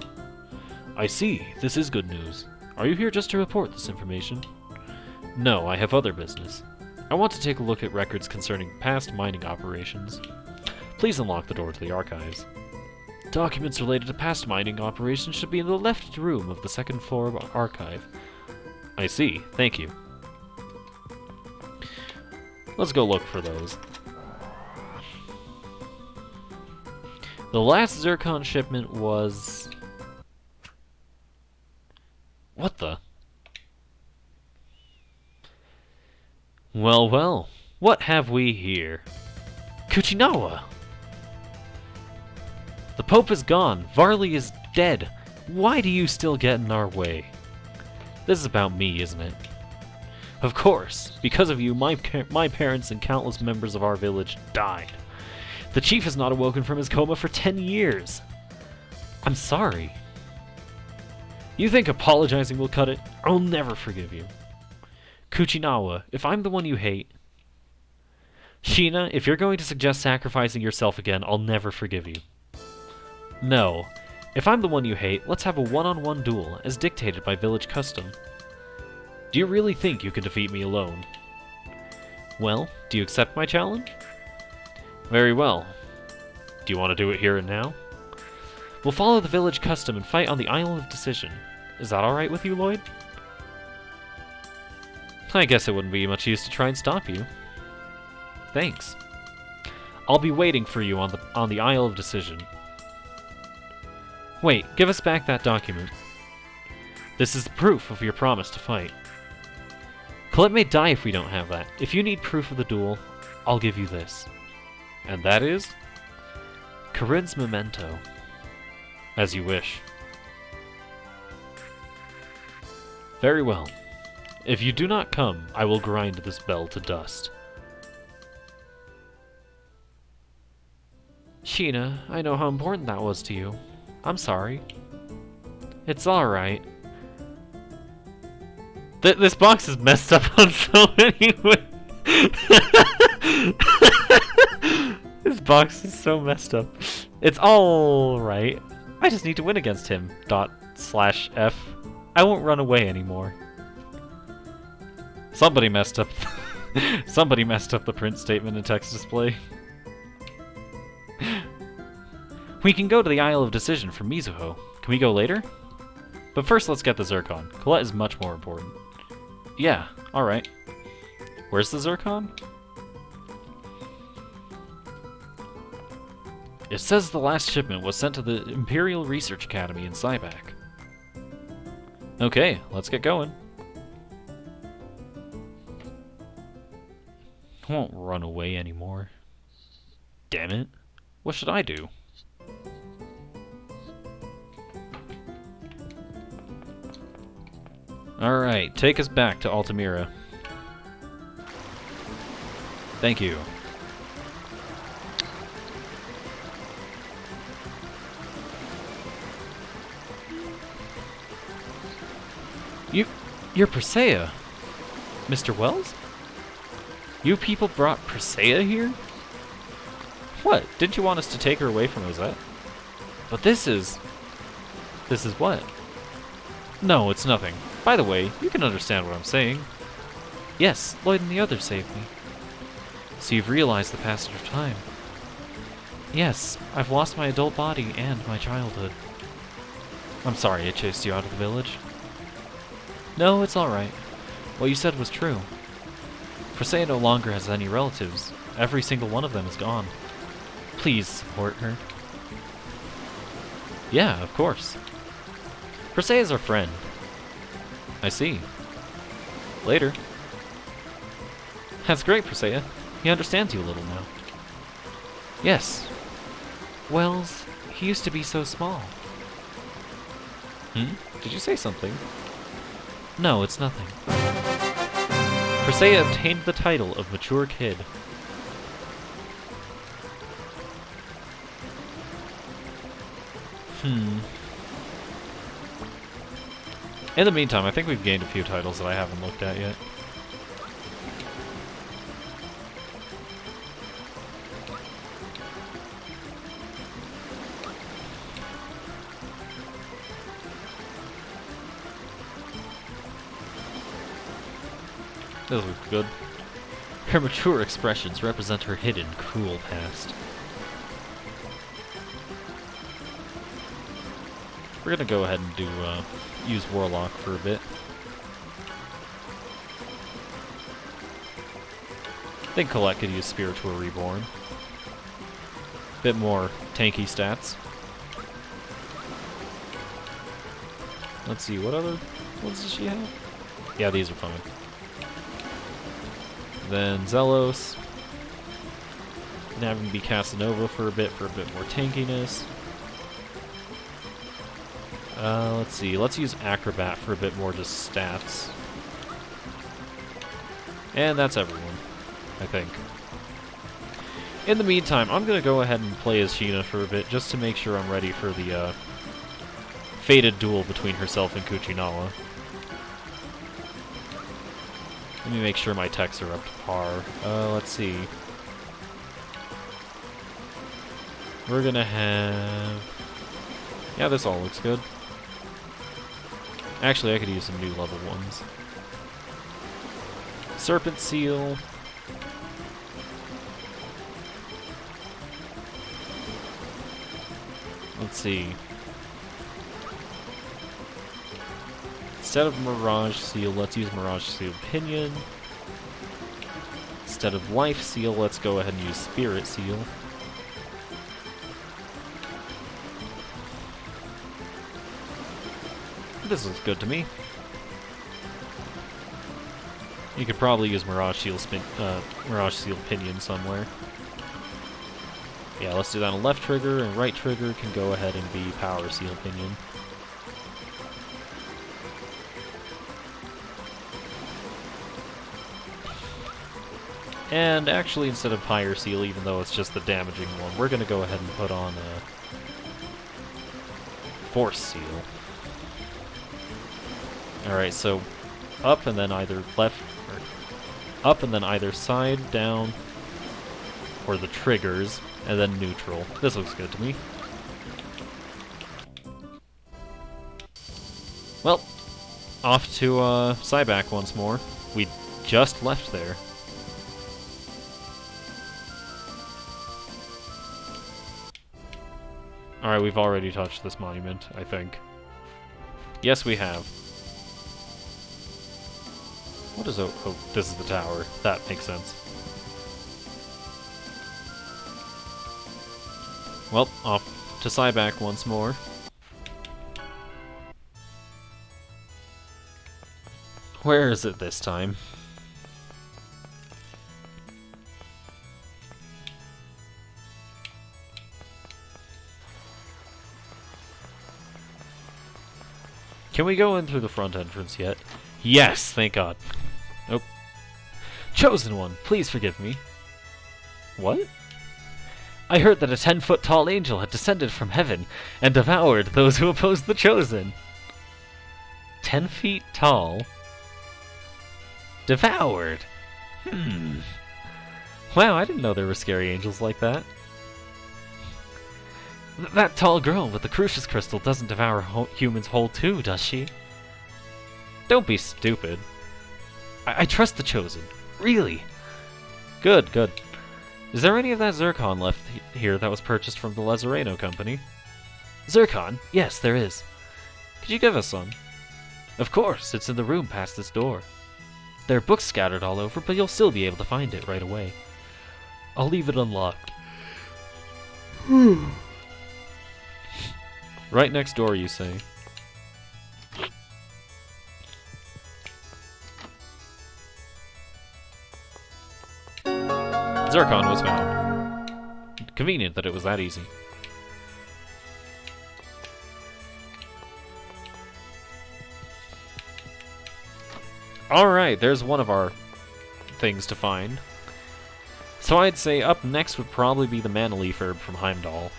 I see. This is good news. Are you here just to report this information? No, I have other business. I want to take a look at records concerning past mining operations. Please unlock the door to the archives. Documents related to past mining operations should be in the left room of the second floor archive. I see. Thank you. Let's go look for those. The last zircon shipment was... What the? Well, well. What have we here? Kuchinawa! The Pope is gone. Varley is dead. Why do you still get in our way? This is about me, isn't it? Of course. Because of you, my parents and countless members of our village died. The chief has not awoken from his coma for 10 years. I'm sorry. You think apologizing will cut it? I'll never forgive you. Kuchinawa, if I'm the one you hate... Sheena, if you're going to suggest sacrificing yourself again, I'll never forgive you. No. If I'm the one you hate, let's have a one-on-one duel, as dictated by village custom. Do you really think you can defeat me alone? Well, do you accept my challenge? Very well. Do you want to do it here and now? We'll follow the village custom and fight on the Isle of Decision. Is that alright with you, Lloyd? I guess it wouldn't be much use to try and stop you. Thanks. I'll be waiting for you on the Isle of Decision. Wait, give us back that document. This is the proof of your promise to fight. Colette may die if we don't have that. If you need proof of the duel, I'll give you this. And that is? Karin's Memento. As you wish. Very well. If you do not come, I will grind this bell to dust. Sheena, I know how important that was to you. I'm sorry. It's alright. This box is messed up on so many ways. This box is so messed up. It's alright. I just need to win against him. ./F. I won't run away anymore. Somebody messed up. Somebody messed up the print statement and text display. We can go to the Isle of Decision from Mizuho. Can we go later? But first, let's get the Zircon. Colette is much more important. Yeah, alright. Where's the Zircon? It says the last shipment was sent to the Imperial Research Academy in Cybac. Okay, let's get going. I won't run away anymore. Damn it. What should I do? Alright, take us back to Altamira. Thank you. You're Presea. Mr. Wells? You people brought Presea here? What? Didn't you want us to take her away from Rosette? But this is what? No, it's nothing. By the way, you can understand what I'm saying. Yes, Lloyd and the others saved me. So you've realized the passage of time. Yes, I've lost my adult body and my childhood. I'm sorry I chased you out of the village. No, it's alright. What you said was true. Presea no longer has any relatives. Every single one of them is gone. Please support her. Yeah, of course. Presea is our friend. I see. Later. That's great, Presea. He understands you a little now. Yes. Wells, he used to be so small. Did you say something? No, it's nothing. Presea obtained the title of Mature Kid. In the meantime, I think we've gained a few titles that I haven't looked at yet. This looks good. Her mature expressions represent her hidden, cruel past. We're gonna go ahead and do use Warlock for a bit. I think Colette could use Spiritual Reborn. Bit more tanky stats. Let's see, what ones does she have? Yeah, these are fine. Then Zelos. Now we can be Casanova for a bit more tankiness. Let's see, let's use Acrobat for a bit more just stats. And that's everyone, I think. In the meantime, I'm gonna go ahead and play as Sheena for a bit, just to make sure I'm ready for the, fated duel between herself and Kuchinawa. Let me make sure my techs are up to par. Let's see. We're gonna have... Yeah, this all looks good. Actually, I could use some new level ones. Serpent Seal. Let's see. Instead of Mirage Seal, let's use Mirage Seal Pinion. Instead of Life Seal, let's go ahead and use Spirit Seal. This looks good to me. You could probably use Mirage Seal Pinion somewhere. Yeah, let's do that on left trigger, and right trigger can go ahead and be Power Seal Pinion. And actually, instead of Pyre Seal, even though it's just the damaging one, we're gonna go ahead and put on a Force Seal. Alright, so up and then either left, or up and then either side, down, or the triggers, and then neutral. This looks good to me. Well, off to Cyback once more. We just left there. Alright, we've already touched this monument, I think. Yes, we have. What is... Oh, this is the tower. That makes sense. Well, off to Cyback once more. Where is it this time? Can we go in through the front entrance yet? Yes, thank God. Nope. Chosen One, please forgive me. What? I heard that a 10-foot tall angel had descended from heaven and devoured those who opposed the Chosen. 10 feet tall? Devoured? Wow, I didn't know there were scary angels like that. That tall girl with the Crucius Crystal doesn't devour humans whole too, does she? Don't be stupid. I trust the Chosen. Really. Good, good. Is there any of that zircon left here that was purchased from the Lazareno company? Zircon? Yes, there is. Could you give us some? Of course, it's in the room past this door. There are books scattered all over, but you'll still be able to find it right away. I'll leave it unlocked. Right next door, you say? Zircon was found. Convenient that it was that easy. Alright, there's one of our things to find. So I'd say up next would probably be the Mana Leaf Herb from Heimdall.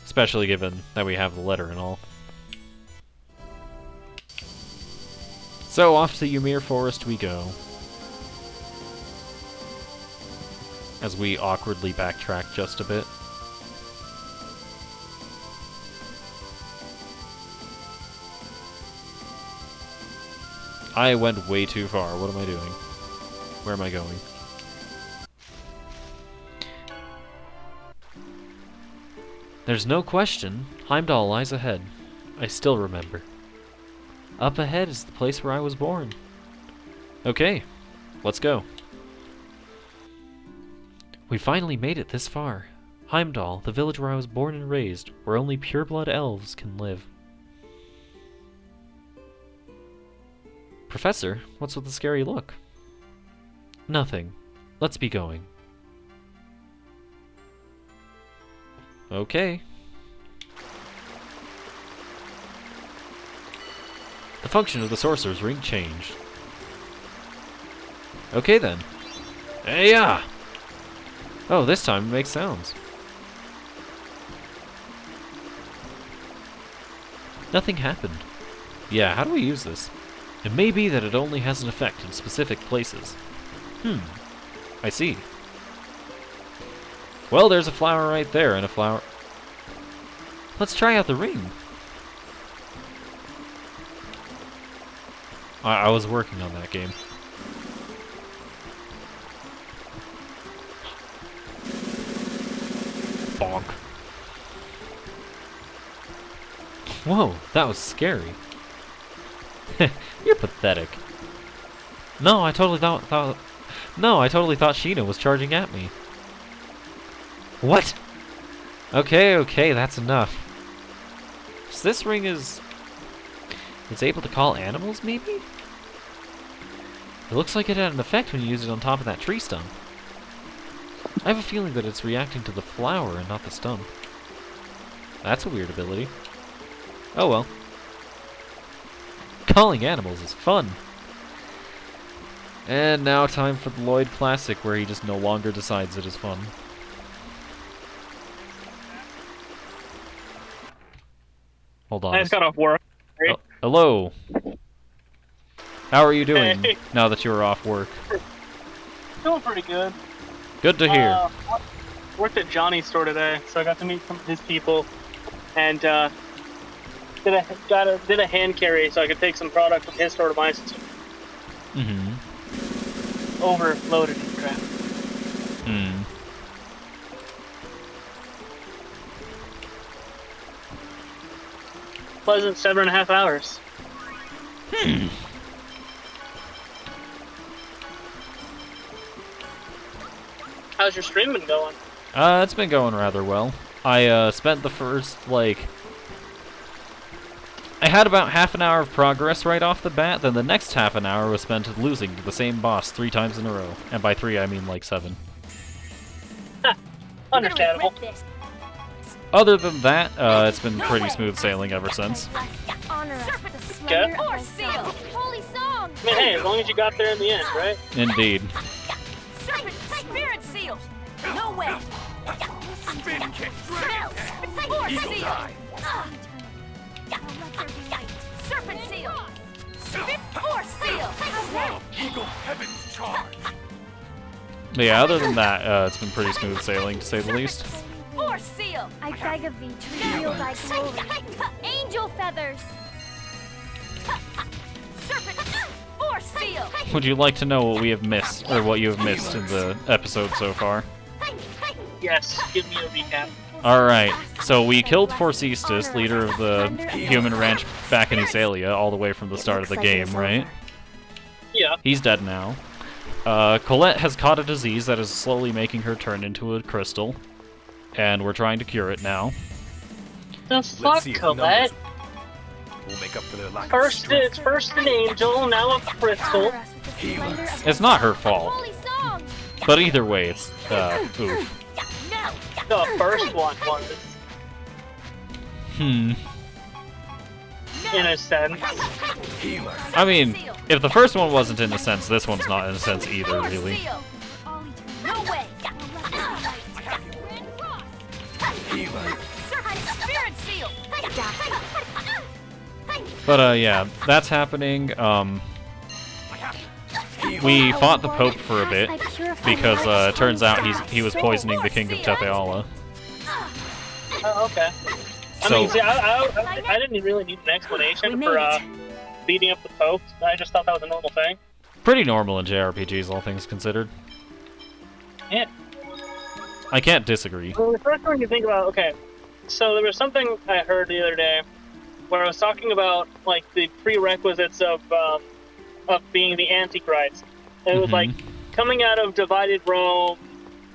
Especially given that we have the letter and all. So off to Ymir Forest we go. As we awkwardly backtrack just a bit. I went way too far. What am I doing? Where am I going? There's no question. Heimdall lies ahead. I still remember. Up ahead is the place where I was born. Okay, let's go. We finally made it this far. Heimdall, the village where I was born and raised, where only pureblood elves can live. Professor, what's with the scary look? Nothing. Let's be going. Okay. The function of the sorcerer's ring changed. Okay then. Hey-ya! Oh, this time it makes sounds. Nothing happened. Yeah, how do we use this? It may be that it only has an effect in specific places. I see. Well, there's a flower right there, and a flower... Let's try out the ring. I was working on that game. Bonk. Whoa, that was scary. You're pathetic. No, I totally thought Sheena was charging at me. What? Okay, that's enough. So this ring is... It's able to call animals, maybe? It looks like it had an effect when you use it on top of that tree stump. I have a feeling that it's reacting to the flower and not the stump. That's a weird ability. Oh well. Calling animals is fun. And now time for the Lloyd Classic, where he just no longer decides it is fun. Hold on. I just got off work. Oh, hello. How are you doing now that you're off work? Doing pretty good. Good to hear. Worked at Johnny's store today, so I got to meet some of his people, and did a hand carry so I could take some product from his store to my store. Overloaded and crap. Pleasant 7.5 hours. How's your stream been going? It's been going rather well. I spent the first, I had about half an hour of progress right off the bat, then the next half an hour was spent losing to the same boss 3 times in a row. And by 3, I mean like 7. Understandable. Other than that, it's been pretty smooth sailing ever since. Okay. Holy song! I mean, hey, as long as you got there in the end, right? Indeed. Serpent spirit seal! No way! Spin kick, Force seal! Serpent seal! Force seal! Eagle heavens charge! But yeah, other than that, it's been pretty smooth sailing, to say the least. Force seal! I beg of thee to reveal thy glory. Angel feathers! Serpent! Force seal! Would you like to know what we have missed, or what you have missed in the episode so far? Yes, give me a recap. Alright, so we killed Forcestus, leader of the human ranch back in Isalia, all the way from the start of the game, right? Yeah. He's dead now. Colette has caught a disease that is slowly making her turn into a crystal, and we're trying to cure it now. The fuck, Colette? We'll make up for their lack First an angel, now a crystal. It's not her fault. But either way, it's, oof. The first one was. In a sense. I mean, if the first one wasn't in a sense, this one's not in a sense either, really. No way! Spirit seal! But, yeah, that's happening. We fought the Pope for a bit, because, it turns out he was poisoning the King of Tethe'alla. Oh, okay. I So, mean, see, I didn't really need an explanation beating up the Pope. I just thought that was a normal thing. Pretty normal in JRPGs, all things considered. Yeah. I can't disagree. Well, the first one you think about, okay, so there was something I heard the other day where I was talking about like the prerequisites of being the Antichrist. And it was like coming out of divided Rome,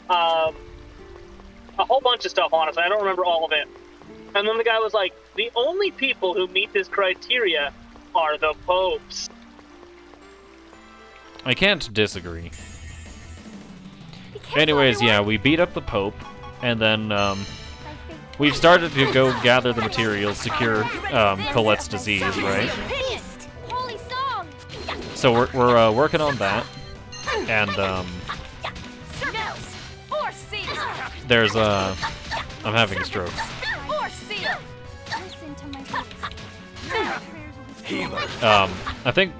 a whole bunch of stuff, honestly. I don't remember all of it. And then the guy was like, the only people who meet this criteria are the popes. I can't disagree. Anyways, yeah, we beat up the Pope, and then we've started to go gather the materials to cure Colette's disease, right? So we're working on that, and there's I'm having a stroke. I think,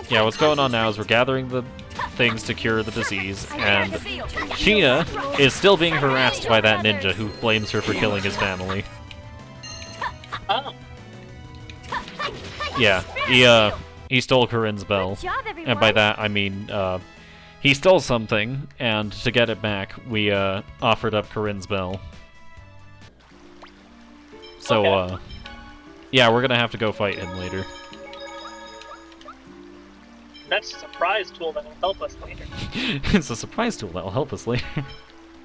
yeah, what's going on now is we're gathering the things to cure the disease, and Sheena is still being harassed by that ninja who blames her for killing his family. Oh. Yeah, he stole Karin's bell, and by that I mean he stole something, and to get it back, we offered up Karin's bell. So yeah, we're gonna have to go fight him later. That's a surprise tool that will help us later. It's a surprise tool that will help us later.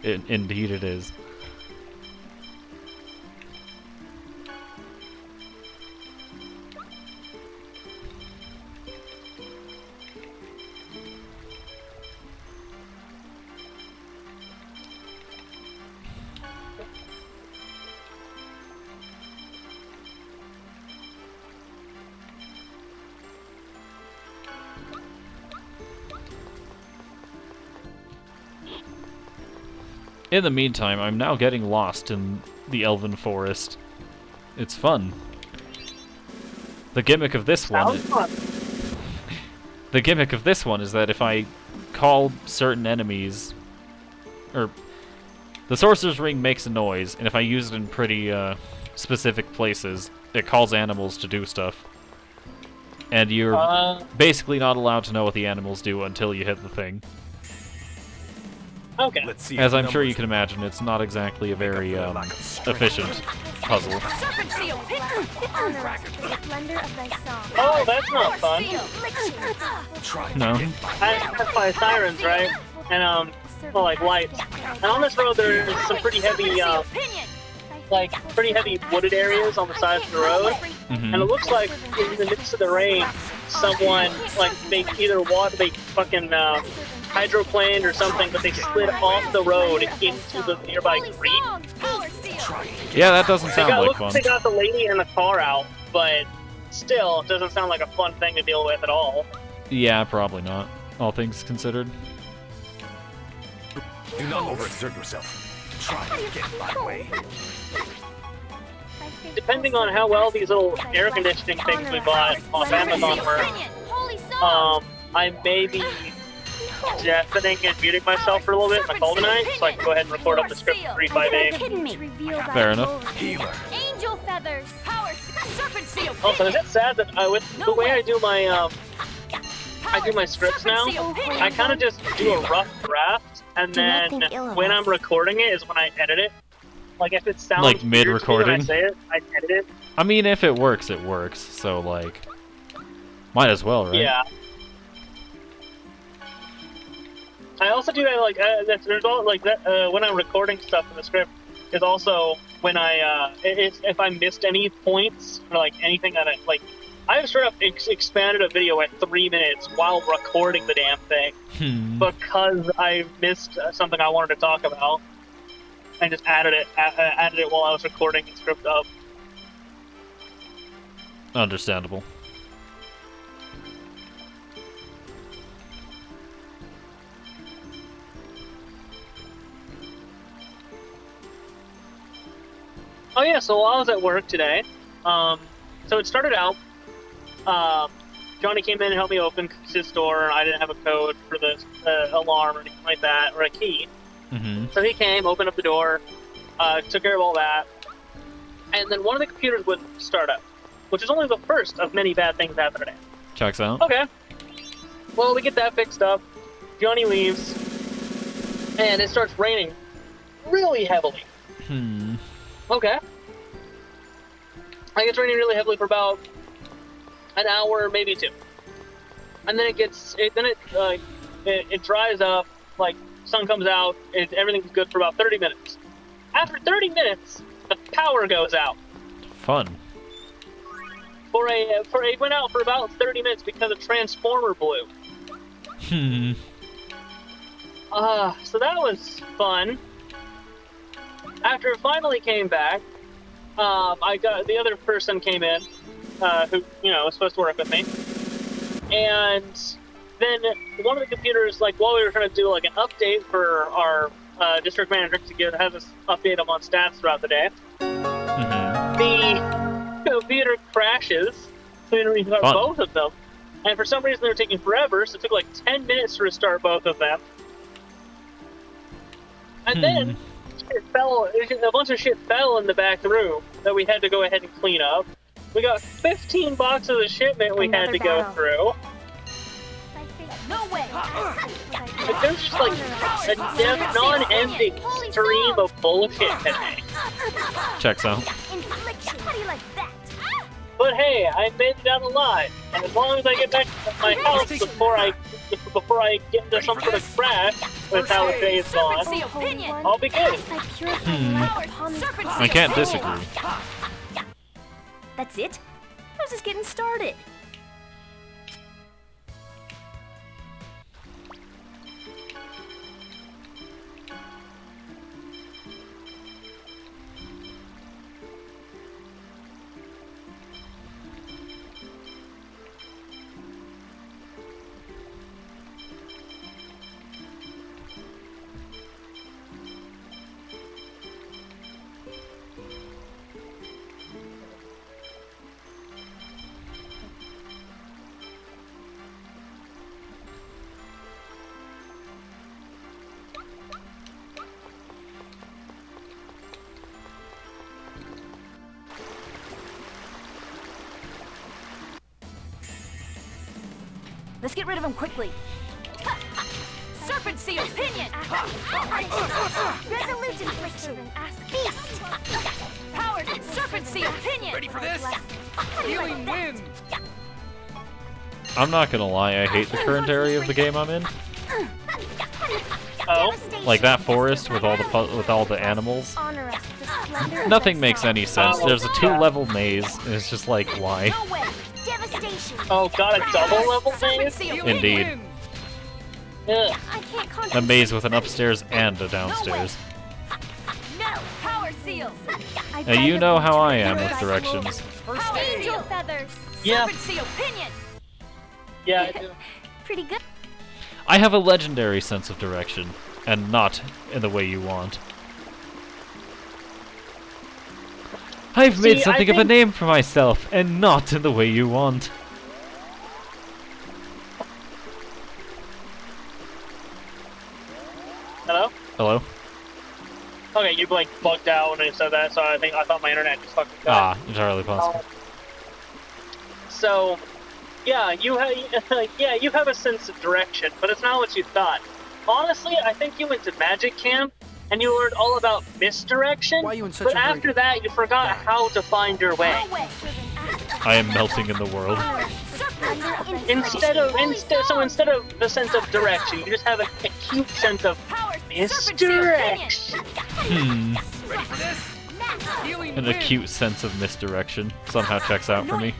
Indeed it is. In the meantime, I'm now getting lost in the Elven Forest. It's fun. The gimmick of this one... The gimmick of this one is that if I call certain enemies... Or... The Sorcerer's Ring makes a noise, and if I use it in pretty specific places, it calls animals to do stuff. And you're basically not allowed to know what the animals do until you hit the thing. Okay. As I'm sure you can imagine, it's not exactly a very efficient puzzle. Oh, that's not fun. No. I play sirens, right? And well, like lights. And on this road, there's some pretty heavy, pretty heavy wooded areas on the sides of the road. And it looks like in the midst of the rain, someone they either they fucking hydroplaned or something, but they slid off the road into the nearby creek. Yeah, that doesn't sound like fun. They got the lady and the car out, but still, it doesn't sound like a fun thing to deal with at all. Yeah, probably not. All things considered. Do not overexert yourself. Try to get my way. Depending on how well these little air conditioning things we bought off Amazon work, I may be deafening and muting myself for a little bit in the call tonight, so I can go ahead and record up the script for 358. Fair enough. Angel feathers. Serpent seal. Also, is it sad that with the way I do my scripts now, I kind of just do a rough draft, and then when I'm recording it is when I edit it. Like if it sounds like mid-recording, when I say it, I edit it. I mean, if it works, it works. So like, might as well, right? Yeah. I also do that there's all like that when I'm recording stuff in the script is also when I if I missed any points or like anything that I've straight up expanded a video at 3 minutes while recording the damn thing because I missed something I wanted to talk about. And just added it while I was recording the script up. Understandable. Oh yeah, so while I was at work today, so it started out, Johnny came in and helped me open his door. I didn't have a code for the alarm or anything like that, or a key. So he came, opened up the door, took care of all that, and then one of the computers wouldn't start up. which is only the first of many bad things happen today. Checks out. Okay. Well, we get that fixed up. Johnny leaves, and it starts raining really heavily. Okay. It's raining really heavily for about an hour, maybe 2, and then it dries up. Like, sun comes out, everything's good for about 30 minutes. After 30 minutes, the power goes out. Fun. It went out for about 30 minutes because a transformer blew. So that was fun. After it finally came back, the other person came in, who, was supposed to work with me. And then one of the computers, like, while we were trying to do, like, an update for our district manager to have us update them on stats throughout the day, the computer crashes, so we restart both of them. And for some reason, they were taking forever, so it took, like, 10 minutes to restart both of them. And then a bunch of shit fell in the back room that we had to go ahead and clean up. We got 15 boxes of shipment we had to go through. No way! There's just like a non-ending stream of bullshit today. Checks out. How do you like that? But hey, I made it out alive, and as long as I get back to my house before I get into some sort of crash with how the day is gone, I'll be good. I can't disagree. That's it? I was just getting started. Let's get rid of him quickly. Serpent Seal Pinion! Resolute infliction. Beast! Powered Serpent Seal Pinion! Ready for this? Healing wind! I'm not gonna lie, I hate the current area of the game I'm in. Oh? Like that forest with all the animals. Nothing makes any sense. There's a 2-level maze, and it's just like, why? Oh, got a double level maze? Indeed. Yeah. A maze with an upstairs and a downstairs. No! Power Seals! Now you know how I am with directions. Angel Feathers! Yeah. Serpent Seal Pinion! Yeah, I do. Pretty good. I have a legendary sense of direction, and not in the way you want. I've made something of a name for myself, and not in the way you want. Hello? Hello? Okay, you like bugged out when I said that, so I thought my internet just fucking died. Ah, entirely possible. So, yeah, you have a sense of direction, but it's not what you thought. Honestly, I think you went to magic camp and you learned all about misdirection. Why are you in such but a hurry? after that, you forgot how to find your way. I am melting in the world. Instead of the sense of direction, you just have an acute sense of misdirection. Ready for this? Healing An wind! acute sense of misdirection somehow checks out for me.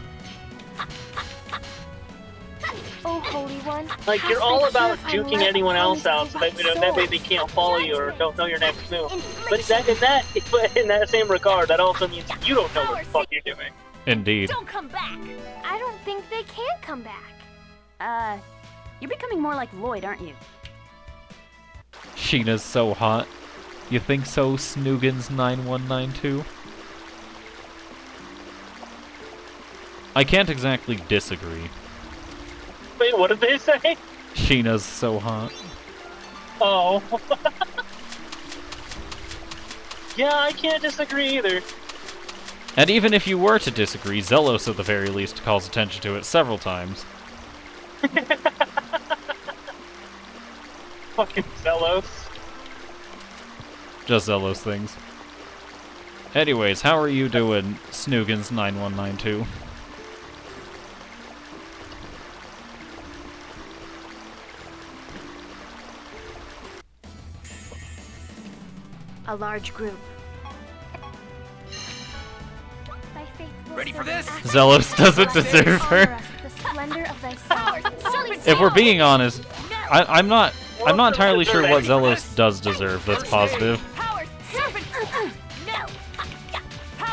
Oh, Holy One. Like, you're all about juking anyone else out so that, that way they can't follow you or don't know your next move. But in that same regard, that also means you don't know what the fuck you're doing. Indeed. Don't come back! I don't think they can come back. You're becoming more like Lloyd, aren't you? Sheena's so hot. You think so, Snoogans 9192? I can't exactly disagree. Wait, what did they say? Sheena's so hot. Oh. Yeah, I can't disagree either. And even if you were to disagree, Zelos at the very least calls attention to it several times. Fucking Zelos. Just Zelos things. Anyways, how are you doing, Snoogans 9192? A large group. Ready for this? Zelos doesn't deserve her. If we're being honest, I'm not entirely sure what Zelos does deserve that's positive.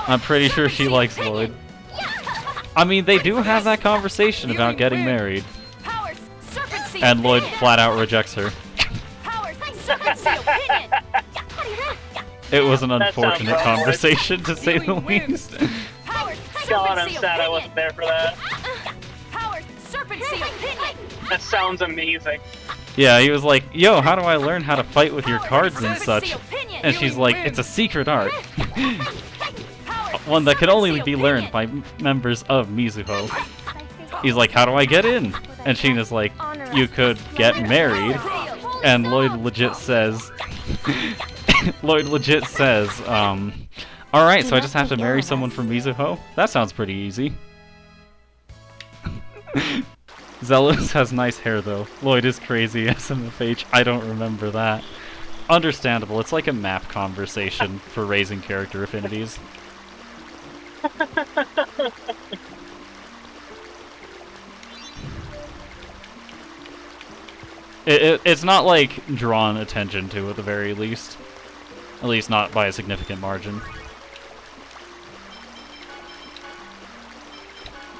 I'm pretty sure she likes Lloyd. I mean, they do have that conversation about getting married. And Lloyd flat out rejects her. It was an unfortunate conversation, to say the least. God, I'm sad I wasn't there for that. That sounds amazing. Yeah, he was like, yo, how do I learn how to fight with your cards and such? And she's like, it's a secret art. One that can only be learned by members of Mizuho. He's like, how do I get in? And Sheena's like, you could get married. And Lloyd legit says, alright, so I just have to marry someone from Mizuho? That sounds pretty easy. Zelos has nice hair though. Lloyd is crazy, SMFH. I don't remember that. Understandable, it's like a map conversation for raising character affinities. It's not like drawn attention to at the very least. At least not by a significant margin.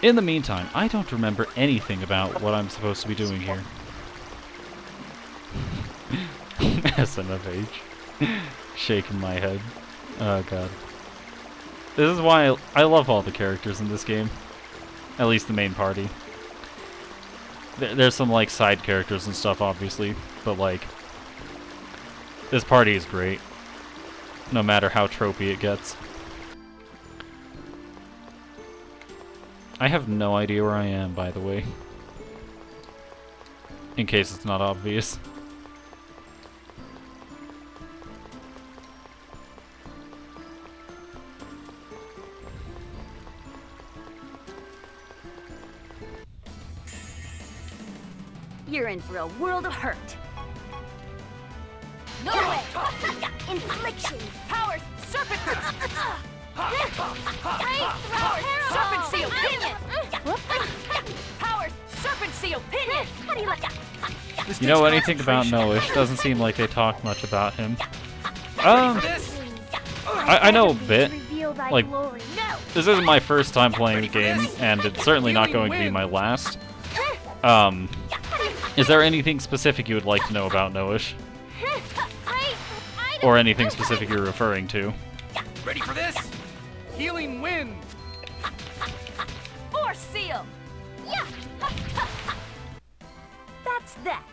In the meantime, I don't remember anything about what I'm supposed to be doing here. SMFH. Shaking my head. Oh god. This is why I love all the characters in this game. At least the main party. There's some like side characters and stuff obviously, but like this party is great. No matter how tropey it gets. I have no idea where I am, by the way. In case it's not obvious. You're in for a world of hurt. No way! Infliction! Powers! Serpent! Serpent seal pinion! Powers! Serpent seal pinion! How do you like that? You know anything about Noish? Doesn't seem like they talk much about him. I know a bit. Like, this isn't my first time playing the game, and it's certainly not going to be my last. Is there anything specific you would like to know about Noish? Or anything specific you're referring to? Ready for this? Healing wind. Force seal! Yeah! That's that.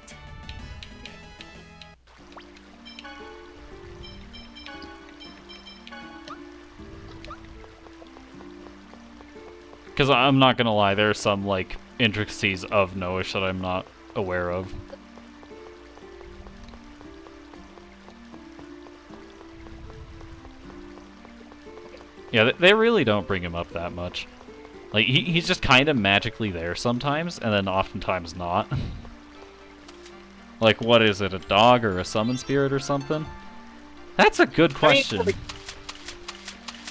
Because I'm not gonna lie, there are some, like, intricacies of Noish that I'm not aware of. Yeah, they really don't bring him up that much. Like, he's just kind of magically there sometimes, and then oftentimes not. Like, what is it, a dog or a summon spirit or something? That's a good question.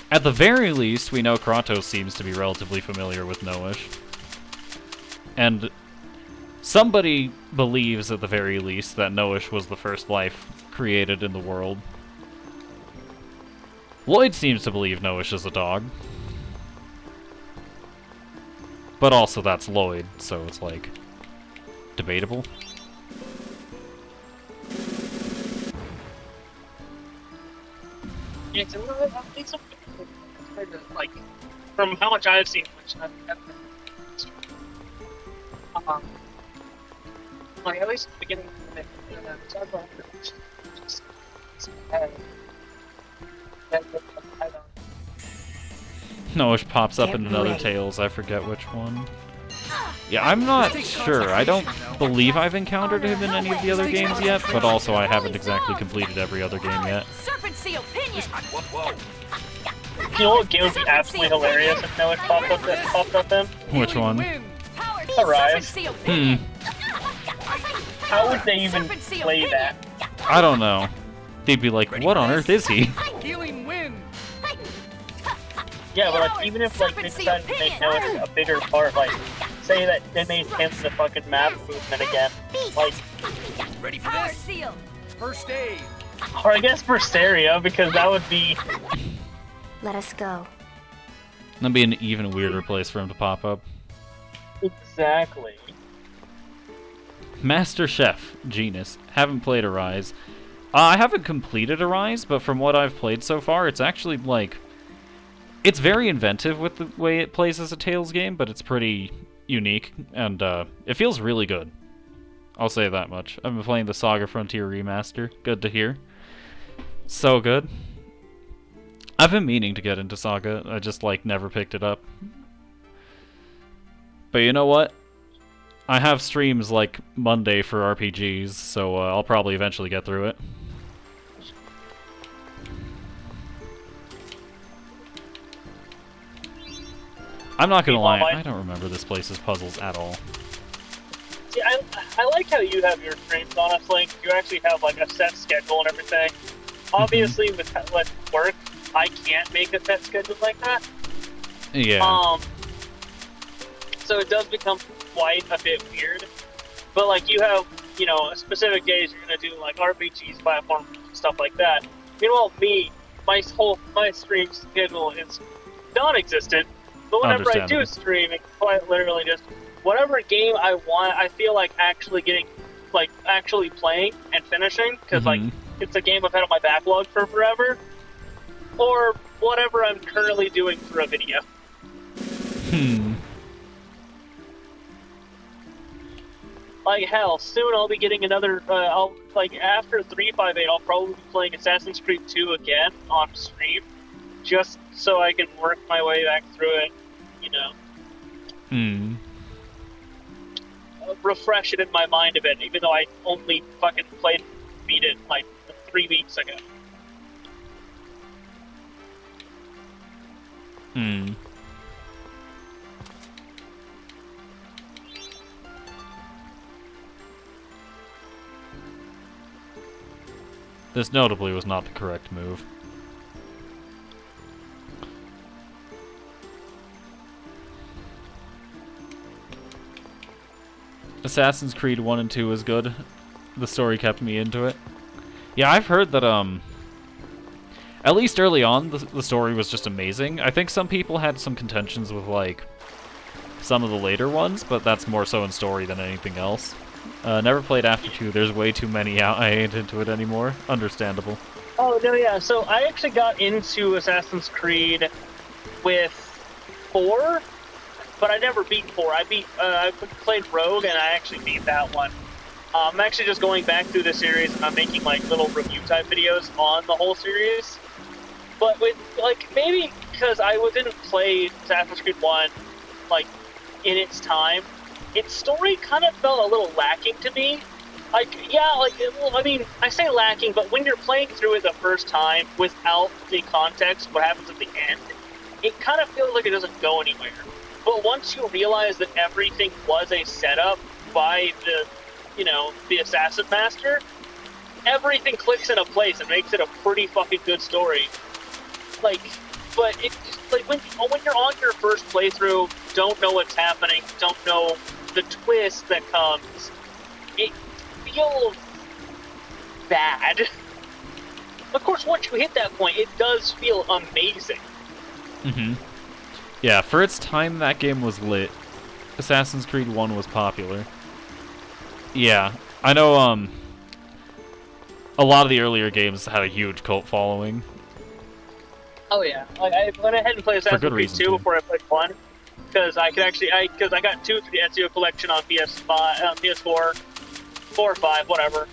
At the very least, we know Kratos seems to be relatively familiar with Noish. And somebody believes, at the very least, that Noish was the first life created in the world. Lloyd seems to believe Noish is a dog. But also that's Lloyd, so it's like debatable. Yeah, it's like from how much I've seen, which like at least at the beginning of it, No, it pops up Get in another ready. Tales. I forget which one. Yeah, I'm not sure. I don't believe I've encountered him in any of the other games yet, but also I haven't exactly completed every other game yet. Serpent seal pinion. You know what game would be absolutely hilarious if Noah popped up in? Which one? Arise. Hmm. How would they even play that? I don't know. They'd be like, what on earth is he? Healing wind. Yeah, but like even if like they decided to make Noah a bigger part, like say that they made him the fucking map movement again, like Ready for Power this? seal. First aid. or I guess Berseria, because that would be Let us go. That'd be an even weirder place for him to pop up. exactly. Master Chef, Genus. Haven't played Arise. I haven't completed Arise, but from what I've played so far, it's actually, like... It's very inventive with the way it plays as a Tales game, but it's pretty unique, and it feels really good. I'll say that much. I've been playing the Saga Frontier Remaster. Good to hear. So good. I've been meaning to get into Saga, I just, like, never picked it up. But you know what? I have streams like Monday for RPGs, so I'll probably eventually get through it. I'm not gonna lie, I don't remember this place's puzzles at all. See, I like how you have your streams, honestly. You actually have like a set schedule and everything. Obviously, with work, I can't make a set schedule like that. Yeah. So it does become quite a bit weird. But like you have, you know, specific days you're gonna do like RPGs, platform stuff like that. Meanwhile, me, my stream schedule is non-existent. But whenever I do stream, it's quite literally just whatever game I want. I feel like actually actually playing and finishing because like it's a game I've had on my backlog for forever, or whatever I'm currently doing for a video. Like hell, soon I'll be getting another. I'll like after 358, I'll probably be playing Assassin's Creed 2 again on stream, just so I can work my way back through it. You know. Refresh it in my mind a bit, even though I only fucking beat it like 3 weeks ago. This notably was not the correct move. Assassin's Creed 1 and 2 was good. The story kept me into it. Yeah, I've heard that, at least early on, the story was just amazing. I think some people had some contentions with, like, some of the later ones, but that's more so in story than anything else. Never played after 2. There's way too many out. I ain't into it anymore. Understandable. Oh, no, yeah. So I actually got into Assassin's Creed with 4, but I never beat 4. I played Rogue, and I actually beat that one. I'm actually just going back through the series, and I'm making, like, little review-type videos on the whole series. But with, like, maybe because I didn't play Assassin's Creed 1, like, in its time, its story kind of felt a little lacking to me. Like, yeah, like, I mean, I say lacking, but when you're playing through it the first time without the context of what happens at the end, it kind of feels like it doesn't go anywhere. But once you realize that everything was a setup by the Assassin Master, everything clicks into place and makes it a pretty fucking good story. Like, but when you're on your first playthrough, don't know what's happening, don't know the twist that comes, it feels bad. Of course, once you hit that point, it does feel amazing. Yeah, for its time, that game was lit. Assassin's Creed 1 was popular. Yeah, I know, a lot of the earlier games had a huge cult following. Oh yeah, like I went ahead and played Assassin's Creed 2 before I played 1, because I got 2 through the Ezio collection on PS4, 4 or 5, whatever.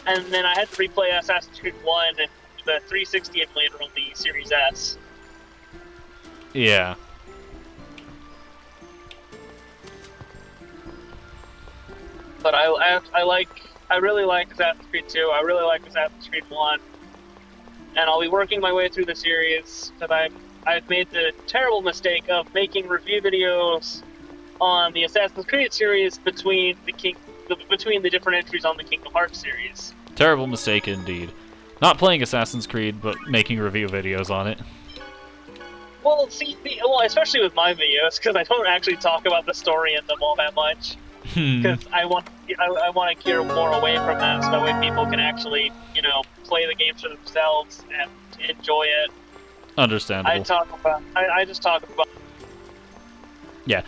And then I had to replay Assassin's Creed 1 and the 360 emulator on the Series S. Yeah. But I really like Assassin's Creed 2. I really like Assassin's Creed 1. And I'll be working my way through the series because I've made the terrible mistake of making review videos on the Assassin's Creed series between the different entries on the Kingdom Hearts series. Terrible mistake indeed. Not playing Assassin's Creed, but making review videos on it. Well, see, especially with my videos, because I don't actually talk about the story in them all that much. Because I want to gear more away from that, so that way people can actually, play the games for themselves and enjoy it. Understandable. I just talk about. Yeah.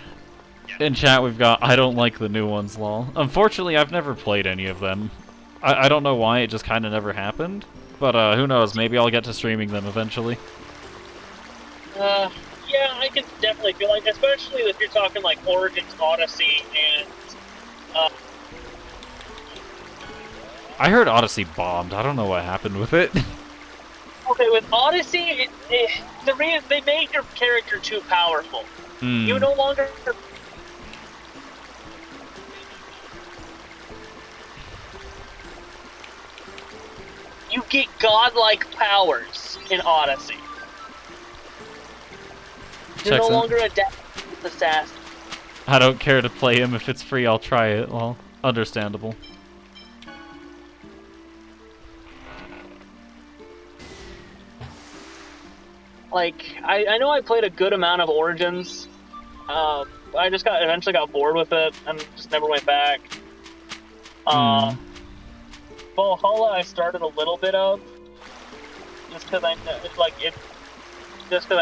In chat, we've got I don't like the new ones, lol. Unfortunately, I've never played any of them. I don't know why, it just kind of never happened. But who knows, maybe I'll get to streaming them eventually. Yeah, I can definitely feel like, especially if you're talking like Origins, Odyssey, and I heard Odyssey bombed. I don't know what happened with it. Okay, with Odyssey, the reason they made your character too powerful. You no longer. You get godlike powers in Odyssey. You're no longer a death assassin. I don't care to play him. If it's free, I'll try it. Well, understandable. Like, I know I played a good amount of Origins. I just eventually got bored with it and just never went back. Valhalla I started a little bit of, just because I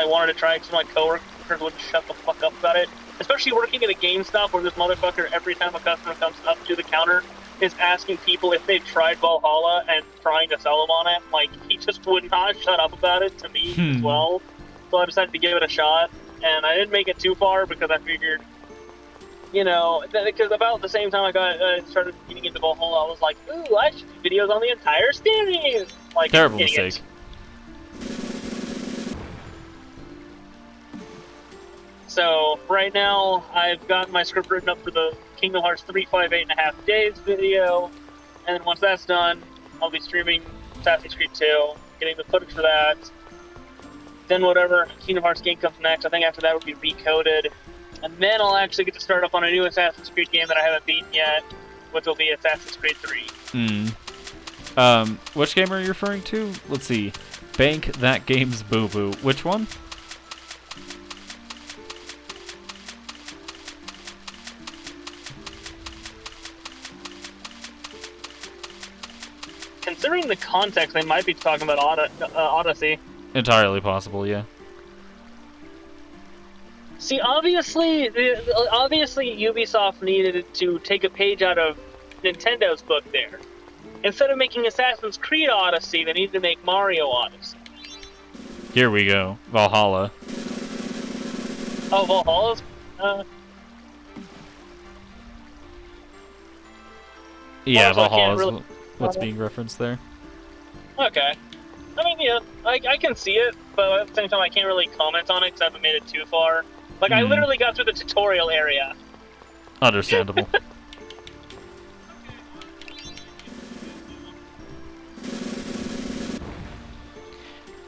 wanted to try it, because my coworkers wouldn't shut the fuck up about it. Especially working at a GameStop where this motherfucker, every time a customer comes up to the counter, is asking people if they've tried Valhalla and trying to sell them on it. Like, he just would not shut up about it to me as well. So I decided to give it a shot, and I didn't make it too far because I figured, because about the same time I started getting into Valhalla, I was like, ooh, I should do videos on the entire series! Like, terrible idiot. mistake. So, right now, I've got my script written up for the Kingdom Hearts 358.5 Days video, and then once that's done, I'll be streaming Assassin's Creed 2, getting the footage for that. Then whatever Kingdom Hearts game comes next, I think after that will be Recoded. And then I'll actually get to start up on a new Assassin's Creed game that I haven't beaten yet, which will be Assassin's Creed 3. Which game are you referring to? Let's see. Bank That Game's Boo Boo. Which one? Considering the context, they might be talking about Odyssey. Entirely possible, yeah. See, obviously Ubisoft needed to take a page out of Nintendo's book there. Instead of making Assassin's Creed Odyssey, they needed to make Mario Odyssey. Here we go. Valhalla. Oh, Valhalla's... Yeah, Also, Valhalla's what's being referenced there. Okay. I mean, yeah, I can see it, but at the same time, I can't really comment on it because I haven't made it too far. Like, I literally got through the tutorial area. Understandable.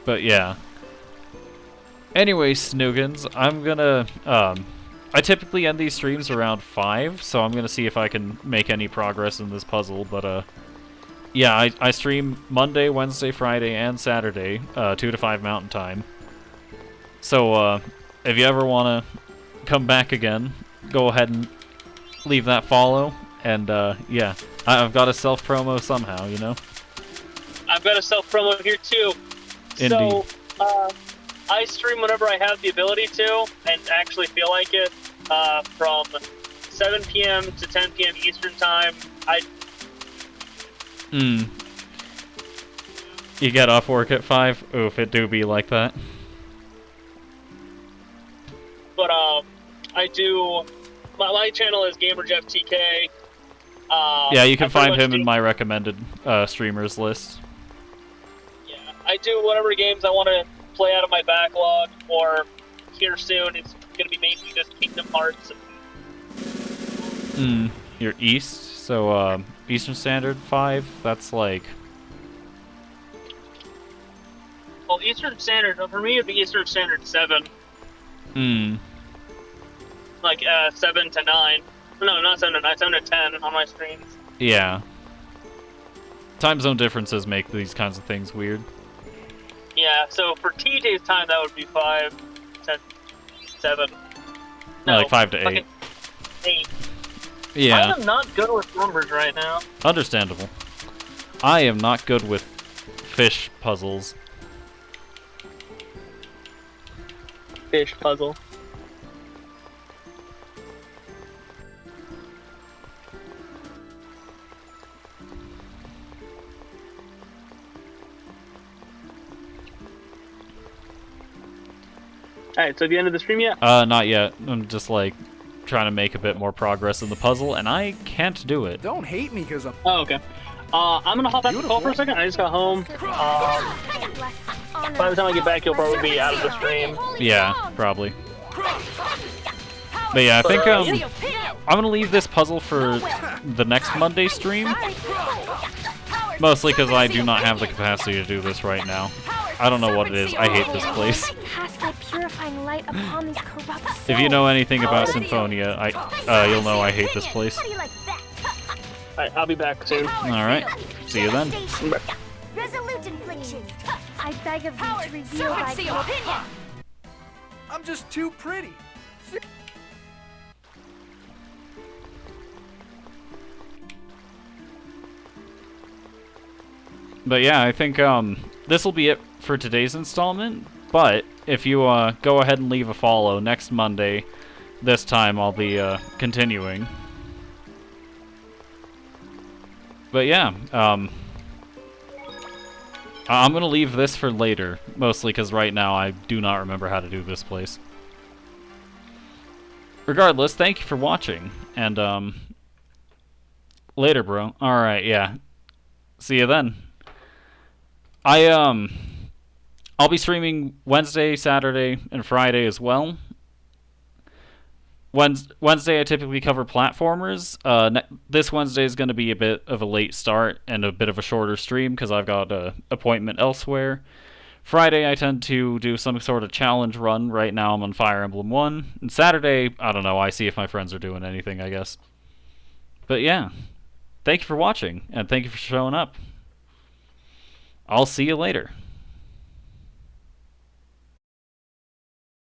But yeah. Anyway, Snoogans, I'm gonna, I typically end these streams around 5, so I'm gonna see if I can make any progress in this puzzle, but, yeah, I stream Monday, Wednesday, Friday, and Saturday, 2 to 5 Mountain Time. So, if you ever want to come back again, go ahead and leave that follow, and, yeah, I've got a self-promo somehow, you know? I've got a self-promo here, too. Indeed. So, I stream whenever I have the ability to, and actually feel like it, from 7 p.m. to 10 p.m. Eastern Time. You get off work at 5? Oof, it do be like that. But, I do... My channel is GamerJeffTK. Yeah, you can find him in my recommended streamers list. Yeah, I do whatever games I want to play out of my backlog, or here soon. It's gonna be mainly just Kingdom Hearts. You're east, so Eastern Standard 5. That's like. Well, Eastern Standard for me it'd be Eastern Standard 7. Like 7 to 9. No, not 7 to 9. 7 to 10 on my screens. Yeah. Time zone differences make these kinds of things weird. Yeah, so for TJ's time, that would be 5, 10, 7. No, like 5 to 8. 8. Yeah. I am not good with numbers right now. Understandable. I am not good with fish puzzles. Fish puzzle. Alright, so have you ended the stream yet? Not yet. I'm just like trying to make a bit more progress in the puzzle, and I can't do it. Don't hate me because I'm... Oh, okay. I'm gonna hop out the call for a second. I just got home. By the time I get back, you'll probably be out of the stream. Yeah, probably. But yeah, I think I'm gonna leave this puzzle for the next Monday stream. Mostly because I do not have the capacity to do this right now. I don't know what it is. I hate this place. Cast thy purifying light upon these corrupt souls. If you know anything about Symphonia, you'll know I hate this place. Alright, I'll be back soon. Alright, see you then. Resolute infliction. I beg of thee to reveal thy opinion. I'm just too pretty. But yeah, I think this will be it for today's installment. But if you go ahead and leave a follow next Monday, this time I'll be continuing. But yeah, I'm gonna leave this for later, mostly because right now I do not remember how to do this place. Regardless, thank you for watching, and later, bro. All right, yeah. See you then. I'll be streaming Wednesday, Saturday, and Friday as well. Wednesday I typically cover platformers. This Wednesday is going to be a bit of a late start and a bit of a shorter stream because I've got an appointment elsewhere. Friday I tend to do some sort of challenge run. Right now I'm on Fire Emblem 1. And Saturday, I don't know, I see if my friends are doing anything, I guess. But yeah, thank you for watching, and thank you for showing up. I'll see you later.